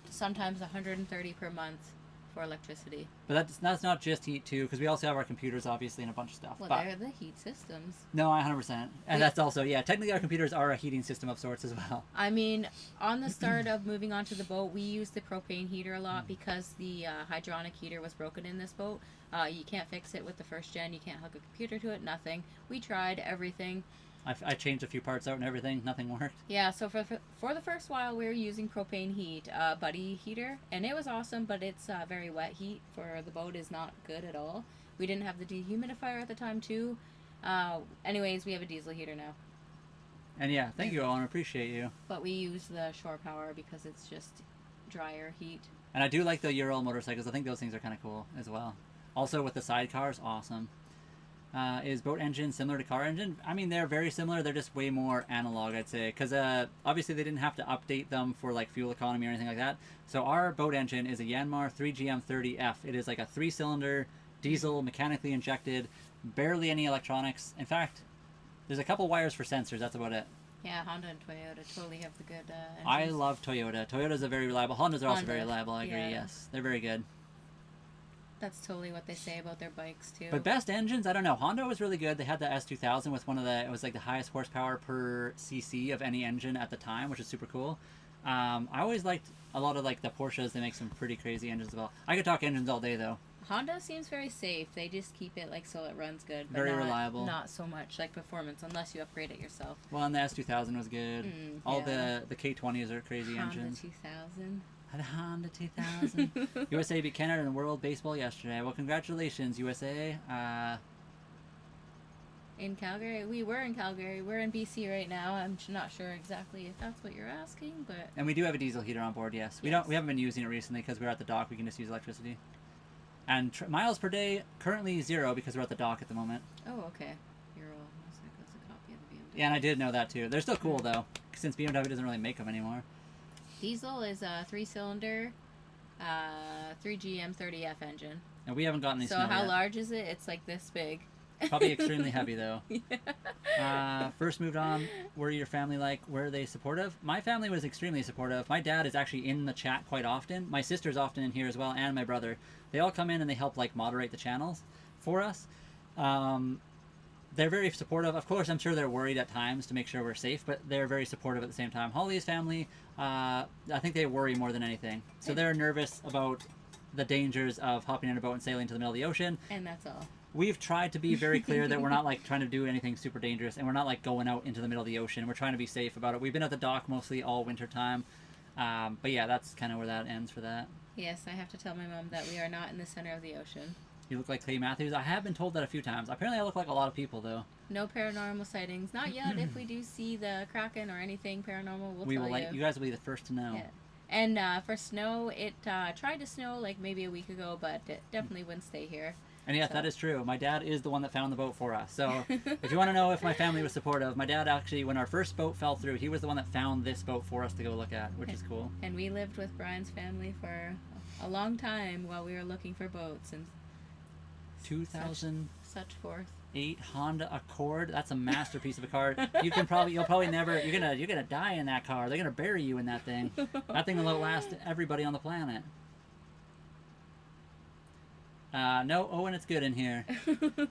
sometimes 130 per month for electricity.
But that's not just heat too, because we also have our computers obviously and a bunch of stuff.
Well,
but
they're the heat systems.
no, 100%, and that's also technically our computers are a heating system of sorts as well.
I mean, on the start of moving onto the boat, we used the propane heater a lot because the hydronic heater was broken in this boat. You can't fix it with the first gen. You can't hook a computer to it. Nothing. We tried everything.
I changed a few parts out and everything. Nothing worked.
Yeah, so for the first while, we were using propane heat, buddy heater, and it was awesome, but it's very wet heat for the boat is not good at all. We didn't have the dehumidifier at the time, too. Anyways, we have a diesel heater now.
And yeah, thank you, Owen. I appreciate you.
But we use the shore power because it's just drier heat.
And I do like the Ural motorcycles. I think those things are kind of cool as well. Also with the sidecars, awesome. Is boat engine similar to car engine? I mean, they're very similar. They're just way more analog, I'd say. Because obviously they didn't have to update them for like fuel economy or anything like that. So our boat engine is a Yanmar 3GM30F. It is like a 3-cylinder diesel, mechanically injected, barely any electronics. In fact, there's a couple wires for sensors. That's about it.
Yeah, Honda and Toyota totally have the good engines.
I love Toyota. Toyotas are very reliable. Hondas are also very reliable. I agree.
Yeah.
Yes, they're very good.
That's totally what they say about their bikes too.
But best engines, I don't know. Honda was really good. They had the S2000 with it was like the highest horsepower per cc of any engine at the time, which is super cool. I always liked a lot of like the Porsches. They make some pretty crazy engines as well. I could talk engines all day though.
Honda seems very safe. They just keep it like so it runs good. But
Very reliable.
Not so much like performance unless you upgrade it yourself.
Well, and the S2000 was good. All
yeah.
the K20s are crazy
Honda
engines.
2000.
The Honda 2000. USA beat Canada in World Baseball yesterday. Well, congratulations, USA.
In Calgary? We were in Calgary. We're in BC right now. I'm not sure exactly if that's what you're asking, but...
And we do have a diesel heater on board, yes. We haven't been using it recently because we're at the dock. We can just use electricity. And miles per day, currently 0 because we're at the dock at the moment.
Oh, okay. You're all... Looks like that's a copy of the BMW.
Yeah, and I did know that too. They're still cool though, since BMW doesn't really make them anymore.
Diesel is a 3-cylinder 3GM30F engine.
And we haven't gotten any
So
snow
how
yet.
large is it? It's like this big.
Probably extremely heavy though.
Yeah.
First moved on. Were your family like? Were they supportive? My family was extremely supportive. My dad is actually in the chat quite often. My sister's often in here as well, and my brother. They all come in and they help like moderate the channels for us. They're very supportive. Of course, I'm sure they're worried at times to make sure we're safe, but they're very supportive at the same time. Holly's family, I think they worry more than anything. So they're nervous about the dangers of hopping in a boat and sailing to the middle of the ocean.
And that's all.
We've tried to be very clear that we're not like trying to do anything super dangerous, and we're not like going out into the middle of the ocean. We're trying to be safe about it. We've been at the dock mostly all winter time. But yeah, that's kind of where that ends for that.
Yes, I have to tell my mom that we are not in the center of the ocean.
You look like Clay Matthews. I have been told that a few times. Apparently I look like a lot of people though.
No paranormal sightings. Not yet. If we do see the Kraken or anything paranormal, we'll
we
tell
will let you guys will be the first to know.
Yeah. And for snow, it tried to snow like maybe a week ago, but it definitely wouldn't stay here.
And yes, that is true. My dad is the one that found the boat for us. So if you want to know if my family was supportive, my dad actually, when our first boat fell through, he was the one that found this boat for us to go look at, which is cool.
And we lived with Brian's family for a long time while we were looking for boats and
2008
such forth.
Honda Accord. That's a masterpiece of a car. You'll probably never. You're gonna die in that car. They're gonna bury you in that thing. That thing will outlast everybody on the planet. No, Owen, it's good in here.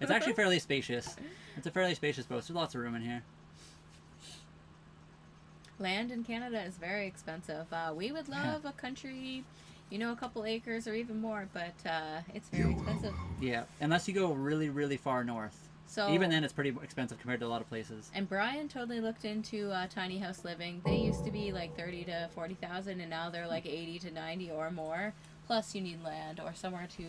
It's actually fairly spacious. It's a fairly spacious boat. There's lots of room in here.
Land in Canada is very expensive. We would love a country, a couple acres or even more, but it's very expensive.
Yeah, unless you go really, really far north.
So
even then, it's pretty expensive compared to a lot of places.
And Brian totally looked into tiny house living. They used to be like 30 to 40,000, and now they're like 80 to 90 or more. Plus, you need land or somewhere to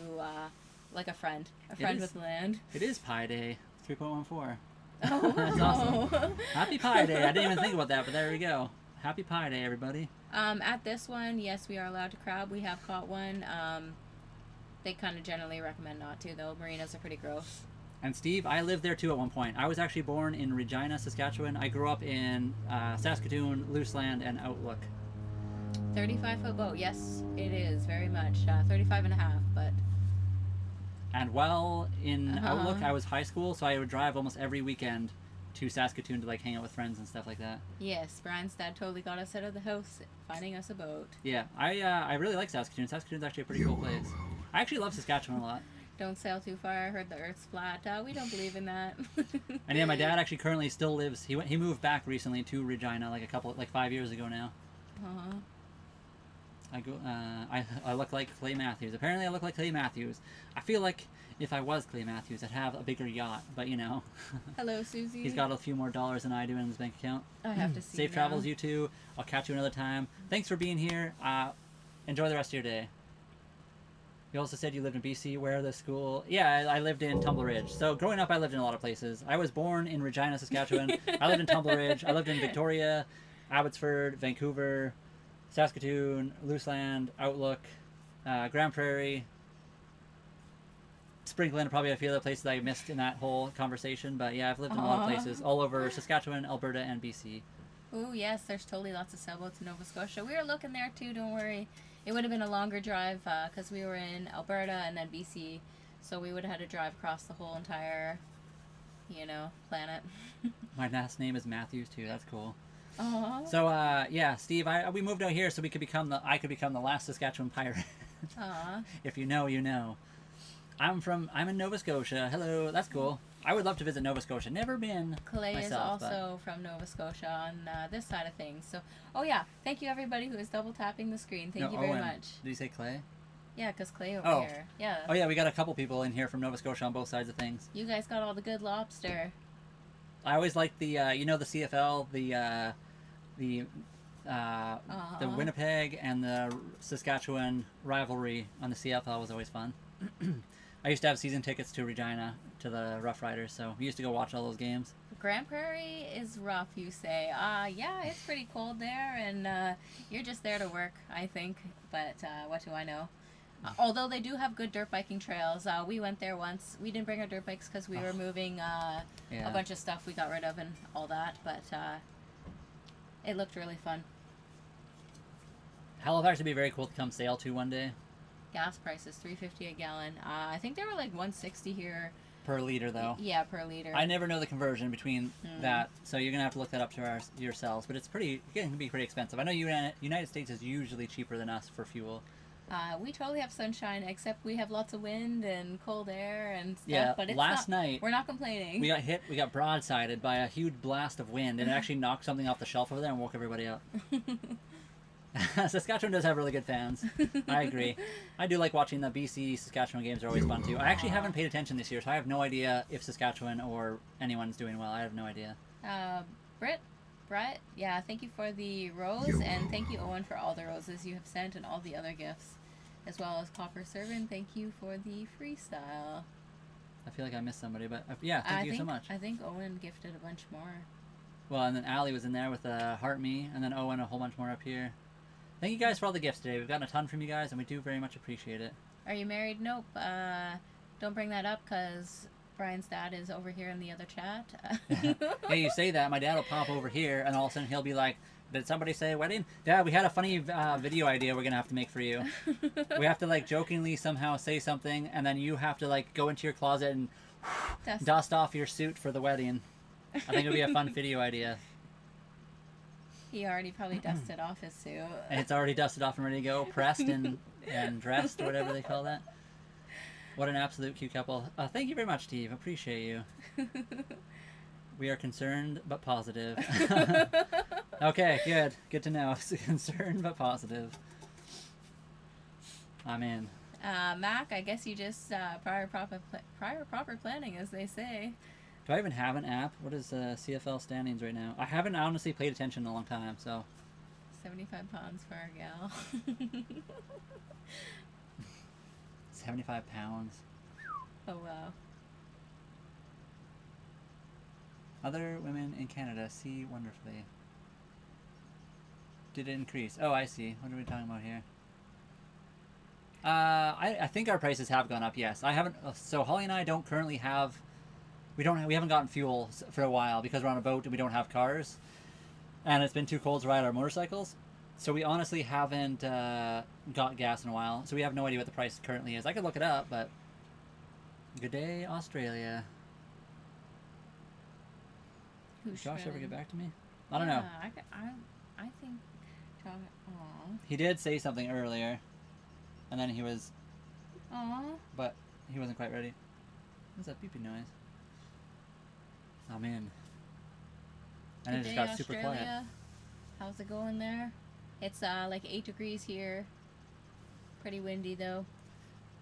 like a friend with land.
It is Pi Day 3.14.
Oh,
that's awesome! Happy Pi Day! I didn't even think about that, but there we go. Happy Pi Day, everybody.
At this one, yes, we are allowed to crab. We have caught one. They kind of generally recommend not to, though. Marinas are pretty gross.
And Steve, I lived there too at one point. I was actually born in Regina, Saskatchewan. I grew up in Saskatoon, Looseland, and Outlook.
35-foot boat. Yes, it is very much. 35 and a half, but...
And while in Outlook, I was high school, so I would drive almost every weekend to Saskatoon to like hang out with friends and stuff like that.
Yes, Brian's dad totally got us out of the house, finding us a boat.
Yeah, I really like Saskatoon. Saskatoon's actually a pretty cool place. I actually love Saskatchewan a lot.
Don't sail too far. I heard the Earth's flat. We don't believe in that.
And yeah, my dad actually currently still lives. He moved back recently to Regina, like 5 years ago now. I look like Clay Matthews. Apparently, I look like Clay Matthews. I feel like if I was Clay Matthews, I'd have a bigger yacht. But you know.
Hello, Susie.
He's got a few more dollars than I do in his bank account.
I have to see.
Safe travels, you two. I'll catch you another time. Thanks for being here. Enjoy the rest of your day. You also said you lived in BC. Where the school? Yeah, I lived in Tumble Ridge. So growing up, I lived in a lot of places. I was born in Regina, Saskatchewan. I lived in Tumble Ridge. I lived in Victoria, Abbotsford, Vancouver, Saskatoon, Looseland, Outlook, Grand Prairie, Sprinkland, probably a few other places I missed in that whole conversation. But yeah, I've lived in a lot of places all over Saskatchewan, Alberta, and BC.
Oh yes, there's totally lots of sailboats in Nova Scotia. We were looking there too, don't worry. It would have been a longer drive because we were in Alberta and then BC, so we would have had to drive across the whole entire, planet.
My last name is Matthews too. That's cool.
Aww.
So yeah, Steve, we moved out here so I could become the last Saskatchewan pirate. If you know, you know. I'm in Nova Scotia. Hello, that's cool. I would love to visit Nova Scotia. Never been
Clay
myself,
is also from Nova Scotia on this side of things. So, oh yeah, thank you everybody who is double tapping the screen. Thank you very much.
Did you say Clay?
Yeah, because Clay over here. Yeah.
Oh yeah, we got a couple people in here from Nova Scotia on both sides of things.
You guys got all the good lobster.
I always liked the the CFL, the Winnipeg and the Saskatchewan rivalry on the CFL was always fun. I used to have season tickets to Regina, to the Rough Riders, so we used to go watch all those games.
Grand Prairie is rough, you say. Yeah, it's pretty cold there, and you're just there to work, I think, but what do I know? Although they do have good dirt biking trails. We went there once. We didn't bring our dirt bikes because we were moving a bunch of stuff we got rid of and all that, but it looked really fun.
Halifax would be very cool to come sail to one day.
Gas prices, $3.50 a gallon. I think they were like $1.60 here.
Per liter, though.
Yeah, per liter.
I never know the conversion between that, so you're going to have to look that up yourselves. But it can be pretty expensive. I know United States is usually cheaper than us for fuel.
We totally have sunshine, except we have lots of wind and cold air and stuff.
Yeah,
but
last night
we're not complaining.
We got broadsided by a huge blast of wind, and it actually knocked something off the shelf over there and woke everybody up. Saskatchewan does have really good fans. I agree. I do like watching the BC Saskatchewan games. Are always fun too. I actually haven't paid attention this year, so I have no idea if Saskatchewan or anyone's doing well. I have no idea.
Brett, yeah, thank you for the rose, and thank you, Owen, for all the roses you have sent and all the other gifts, as well as Copper Servant. Thank you for the freestyle.
I feel like I missed somebody, but yeah, thank you so much.
I think Owen gifted a bunch more.
Well, and then Allie was in there with Heart Me, and then Owen a whole bunch more up here. Thank you guys for all the gifts today. We've gotten a ton from you guys, and we do very much appreciate it.
Are you married? Nope. Don't bring that up, because Brian's dad is over here in the other chat.
Hey, you say that, my dad will pop over here, and all of a sudden he'll be like, did somebody say wedding? Dad, we had a funny video idea we're going to have to make for you. We have to, like, jokingly somehow say something, and then you have to, like, go into your closet and dust off your suit for the wedding. I think it'll be a fun video idea.
He already probably dusted off his suit.
And it's already dusted off and ready to go, pressed and dressed, or whatever they call that. What an absolute cute couple. Thank you very much, Steve. Appreciate you. We are concerned but positive. Okay, good. Good to know. Concerned but positive. I'm in.
Mac, I guess you just prior proper planning, as they say.
Do I even have an app? What is CFL standings right now? I haven't honestly paid attention in a long time, so.
75 pounds for our gal.
75 pounds.
Oh, wow.
Other women in Canada see wonderfully. Did it increase? Oh, I see. What are we talking about here? I think our prices have gone up. Yes, I haven't. So Holly and I don't currently have. We haven't gotten fuel for a while because we're on a boat and we don't have cars, and it's been too cold to ride our motorcycles. So we honestly haven't got gas in a while. So we have no idea what the price currently is. I could look it up, but good day, Australia. Did Josh ever get back to me? I don't know.
I think Josh. Aww.
He did say something earlier, and then he was.
Aww.
But he wasn't quite ready. What's that beeping noise? I'm in. And
Good
it just
day,
got super quiet.
Australia. How's it going there? It's like 8 degrees here. Pretty windy though.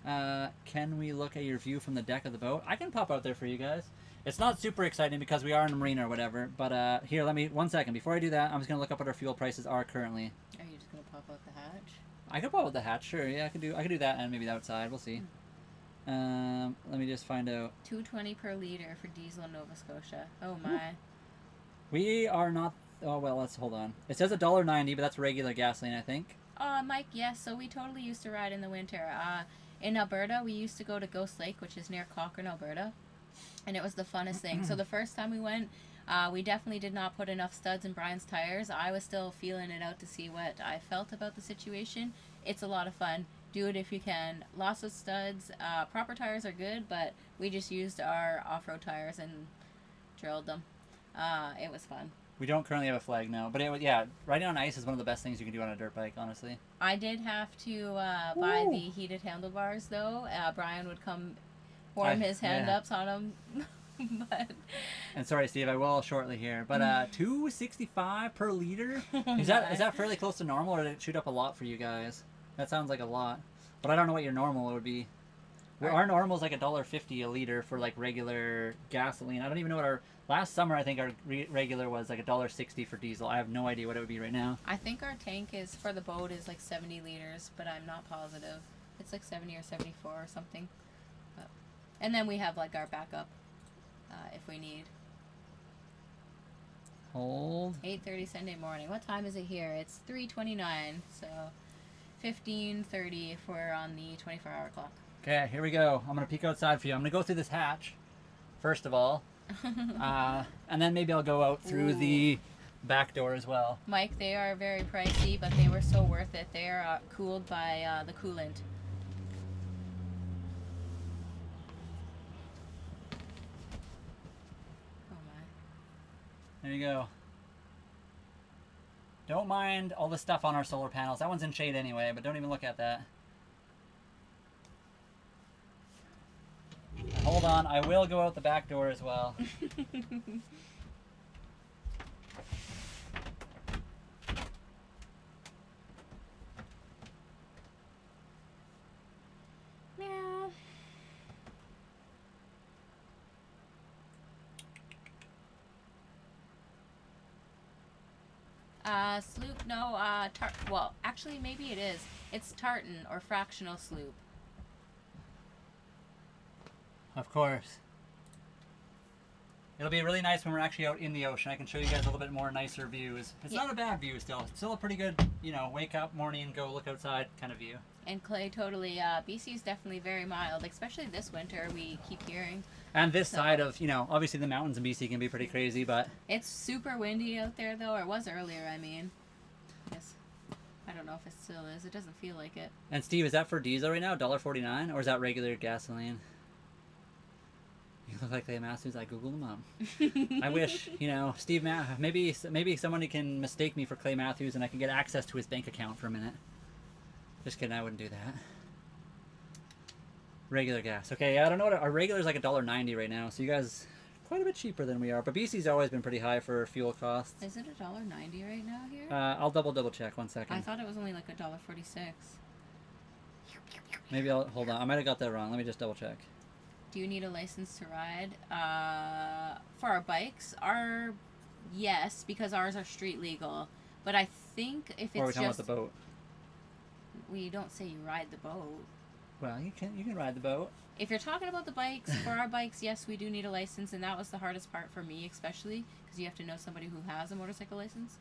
Can we look at your view from the deck of the boat? I can pop out there for you guys. It's not super exciting because we are in a marina or whatever. But here, let me 1 second. Before I do that, I'm just gonna look up what our fuel prices are currently.
Are you just gonna pop out the hatch?
I could pop out the hatch, sure. Yeah, I could do that and maybe the outside. We'll see. Let me just find out.
$2.20 per liter for diesel in Nova Scotia. Oh my.
We are not. Oh well, let's hold on. It says $1.90, but that's regular gasoline, I think.
Mike, yes. So we totally used to ride in the winter. In Alberta, we used to go to Ghost Lake, which is near Cochrane, Alberta, and it was the funnest thing. So the first time we went, we definitely did not put enough studs in Brian's tires. I was still feeling it out to see what I felt about the situation. It's a lot of fun. Do it if you can. Lots of studs. Proper tires are good, but we just used our off-road tires and drilled them. It was fun.
We don't currently have a flag now, but riding on ice is one of the best things you can do on a dirt bike, honestly.
I did have to buy the heated handlebars, though. Brian would come warm his hand-ups on them. But...
And sorry, Steve, I will shortly here. But $2.65 per liter? Is that fairly close to normal, or did it shoot up a lot for you guys? That sounds like a lot. But I don't know what your normal would be. Our normal is like $1.50 a liter for like regular gasoline. I don't even know what our... Last summer, I think our regular was like $1.60 for diesel. I have no idea what it would be right now.
I think our tank is, for the boat, is like 70 liters, but I'm not positive. It's like 70 or 74 or something. But, and then we have like our backup if we need.
Hold.
8:30 Sunday morning. What time is it here? It's 3:29, so 15:30 if we're on the 24-hour clock.
Okay, here we go. I'm going to peek outside for you. I'm going to go through this hatch, first of all. And then maybe I'll go out through the back door as well.
Mike, they are very pricey, but they were so worth it. They are cooled by the coolant. Oh my.
There you go. Don't mind all the stuff on our solar panels. That one's in shade anyway, but don't even look at that. Hold on, I will go out the back door as well.
Meow. Sloop, no, well, actually, maybe it is. It's tartan or fractional sloop.
Of course. It'll be really nice when we're actually out in the ocean. I can show you guys a little bit more nicer views. It's not a bad view still. It's still a pretty good, wake up morning, go look outside kind of view.
And Clay, totally, BC is definitely very mild, especially this winter, we keep hearing.
And this side of, obviously the mountains in BC can be pretty crazy, but...
It's super windy out there, though, or it was earlier, I mean. Yes. I don't know if it still is. It doesn't feel like it.
And Steve, is that for diesel right now, $1.49, or is that regular gasoline? You look like Clay Matthews. I googled him up. I wish, Steve maybe somebody can mistake me for Clay Matthews and I can get access to his bank account for a minute. Just kidding, I wouldn't do that. Regular gas. Okay, I don't know what our regular is like $1.90 right now. So you guys quite a bit cheaper than we are. But BC's always been pretty high for fuel costs.
Is it $1.90 right now here?
I'll double check 1 second.
I thought it was only like $1.46.
Maybe I'll hold on. I might have got that wrong. Let me just double check.
Do you need a license to ride? For our bikes, yes, because ours are street legal. But I think if it's
or are we talking
just
about the boat?
we don't say you ride the boat.
Well, you can ride the boat.
If you're talking about the bikes, for our bikes, yes, we do need a license, and that was the hardest part for me, especially because you have to know somebody who has a motorcycle license.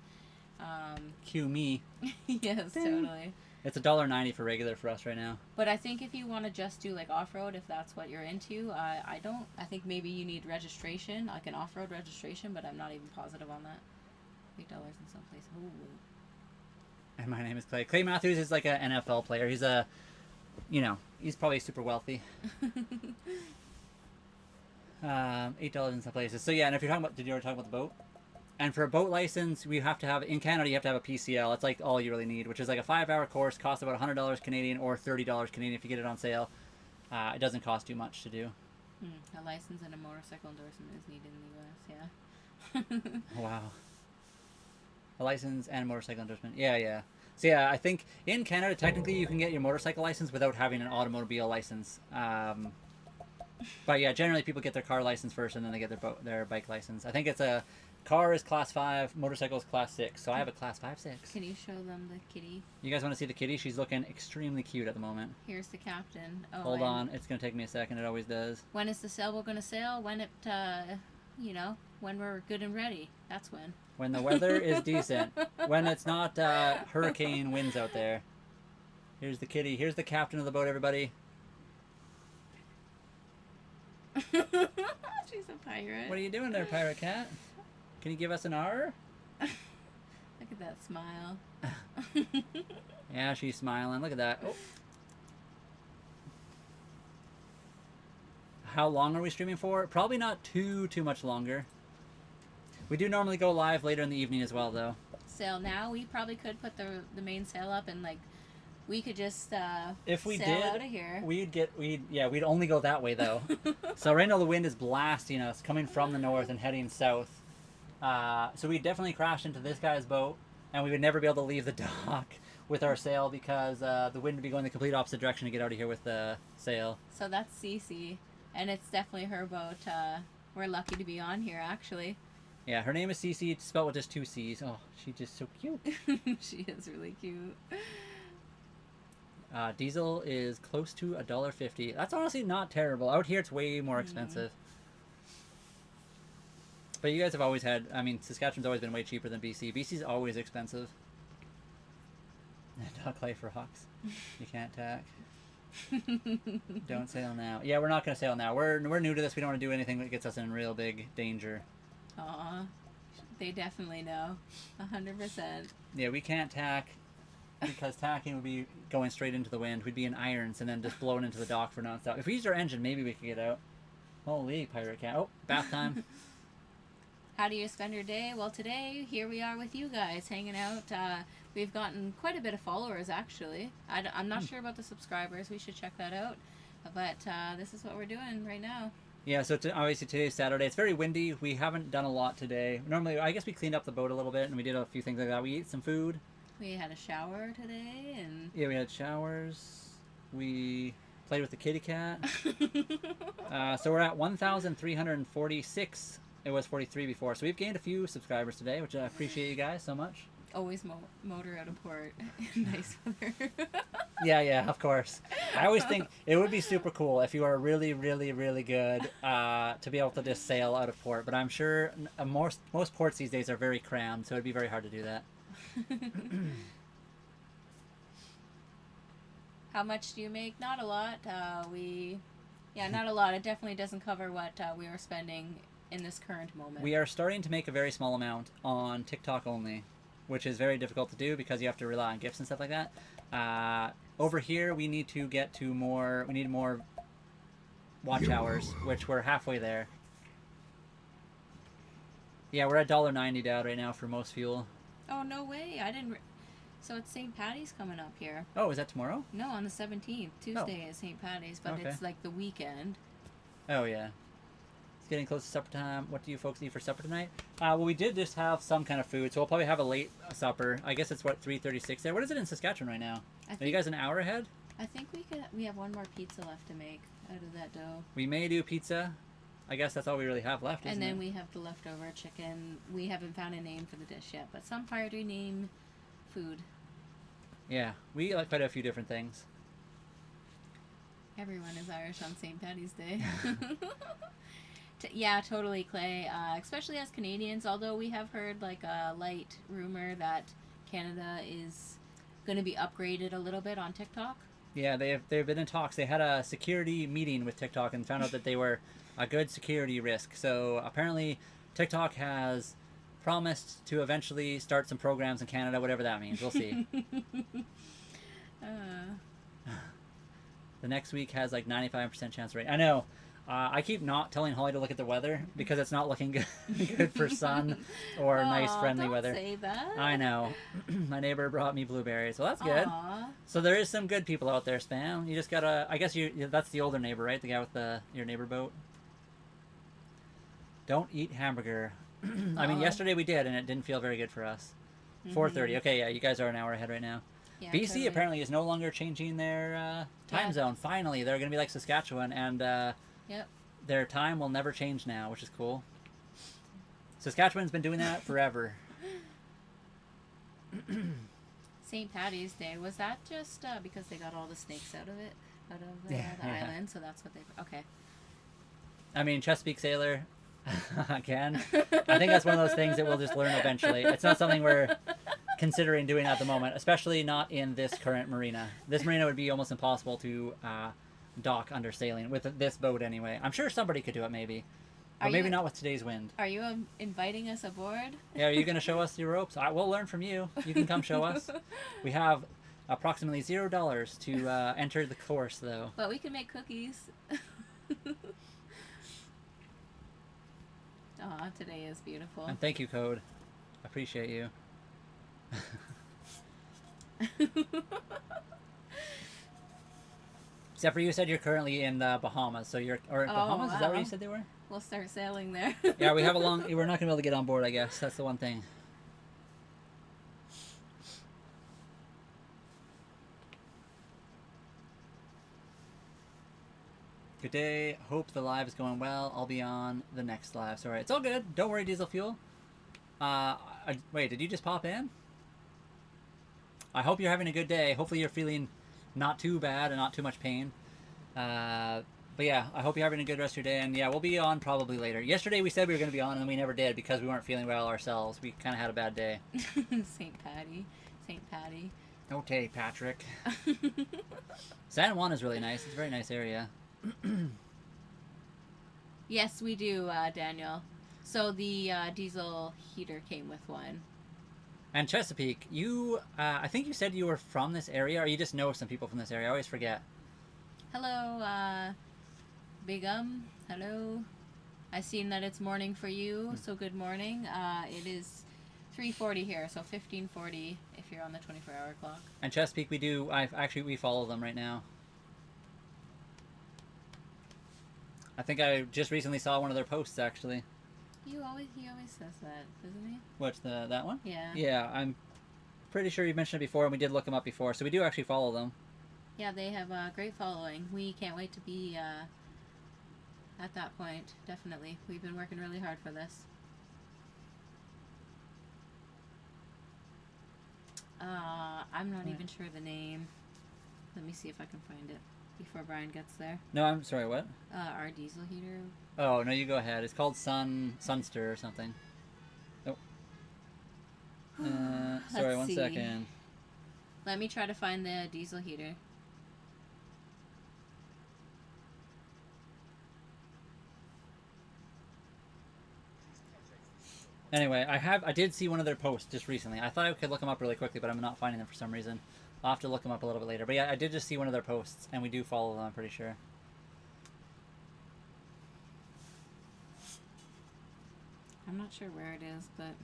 Cue me.
Yes,
Ding.
totally.
It's $1.90 for regular for us right now.
But I think if you want to just do like off-road, if that's what you're into, I think maybe you need registration, like an off-road registration, but I'm not even positive on that. $8 in some place. Ooh.
And my name is Clay. Clay Matthews is like an NFL player. He's he's probably super wealthy. $8 in some places. So yeah, and if you're talking about, did you already talk about the boat? And for a boat license, we have to have, in Canada, you have to have a PCL. That's like all you really need, which is like a 5-hour course, costs about $100 Canadian or $30 Canadian if you get it on sale. It doesn't cost too much to do.
A license and a motorcycle endorsement is needed in the U.S., yeah.
Wow. A license and motorcycle endorsement. Yeah. So yeah, I think in Canada, technically, you can get your motorcycle license without having an automobile license. But yeah, generally people get their car license first and then they get their bike license. I think it's a car is class 5, motorcycle is class 6. So I have a class 5/6.
Can you show them the kitty?
You guys want to see the kitty? She's looking extremely cute at the moment.
Here's the captain. Oh,
hold on, it's going to take me a second. It always does.
When is the sailboat going to sail? When when we're good and ready. That's when.
When the weather is decent. When it's not hurricane winds out there. Here's the kitty. Here's the captain of the boat, everybody.
She's a pirate.
What are you doing there, pirate cat? Can you give us an R?
Look at that smile.
Yeah, she's smiling. Look at that. Oh. How long are we streaming for? Probably not too much longer. We do normally go live later in the evening as well, though.
Sail now. We probably could put the main sail up and we could just
if we
sail
did,
out of here.
We'd only go that way though. So right now the wind is blasting us, coming from the north and heading south. So we'd definitely crash into this guy's boat, and we would never be able to leave the dock with our sail because the wind would be going the complete opposite direction to get out of here with the sail.
So that's Cece, and it's definitely her boat. We're lucky to be on here, actually.
Yeah, her name is Cece, spelled with just 2 C's. Oh, she's just so cute.
She is really cute.
Diesel is close to $1.50. That's honestly not terrible. Out here, it's way more expensive. But you guys have always had, Saskatchewan's always been way cheaper than BC. BC's always expensive. Dock life rocks. You can't tack. Don't sail now. Yeah, we're not going to sail now. We're new to this. We don't want to do anything that gets us in real big danger.
Aw, they definitely know. 100%.
Yeah, we can't tack because tacking would be going straight into the wind. We'd be in irons and then just blowing into the dock for nonstop. If we used our engine, maybe we could get out. Holy pirate cat. Oh, bath time.
How do you spend your day? Well, today, here we are with you guys, hanging out. We've gotten quite a bit of followers, actually. I'm not sure about the subscribers. We should check that out. But this is what we're doing right now.
Yeah, so obviously today's Saturday. It's very windy. We haven't done a lot today. Normally, I guess we cleaned up the boat a little bit, and we did a few things like that. We ate some food.
We had a shower today, and...
Yeah, we had showers. We played with the kitty cat. So we're at 1,346. It was 43 before. So we've gained a few subscribers today, which I appreciate you guys so much.
Always motor out of port. Nice weather.
Yeah, of course. I always think it would be super cool if you are really, really, really good to be able to just sail out of port. But I'm sure most ports these days are very crammed, so it'd be very hard to do that.
How much do you make? Not a lot. Not a lot. It definitely doesn't cover what we are spending in this current moment.
We are starting to make a very small amount on TikTok only, which is very difficult to do because you have to rely on gifts and stuff like that. Over here, we need to get to more. We need more watch hours, which we're halfway there. Yeah, we're at $1.90 down right now for most fuel.
Oh, no way. I didn't... So it's St. Patty's coming up here.
Oh, is that tomorrow?
No, on the 17th. Tuesday is St. Patty's, but
Okay.
it's like the weekend.
Oh, yeah. It's getting close to supper time. What do you folks eat for supper tonight? Well, we did just have some kind of food, so we'll probably have a late supper. I guess it's, 3:36 there? What is it in Saskatchewan right now? Are you guys an hour ahead?
I think we have one more pizza left to make. out of that dough.
We may do pizza. I guess that's all we really have left, isn't
And then
it?
we have the leftover chicken. We haven't found a name for the dish yet, but some fiery name food.
Yeah, we like quite a few different things.
Everyone is Irish on St. Paddy's Day. Yeah, totally, Clay. Especially as Canadians, although we have heard like a light rumor that Canada is going to be upgraded a little bit on TikTok.
Yeah, they've been in talks. They had a security meeting with TikTok and found out that they were a good security risk. So apparently TikTok has promised to eventually start some programs in Canada, whatever that means. We'll see. The next week has like 95% chance rate. I know. I keep not telling Holly to look at the weather because it's not looking good for sun or nice friendly
don't
weather.
Say that.
I know. My neighbor brought me blueberries, so that's good.
Aw.
So there is some good people out there, Spam. You just gotta. I guess that's the older neighbor, right? The guy with your neighbor boat. Don't eat hamburger. I mean, yesterday we did, and it didn't feel very good for us. 4:30. Okay, yeah, you guys are an hour ahead right now.
Yeah,
BC
totally.
apparently is no longer changing their time zone. Finally, they're gonna be like Saskatchewan, and
Yep.
their time will never change now, which is cool. Saskatchewan's been doing that forever.
St. Paddy's Day, was that just because they got all the snakes out of the
Yeah.
island? So that's what they. Okay.
I mean, Chesapeake Sailor, again. I think that's one of those things that we'll just learn eventually. It's not something we're considering doing at the moment, especially not in this current marina. This marina would be almost impossible to dock under sailing with this boat anyway. I'm sure somebody could do it maybe, but maybe not with today's wind.
Are you inviting us aboard?
Yeah, are you going to show us your ropes? We'll learn from you. You can come show us. We have approximately $0 to enter the course, though.
But we can make cookies. Aw, today is beautiful.
And thank you, Code. I appreciate you. Except for you said you're currently in the Bahamas, so Bahamas? Is that where you said they were?
We'll start sailing there.
Yeah, we have we're not going to be able to get on board, I guess. That's the one thing. Good day. Hope the live is going well. I'll be on the next live. Sorry. It's all good. Don't worry, Diesel Fuel. Wait, did you just pop in? I hope you're having a good day. Hopefully you're feeling not too bad and not too much pain. But yeah, I hope you're having a good rest of your day. And yeah, we'll be on probably later. Yesterday we said we were going to be on and we never did because we weren't feeling well ourselves. We kind of had a bad day.
St. Patty.
Okay, Patrick. San Juan is really nice. It's a very nice area.
Yes, we do, Daniel. So the diesel heater came with one.
And Chesapeake, I think you said you were from this area, or you just know some people from this area. I always forget.
Hello, Bigum. Hello. I seen that it's morning for you, so good morning. It is 3:40 here, so 15:40 if you're on the 24-hour clock.
And Chesapeake, we follow them right now. I think I just recently saw one of their posts, actually.
He always says that, doesn't he?
What's that one?
Yeah.
Yeah, I'm pretty sure you mentioned it before, and we did look them up before, so we do actually follow them.
Yeah, they have a great following. We can't wait to be at that point, definitely. We've been working really hard for this. I'm not even sure the name. Let me see if I can find it before Brian gets there.
No, I'm sorry, what?
Our diesel heater.
Oh, no, you go ahead. It's called Sunster or something. Nope. Sorry, one second.
Let me try to find the diesel heater.
Anyway, I did see one of their posts just recently. I thought I could look them up really quickly, but I'm not finding them for some reason. I'll have to look them up a little bit later. But yeah, I did just see one of their posts, and we do follow them, I'm pretty sure.
I'm not sure where it is, but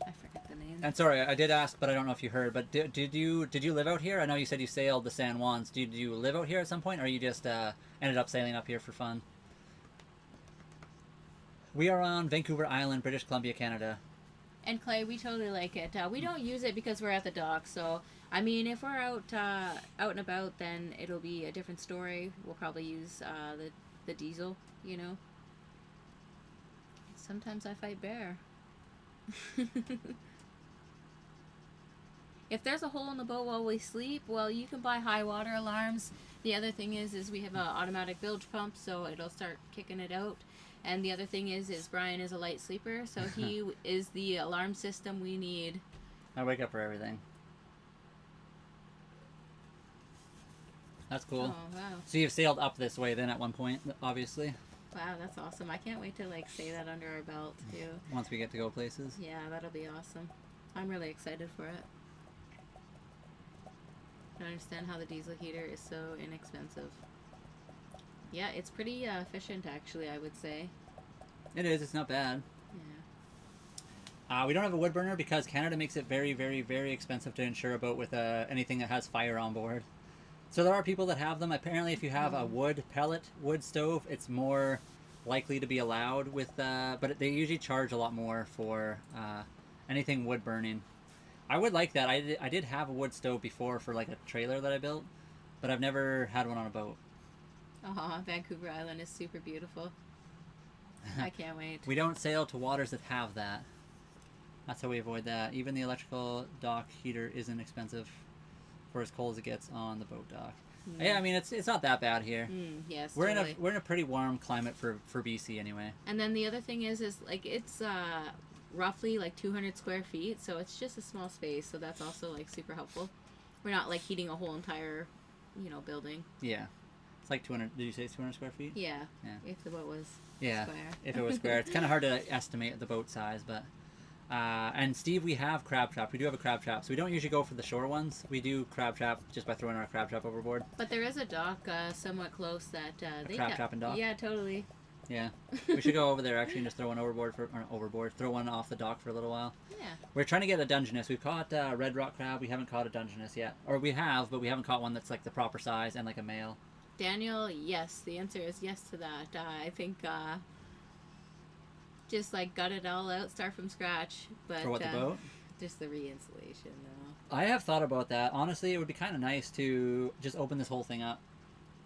I forget the name.
And sorry, I did ask, but I don't know if you heard. But did you live out here? I know you said you sailed the San Juans. Did you live out here at some point, or you just ended up sailing up here for fun? We are on Vancouver Island, British Columbia, Canada.
And Clay, we totally like it. We don't use it because we're at the dock, so I mean, if we're out and about, then it'll be a different story. We'll probably use the diesel, you know. Sometimes I fight bear. If there's a hole in the boat while we sleep, well, you can buy high water alarms. The other thing is we have an automatic bilge pump, so it'll start kicking it out. And the other thing is Brian is a light sleeper, so he is the alarm system we need.
I wake up for everything. That's cool.
Oh, wow.
So you've sailed up this way then at one point, obviously.
Wow, that's awesome. I can't wait to like say that under our belt too.
Once we get to go places.
Yeah, that'll be awesome. I'm really excited for it. I don't understand how the diesel heater is so inexpensive. Yeah, it's pretty efficient actually, I would say.
It is, it's not bad.
Yeah.
We don't have a wood burner because Canada makes it very, very, very expensive to insure a boat with anything that has fire on board. So there are people that have them. Apparently if you have a wood stove, it's more likely to be allowed with, but they usually charge a lot more for anything wood burning. I would like that. I did have a wood stove before for like a trailer that I built, but I've never had one on a boat.
Vancouver Island is super beautiful. I can't wait.
We don't sail to waters that have that. That's how we avoid that. Even the electrical dock heater isn't expensive for as cold as it gets on the boat dock. Yeah, I mean it's not that bad here.
Yes,
we're
totally.
in a pretty warm climate for BC anyway.
And then the other thing is like it's roughly like 200 square feet, so it's just a small space. So that's also like super helpful. We're not like heating a whole entire, building.
Yeah, it's like 200. Did you say 200 square feet?
Yeah.
Yeah.
If the boat was
square. If it was square, it's kind of hard to estimate the boat size, but. And Steve, we have crab trap. We do have a crab trap, so we don't usually go for the shore ones. We do crab trap just by throwing our crab trap overboard.
But there is a dock somewhat close that they
crab trapping dock.
Yeah, totally.
Yeah, we should go over there actually and just throw one throw one off the dock for a little while.
Yeah.
We're trying to get a Dungeness. We've caught red rock crab. We haven't caught a Dungeness yet, or we have, but we haven't caught one that's like the proper size and like a male. Daniel,
yes. The answer is yes to that. I think. Just like gut it all out, start from scratch. But
for what, the boat?
Just the re-insulation, though.
I have thought about that. Honestly, it would be kind of nice to just open this whole thing up.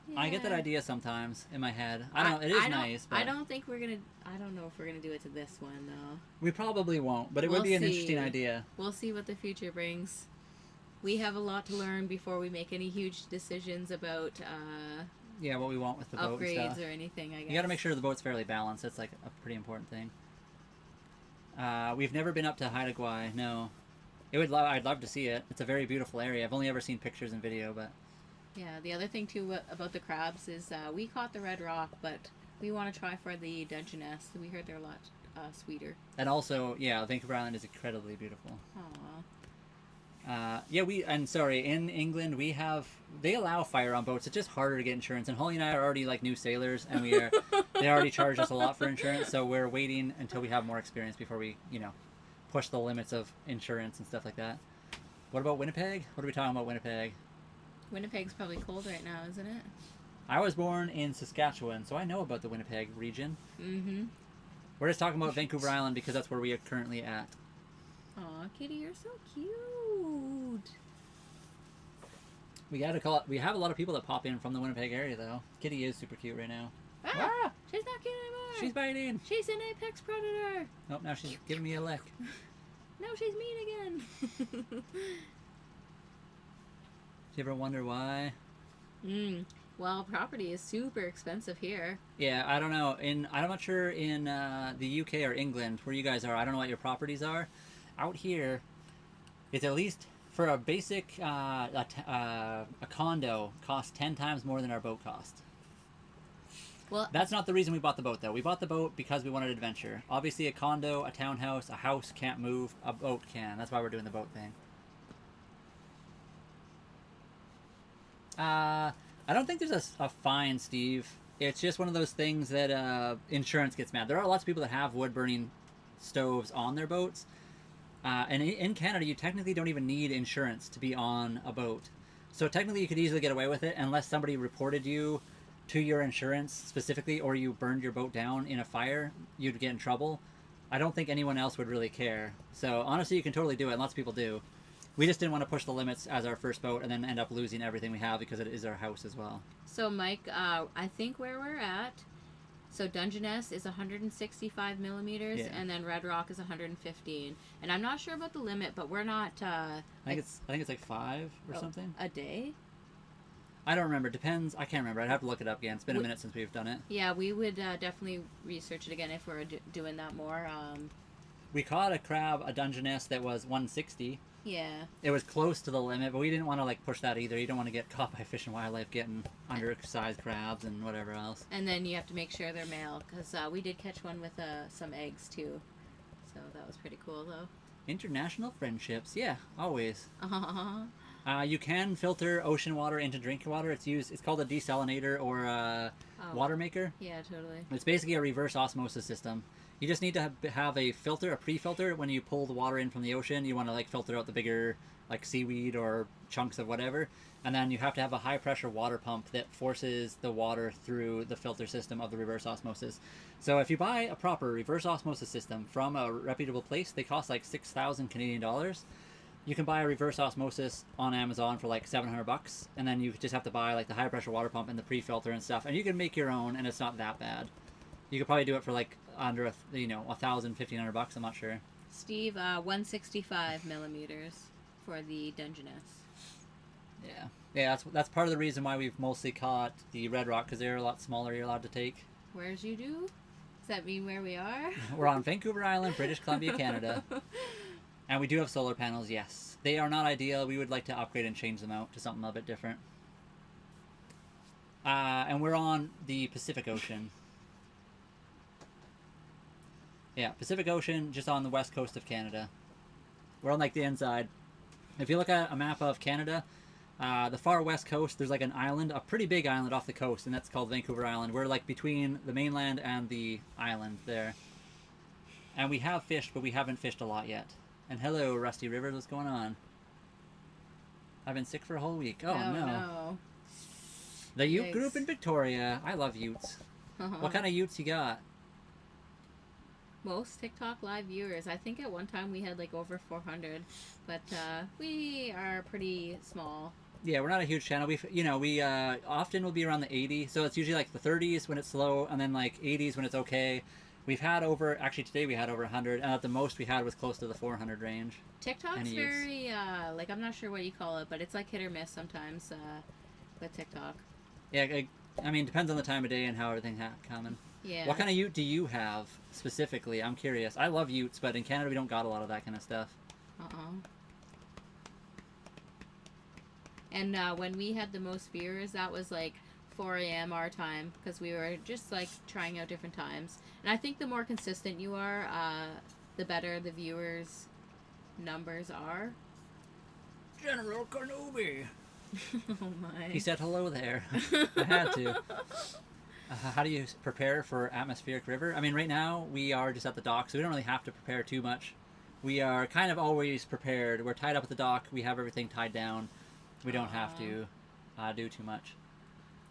Yeah. I get that idea sometimes in my head. I don't know. It is nice. But
I don't think we're gonna. I don't know if we're gonna do it to this one though.
We probably won't, but it would be an interesting idea.
We'll see what the future brings. We have a lot to learn before we make any huge decisions about.
Yeah, what we want with the boat and
upgrades
stuff.
Or anything, I guess.
You got to make sure the boat's fairly balanced. That's like a pretty important thing. We've never been up to Haida Gwaii. No, I'd love to see it. It's a very beautiful area. I've only ever seen pictures and video, but
yeah. The other thing too about the crabs is we caught the red rock, but we want to try for the Dungeness. We heard they're a lot sweeter.
And also, yeah, Vancouver Island is incredibly beautiful.
Aww.
In England they allow fire on boats. It's just harder to get insurance. And Holly and I are already like new sailors, and they already charge us a lot for insurance. So we're waiting until we have more experience before we, push the limits of insurance and stuff like that. What about Winnipeg? What are we talking about Winnipeg?
Winnipeg's probably cold right now, isn't it?
I was born in Saskatchewan, so I know about the Winnipeg region.
Mm-hmm.
We're just talking about Vancouver Island because that's where we are currently at.
Aw, Kitty, you're so cute.
We have a lot of people that pop in from the Winnipeg area, though. Kitty is super cute right now.
Ah! She's not cute anymore.
She's biting.
She's an apex predator.
Nope, now she's giving me a lick.
No, she's mean again.
Do you ever wonder why?
Well, property is super expensive here.
Yeah, I don't know. I'm not sure in the UK or England where you guys are. I don't know what your properties are. Out here, it's at least for a basic a condo costs 10 times more than our boat cost.
Well,
that's not the reason we bought the boat, though. We bought the boat because we wanted adventure. Obviously, a condo, a townhouse, a house can't move. A boat can. That's why we're doing the boat thing. I don't think there's a fine, Steve. It's just one of those things that insurance gets mad. There are lots of people that have wood-burning stoves on their boats. And in Canada, you technically don't even need insurance to be on a boat. So technically, you could easily get away with it unless somebody reported you to your insurance specifically, or you burned your boat down in a fire, you'd get in trouble. I don't think anyone else would really care. So honestly, you can totally do it, and lots of people do. We just didn't want to push the limits as our first boat and then end up losing everything we have because it is our house as well.
So, Mike, I think where we're at, so Dungeness is 165 millimeters,
Yeah.
and then Red Rock is 115. And I'm not sure about the limit, but we're not.
I think it's like 5 or something.
A day?
I don't remember. Depends. I can't remember. I'd have to look it up again. It's been a minute since we've done it.
Yeah, we would definitely research it again if we're doing that more.
We caught a crab, a Dungeness, that was 160.
Yeah.
It was close to the limit, but we didn't want to like push that either. You don't want to get caught by Fish and Wildlife getting undersized crabs and whatever else.
And then you have to make sure they're male, because we did catch one with some eggs too. So that was pretty cool, though.
International friendships, yeah, always. You can filter ocean water into drinking water. It's called a desalinator or a water maker.
Yeah, totally.
It's basically a reverse osmosis system. You just need to have a filter, a pre-filter. When you pull the water in from the ocean, you want to like filter out the bigger like seaweed or chunks of whatever, and then you have to have a high pressure water pump that forces the water through the filter system of the reverse osmosis. So if you buy a proper reverse osmosis system from a reputable place, they cost like 6,000 Canadian dollars. You can buy a reverse osmosis on Amazon for like $700, and then you just have to buy like the high pressure water pump and the pre-filter and stuff, and you can make your own, and it's not that bad. You could probably do it for like under $1,000-$1,500. I'm not sure.
Steve, 165 millimeters for the Dungeness.
Yeah, that's part of the reason why we've mostly caught the Red Rock, because they're a lot smaller. You're allowed to take.
Where's you do? Does that mean where we are?
We're on Vancouver Island, British Columbia, Canada. And we do have solar panels, yes. They are not ideal. We would like to upgrade and change them out to something a little bit different. And we're on the Pacific Ocean. Yeah, Pacific Ocean, just on the west coast of Canada. We're on like the inside. If you look at a map of Canada, the far west coast, there's like an island, a pretty big island off the coast, and that's called Vancouver Island. We're like between the mainland and the island there. And we have fished, but we haven't fished a lot yet. And hello, Rusty Rivers, what's going on? I've been sick for a whole week. Oh, no. The Ute group in Victoria. I love Utes. What kind of Utes you got?
Most TikTok live viewers. I think at one time we had like over 400, but we are pretty small. Yeah,
we're not a huge channel. We often will be around the 80, so it's usually like the 30s when it's slow, and then like 80s when it's okay. We've had actually today we had over 100, and at the most we had was close to the 400 range.
TikTok's very, like, I'm not sure what you call it, but it's like hit or miss sometimes with TikTok.
Yeah, I mean, depends on the time of day and how everything's coming.
Yeah.
What kind of Ute do you have specifically? I'm curious. I love Utes, but in Canada we don't got a lot of that kind of stuff.
And when we had the most viewers, that was like 4 a.m. our time, because we were just like trying out different times. And I think the more consistent you are, the better the viewers' numbers are.
General Kenobi.
Oh my.
He said hello there. I had to. How do you prepare for atmospheric river? I mean, right now we are just at the dock, so we don't really have to prepare too much. We are kind of always prepared. We're tied up at the dock. We have everything tied down. We don't have to do too much.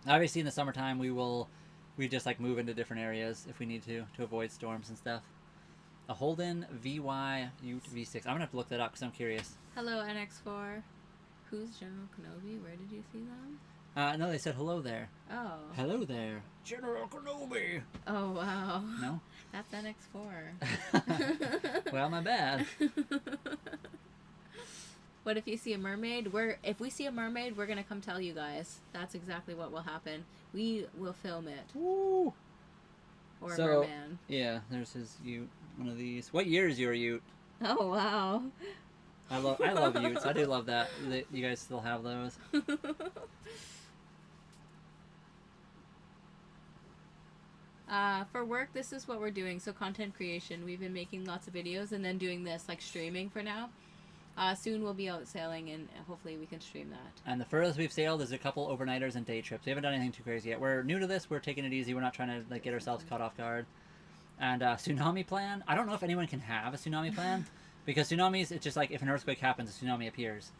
Obviously, in the summertime, we just like move into different areas if we need to avoid storms and stuff. A Holden VY Ute V6. I'm gonna have to look that up because I'm curious.
Hello, NX4. Who's General Kenobi? Where did you see them?
No, they said hello there.
Oh.
Hello there, General Kenobi.
Oh, wow.
No?
That's NX4.
Well, my bad.
What if you see a mermaid? If we see a mermaid, we're going to come tell you guys. That's exactly what will happen. We will film it.
Woo!
Or a merman.
Yeah, there's his Ute. One of these. What year is your Ute?
Oh, wow.
I love Utes. I do love that you guys still have those.
For work, this is what we're doing. So content creation. We've been making lots of videos and then doing this like streaming for now. Soon we'll be out sailing, and hopefully we can stream that.
And the furthest we've sailed is a couple overnighters and day trips. We haven't done anything too crazy yet. We're new to this. We're taking it easy. We're not trying to like get ourselves caught off guard. And tsunami plan. I don't know if anyone can have a tsunami plan, because tsunamis, it's just like if an earthquake happens, a tsunami appears.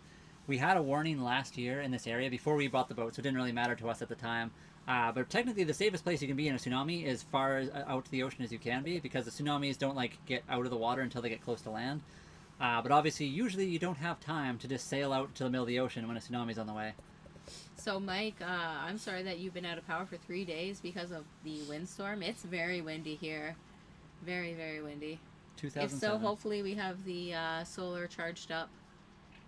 We had a warning last year in this area before we bought the boat, so it didn't really matter to us at the time. But technically, the safest place you can be in a tsunami is far out to the ocean as you can be, because the tsunamis don't like get out of the water until they get close to land. But obviously, usually you don't have time to just sail out to the middle of the ocean when a tsunami's on the way.
So, Mike, I'm sorry that you've been out of power for 3 days because of the windstorm. It's very windy here. Very, very windy.
2007.
If so, hopefully we have the solar charged up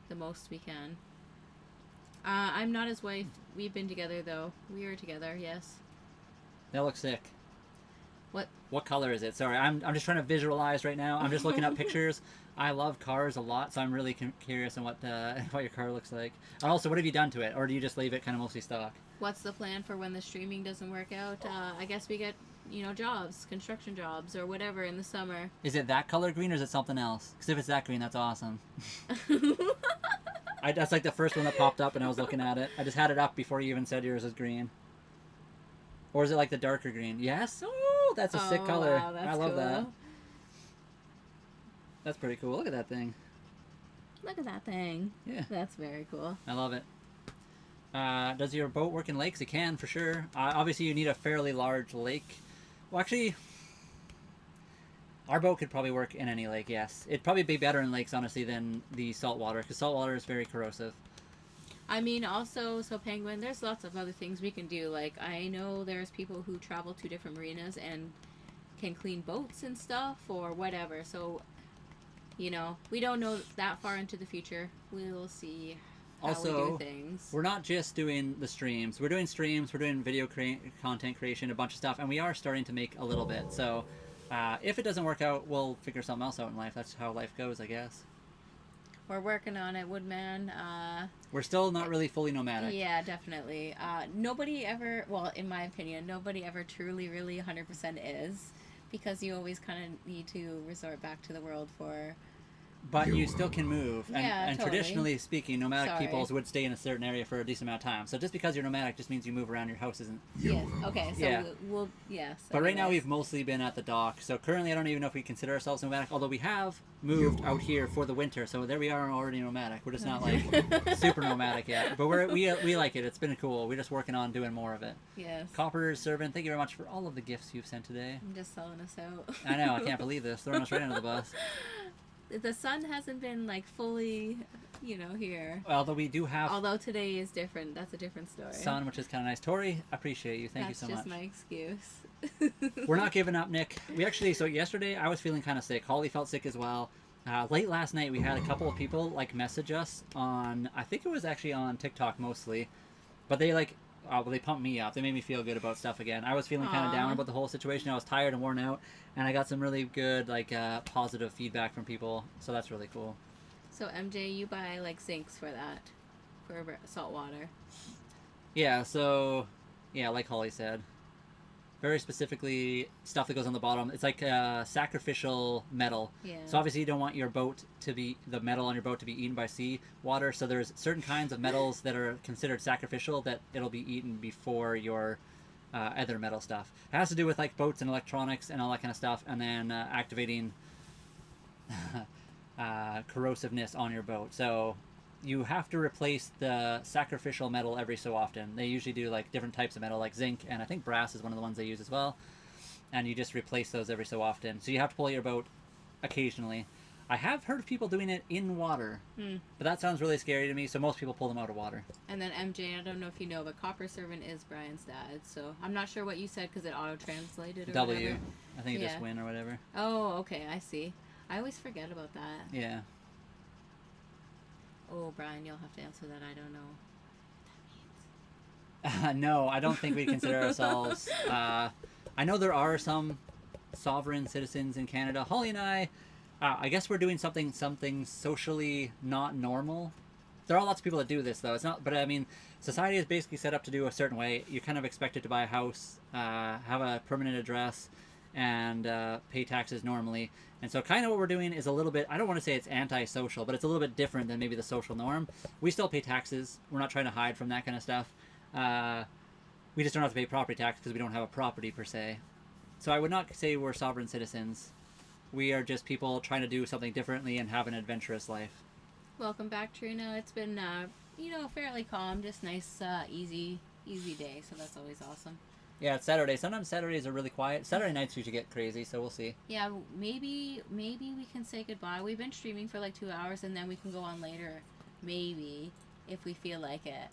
the most we can. I'm not his wife. We've been together, though. We are together, yes.
That looks sick.
What
color is it? Sorry, I'm just trying to visualize right now. I'm just looking up pictures. I love cars a lot, so I'm really curious on what your car looks like. And also, what have you done to it? Or do you just leave it kind of mostly stock?
What's the plan for when the streaming doesn't work out? I guess we get, jobs, construction jobs, or whatever in the summer.
Is it that color green, or is it something else? Because if it's that green, that's awesome. That's like the first one that popped up, and I was looking at it. I just had it up before you even said yours was green. Or is it like the darker green? Yes? Oh, that's a sick color.
Wow, that's
I love
cool.
that. That's pretty cool. Look at that thing.
Look at that thing.
Yeah.
That's very cool.
I love it. Does your boat work in lakes? It can, for sure. Obviously, you need a fairly large lake. Well, actually, our boat could probably work in any lake, yes. It'd probably be better in lakes, honestly, than the saltwater, because saltwater is very corrosive.
I mean, also, so Penguin, there's lots of other things we can do. Like, I know there's people who travel to different marinas and can clean boats and stuff, or whatever. So, we don't know that far into the future. We'll see how we do things.
We're not just doing the streams. We're doing streams, we're doing video content creation, a bunch of stuff, and we are starting to make a little bit. So, if it doesn't work out, we'll figure something else out in life. That's how life goes, I guess.
We're working on it, Woodman.
We're still not really fully nomadic.
Yeah, definitely. Nobody ever, well, in my opinion, nobody ever truly, really 100% is, because you always kind of need to resort back to the world for...
But you still can move. And,
Yeah,
and
totally.
traditionally speaking, nomadic
Sorry.
peoples would stay in a certain area for a decent amount of time. So just because you're nomadic just means you move around, your house isn't...
Yes, okay, so
Yeah.
we'll yes.
But right now
anyways.
we've mostly been at the dock. So currently I don't even know if we consider ourselves nomadic, although we have moved out here for the winter. So there we are already nomadic. We're just not like super nomadic yet. But we like it. It's been cool. We're just working on doing more of it.
Yes.
Copper Servant, thank you very much for all of the gifts you've sent today.
I'm just selling us out.
I know, I can't believe this. Throwing us right under the bus.
The sun hasn't been, like, fully, here.
Although we do have
Although today is different. That's a different story.
sun, which is kind of nice. Tori, appreciate you. Thank you so
That's
much.
just my excuse.
We're not giving up, Nick. So yesterday I was feeling kind of sick. Holly felt sick as well. Late last night we had a couple of people like message us on, I think it was actually on TikTok mostly, but they they pumped me up. They made me feel good about stuff again. I was feeling kind of down
Aw.
about the whole situation. I was tired and worn out, and I got some really good positive feedback from people. So that's really cool.
So, MJ, you buy, like, sinks for that. For salt water.
Yeah. So yeah, like Holly said. Very specifically, stuff that goes on the bottom. It's like sacrificial metal.
Yeah.
So obviously you don't want the metal on your boat to be eaten by sea water. So there's certain kinds of metals that are considered sacrificial that it'll be eaten before your other metal stuff. It has to do with like boats and electronics and all that kind of stuff, and then activating corrosiveness on your boat. So you have to replace the sacrificial metal every so often. They usually do like different types of metal, like zinc, and I think brass is one of the ones they use as well. And you just replace those every so often. So you have to pull your boat occasionally. I have heard of people doing it in water, but that sounds really scary to me, so most people pull them out of water.
And then MJ, I don't know if you know, but Copper Servant is Brian's dad, so I'm not sure what you said because it auto-translated or
W.
whatever.
I think it
Yeah.
just win or whatever.
Oh, okay, I see. I always forget about that.
Yeah.
Oh, Brian, you'll have to answer that. I don't know what that means.
No, I don't think we consider ourselves... I know there are some sovereign citizens in Canada. Holly and I guess we're doing something socially not normal. There are lots of people that do this, though. It's not, but I mean, society is basically set up to do a certain way. You're kind of expected to buy a house, have a permanent address, and pay taxes normally. And so kind of what we're doing is a little bit, I don't want to say it's anti-social, but it's a little bit different than maybe the social norm. We still pay taxes. We're not trying to hide from that kind of stuff. We just don't have to pay property tax because we don't have a property per se. So I would not say we're sovereign citizens. We are just people trying to do something differently and have an adventurous life.
Welcome back, Trina. It's been, fairly calm. Just nice, easy day. So that's always awesome.
Yeah, it's Saturday. Sometimes Saturdays are really quiet. Saturday nights usually get crazy, so we'll see.
Yeah, maybe we can say goodbye. We've been streaming for like 2 hours, and then we can go on later. Maybe. If we feel like it.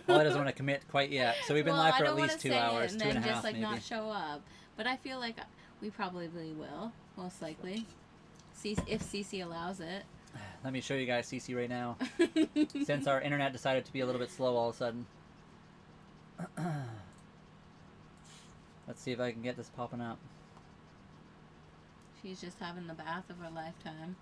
Holly doesn't want to commit quite yet. So we've been live for at least 2 hours,
and
2.5
then just like
maybe.
not show up. But I feel like we probably will, most likely. If CC allows it.
Let me show you guys CC right now. Since our internet decided to be a little bit slow all of a sudden. Let's see if I can get this popping up.
She's just having the bath of her lifetime.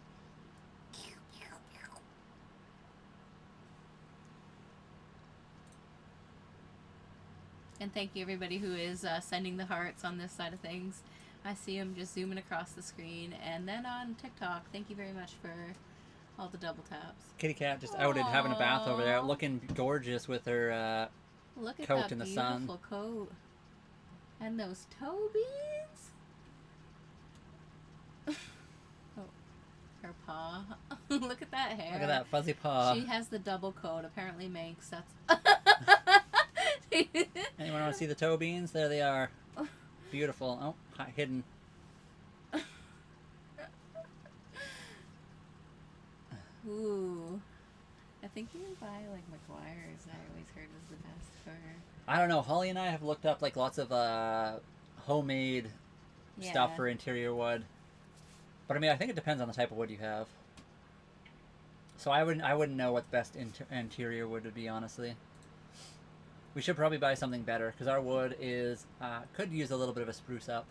And thank you everybody who is sending the hearts on this side of things. I see them just zooming across the screen. And then on TikTok, thank you very much for all the double taps.
Kitty cat just outed having a bath over there, looking gorgeous with her
Look at
coat
that
in the sun.
beautiful coat. And those toe beans. Oh, her paw. Look at that hair.
Look at that fuzzy paw.
She has the double coat. Apparently Manx, that's...
Anyone want to see the toe beans? There they are. Beautiful. Oh, hidden.
Ooh. I think you can buy like McGuire's. I always heard was the best for...
I don't know. Holly and I have looked up like lots of homemade stuff for interior wood. But I mean, I think it depends on the type of wood you have. So I wouldn't know what the best interior wood would be, honestly. We should probably buy something better because our wood is could use a little bit of a spruce up.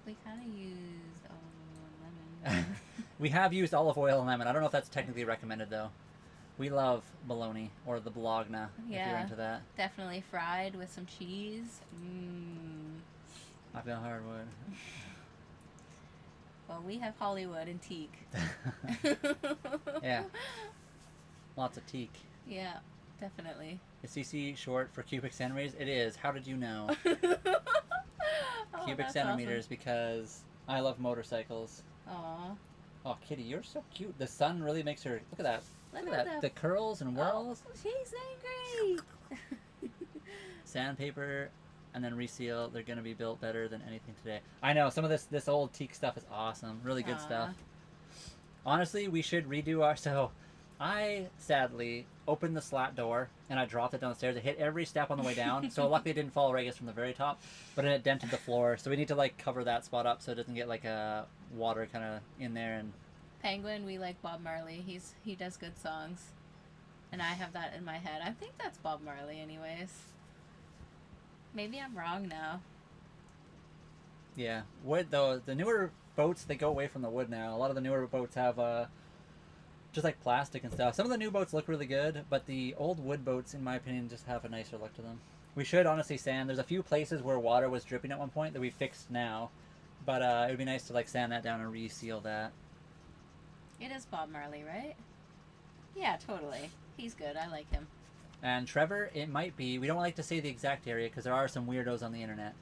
We kind of used olive oil and lemon.
We have used olive oil and lemon. I don't know if that's technically recommended though. We love bologna or the bologna if you're into that.
Definitely fried with some cheese.
I feel hardwood.
Well, we have Hollywood and teak.
Yeah. Lots of teak.
Yeah, definitely.
Is CC short for cubic centimeters? It is. How did you know? Cubic centimeters awesome. Because I love motorcycles.
Aww.
Oh, Kitty, you're so cute. The sun really makes her... Look at that. Look at that. The curls and whirls.
Oh, she's angry.
Sandpaper and then reseal. They're going to be built better than anything today. I know. Some of this old teak stuff is awesome. Really good stuff. Honestly, we should redo our... So, I, sadly, opened the slat door and I dropped it downstairs. It hit every step on the way down. So, luckily it didn't fall right, I guess, from the very top. But it dented the floor. So, we need to, like, cover that spot up so it doesn't get, like, water kind of in there. And
Penguin, we like Bob Marley. He does good songs. And I have that in my head. I think that's Bob Marley anyways. Maybe I'm wrong now.
Yeah. Wood, though, the newer boats, they go away from the wood now. A lot of the newer boats have... just like plastic and stuff. Some of the new boats look really good, but the old wood boats, in my opinion, just have a nicer look to them. We should honestly sand. There's a few places where water was dripping at one point that we fixed now, but it would be nice to like sand that down and reseal that.
It is Bob Marley, right? Yeah, totally. He's good. I like him.
And Trevor, it might be. We don't like to say the exact area because there are some weirdos on the internet,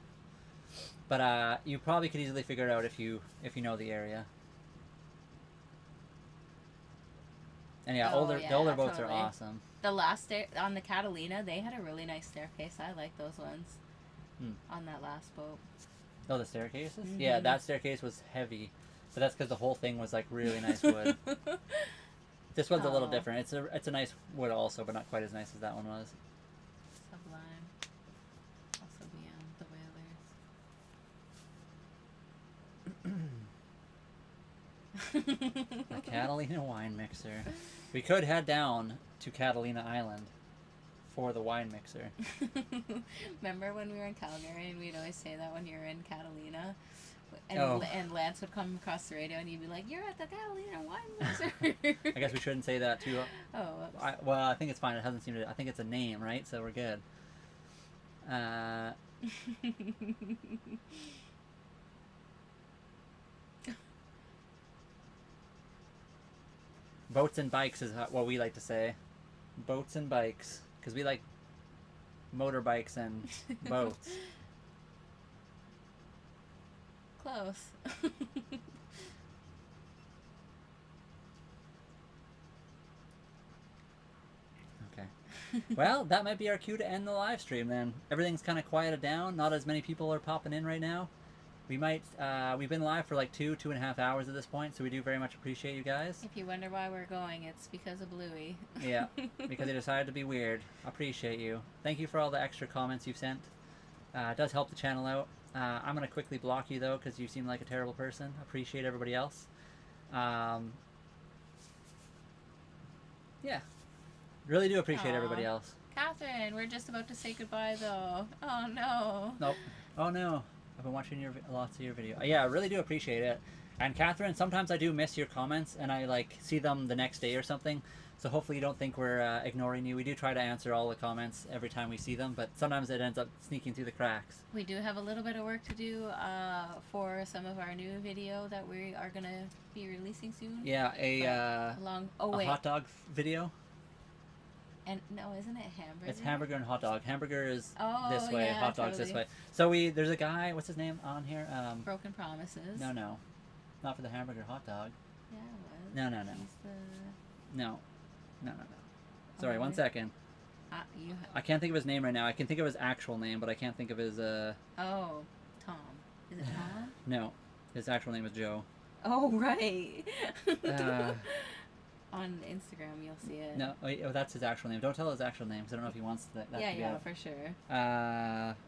but you probably could easily figure it out if you know the area. And yeah, the older boats are awesome.
The last on the Catalina, they had a really nice staircase. I like those ones on that last boat.
Oh, the staircases? Mm-hmm. Yeah, that staircase was heavy, but that's because the whole thing was like really nice wood. This one's a little different. It's a nice wood also, but not quite as nice as that one was.
Sublime. Also beyond the whalers.
The Catalina wine mixer. We could head down to Catalina Island for the wine mixer.
Remember when we were in Calgary and we'd always say that when you were in Catalina? And Lance would come across the radio and you'd be like, "You're at the Catalina wine mixer."
I guess we shouldn't say that too.
Oh,
well, I think it's fine. It hasn't seemed to... I think it's a name, right? So we're good. Boats and bikes is what we like to say. Boats and bikes. Because we like motorbikes and boats.
Close.
Okay. Well, that might be our cue to end the live stream then. Everything's kind of quieted down. Not as many people are popping in right now. We might, we've been live for like 2.5 hours at this point, so we do very much appreciate you guys.
If you wonder why we're going, it's because of Bluey.
Yeah, because they decided to be weird. Appreciate you. Thank you for all the extra comments you've sent. It does help the channel out. I'm going to quickly block you though, because you seem like a terrible person. Appreciate everybody else. Yeah. Really do appreciate everybody else.
Catherine, we're just about to say goodbye though. Oh no.
Nope. Oh no. I've been watching lots of your video. Yeah, I really do appreciate it. And Catherine, sometimes I do miss your comments and I like see them the next day or something. So hopefully you don't think we're ignoring you. We do try to answer all the comments every time we see them, but sometimes it ends up sneaking through the cracks.
We do have a little bit of work to do for some of our new video that we are going to be releasing soon.
Yeah, a hot dog video.
And no, isn't it hamburger?
It's hamburger and hot dog. Hamburger is this way,
yeah,
hot dog's this way. So there's a guy, what's his name on here?
Broken Promises.
No. Not for the hamburger hot dog.
Yeah, it was.
No. No. Sorry, 1 second. I can't think of his name right now. I can think of his actual name, but I can't think of his,
Oh, Tom. Is it Tom?
No. His actual name is Joe.
Oh, right. On Instagram, you'll see it.
No, that's his actual name. Don't tell his actual name, because I don't know if he wants that to be out.
For sure.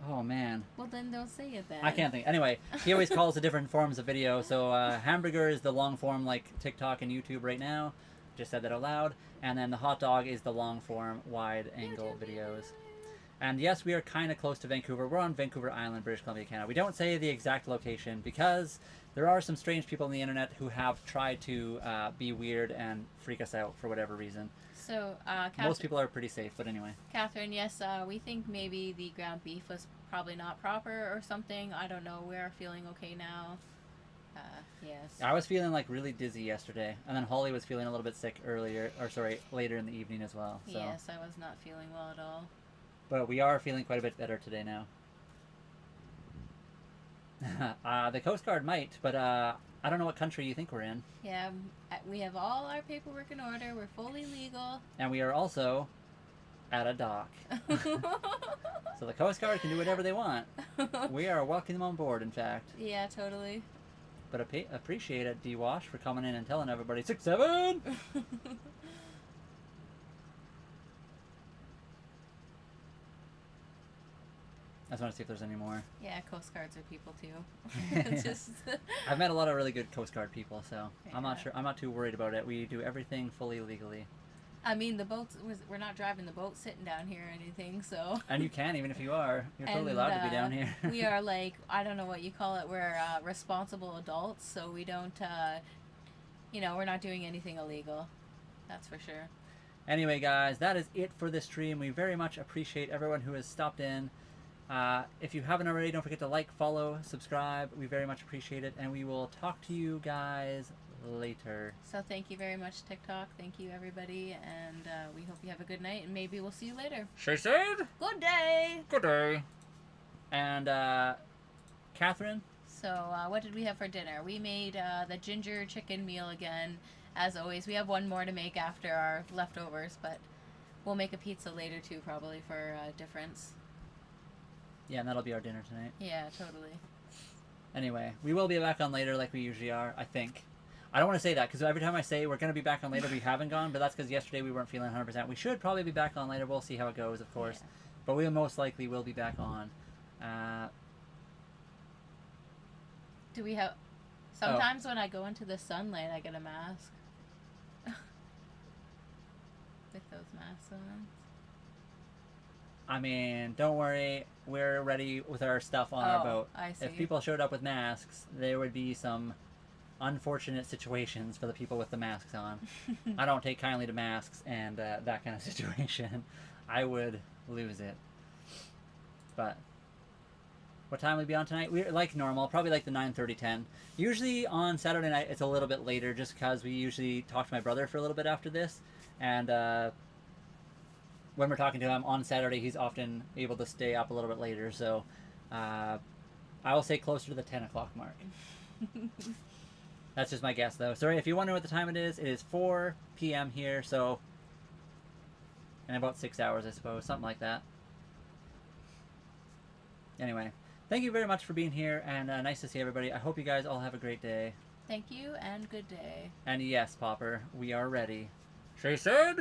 Oh, man.
Well, then don't say it then.
I can't think. Anyway, he always calls the different forms of video. So hamburger is the long form like TikTok and YouTube right now. Just said that out loud. And then the hot dog is the long form wide angle videos. And yes, we are kind of close to Vancouver. We're on Vancouver Island, British Columbia, Canada. We don't say the exact location because there are some strange people on the internet who have tried to be weird and freak us out for whatever reason.
So,
most people are pretty safe, but anyway.
Catherine, yes, we think maybe the ground beef was probably not proper or something. I don't know. We are feeling okay now. Yes.
I was feeling like really dizzy yesterday, and then Holly was feeling a little bit sick later in the evening as well. So.
Yes, I was not feeling well at all.
But we are feeling quite a bit better today now. The Coast Guard might, but I don't know what country you think we're in.
Yeah, we have all our paperwork in order. We're fully legal.
And we are also at a dock. So the Coast Guard can do whatever they want. We are welcoming them on board, in fact.
Yeah, totally.
But appreciate it, D-Wash, for coming in and telling everybody 6-7! I just want to see if there's any more.
Yeah, Coast Guards are people too. Just
I've met a lot of really good Coast Guard people, so
yeah.
I'm not too worried about it. We do everything fully legally.
I mean, we're not driving the boat sitting down here or anything, so.
And you can, even if you are. You're totally allowed to be down here.
We are like, I don't know what you call it, we're responsible adults, so we don't, we're not doing anything illegal. That's for sure.
Anyway, guys, that is it for this stream. We very much appreciate everyone who has stopped in. If you haven't already, don't forget to like, follow, subscribe. We very much appreciate it, and we will talk to you guys later.
So thank you very much, TikTok. Thank you, everybody, and we hope you have a good night, and maybe we'll see you later.
She said.
Good day.
Good day. And Catherine.
So what did we have for dinner? We made the ginger chicken meal again. As always, we have one more to make after our leftovers, but we'll make a pizza later too, probably for difference.
Yeah, and that'll be our dinner tonight.
Yeah, totally.
Anyway, we will be back on later like we usually are, I think. I don't want to say that, because every time I say we're going to be back on later, we haven't gone, but that's because yesterday we weren't feeling 100%. We should probably be back on later. We'll see how it goes, of course. Yeah. But we most likely will be back on.
Do we have... Sometimes when I go into the sunlight, I get a mask. With those masks on.
I mean, don't worry. We're ready with our stuff on our boat.
I see.
If people showed up with masks, there would be some unfortunate situations for the people with the masks on. I don't take kindly to masks and that kind of situation. I would lose it. But what time will we be on tonight? We're like normal, probably like the 9:30, 10. Usually on Saturday night it's a little bit later, just because we usually talk to my brother for a little bit after this, and when we're talking to him on Saturday, he's often able to stay up a little bit later. So I will say closer to the 10 o'clock mark. That's just my guess, though. Sorry, if you're wondering what the time it is 4 p.m. here. So in about 6 hours, I suppose, something like that. Anyway, thank you very much for being here, and nice to see everybody. I hope you guys all have a great day.
Thank you, and good day.
And yes, Popper, we are ready. She said.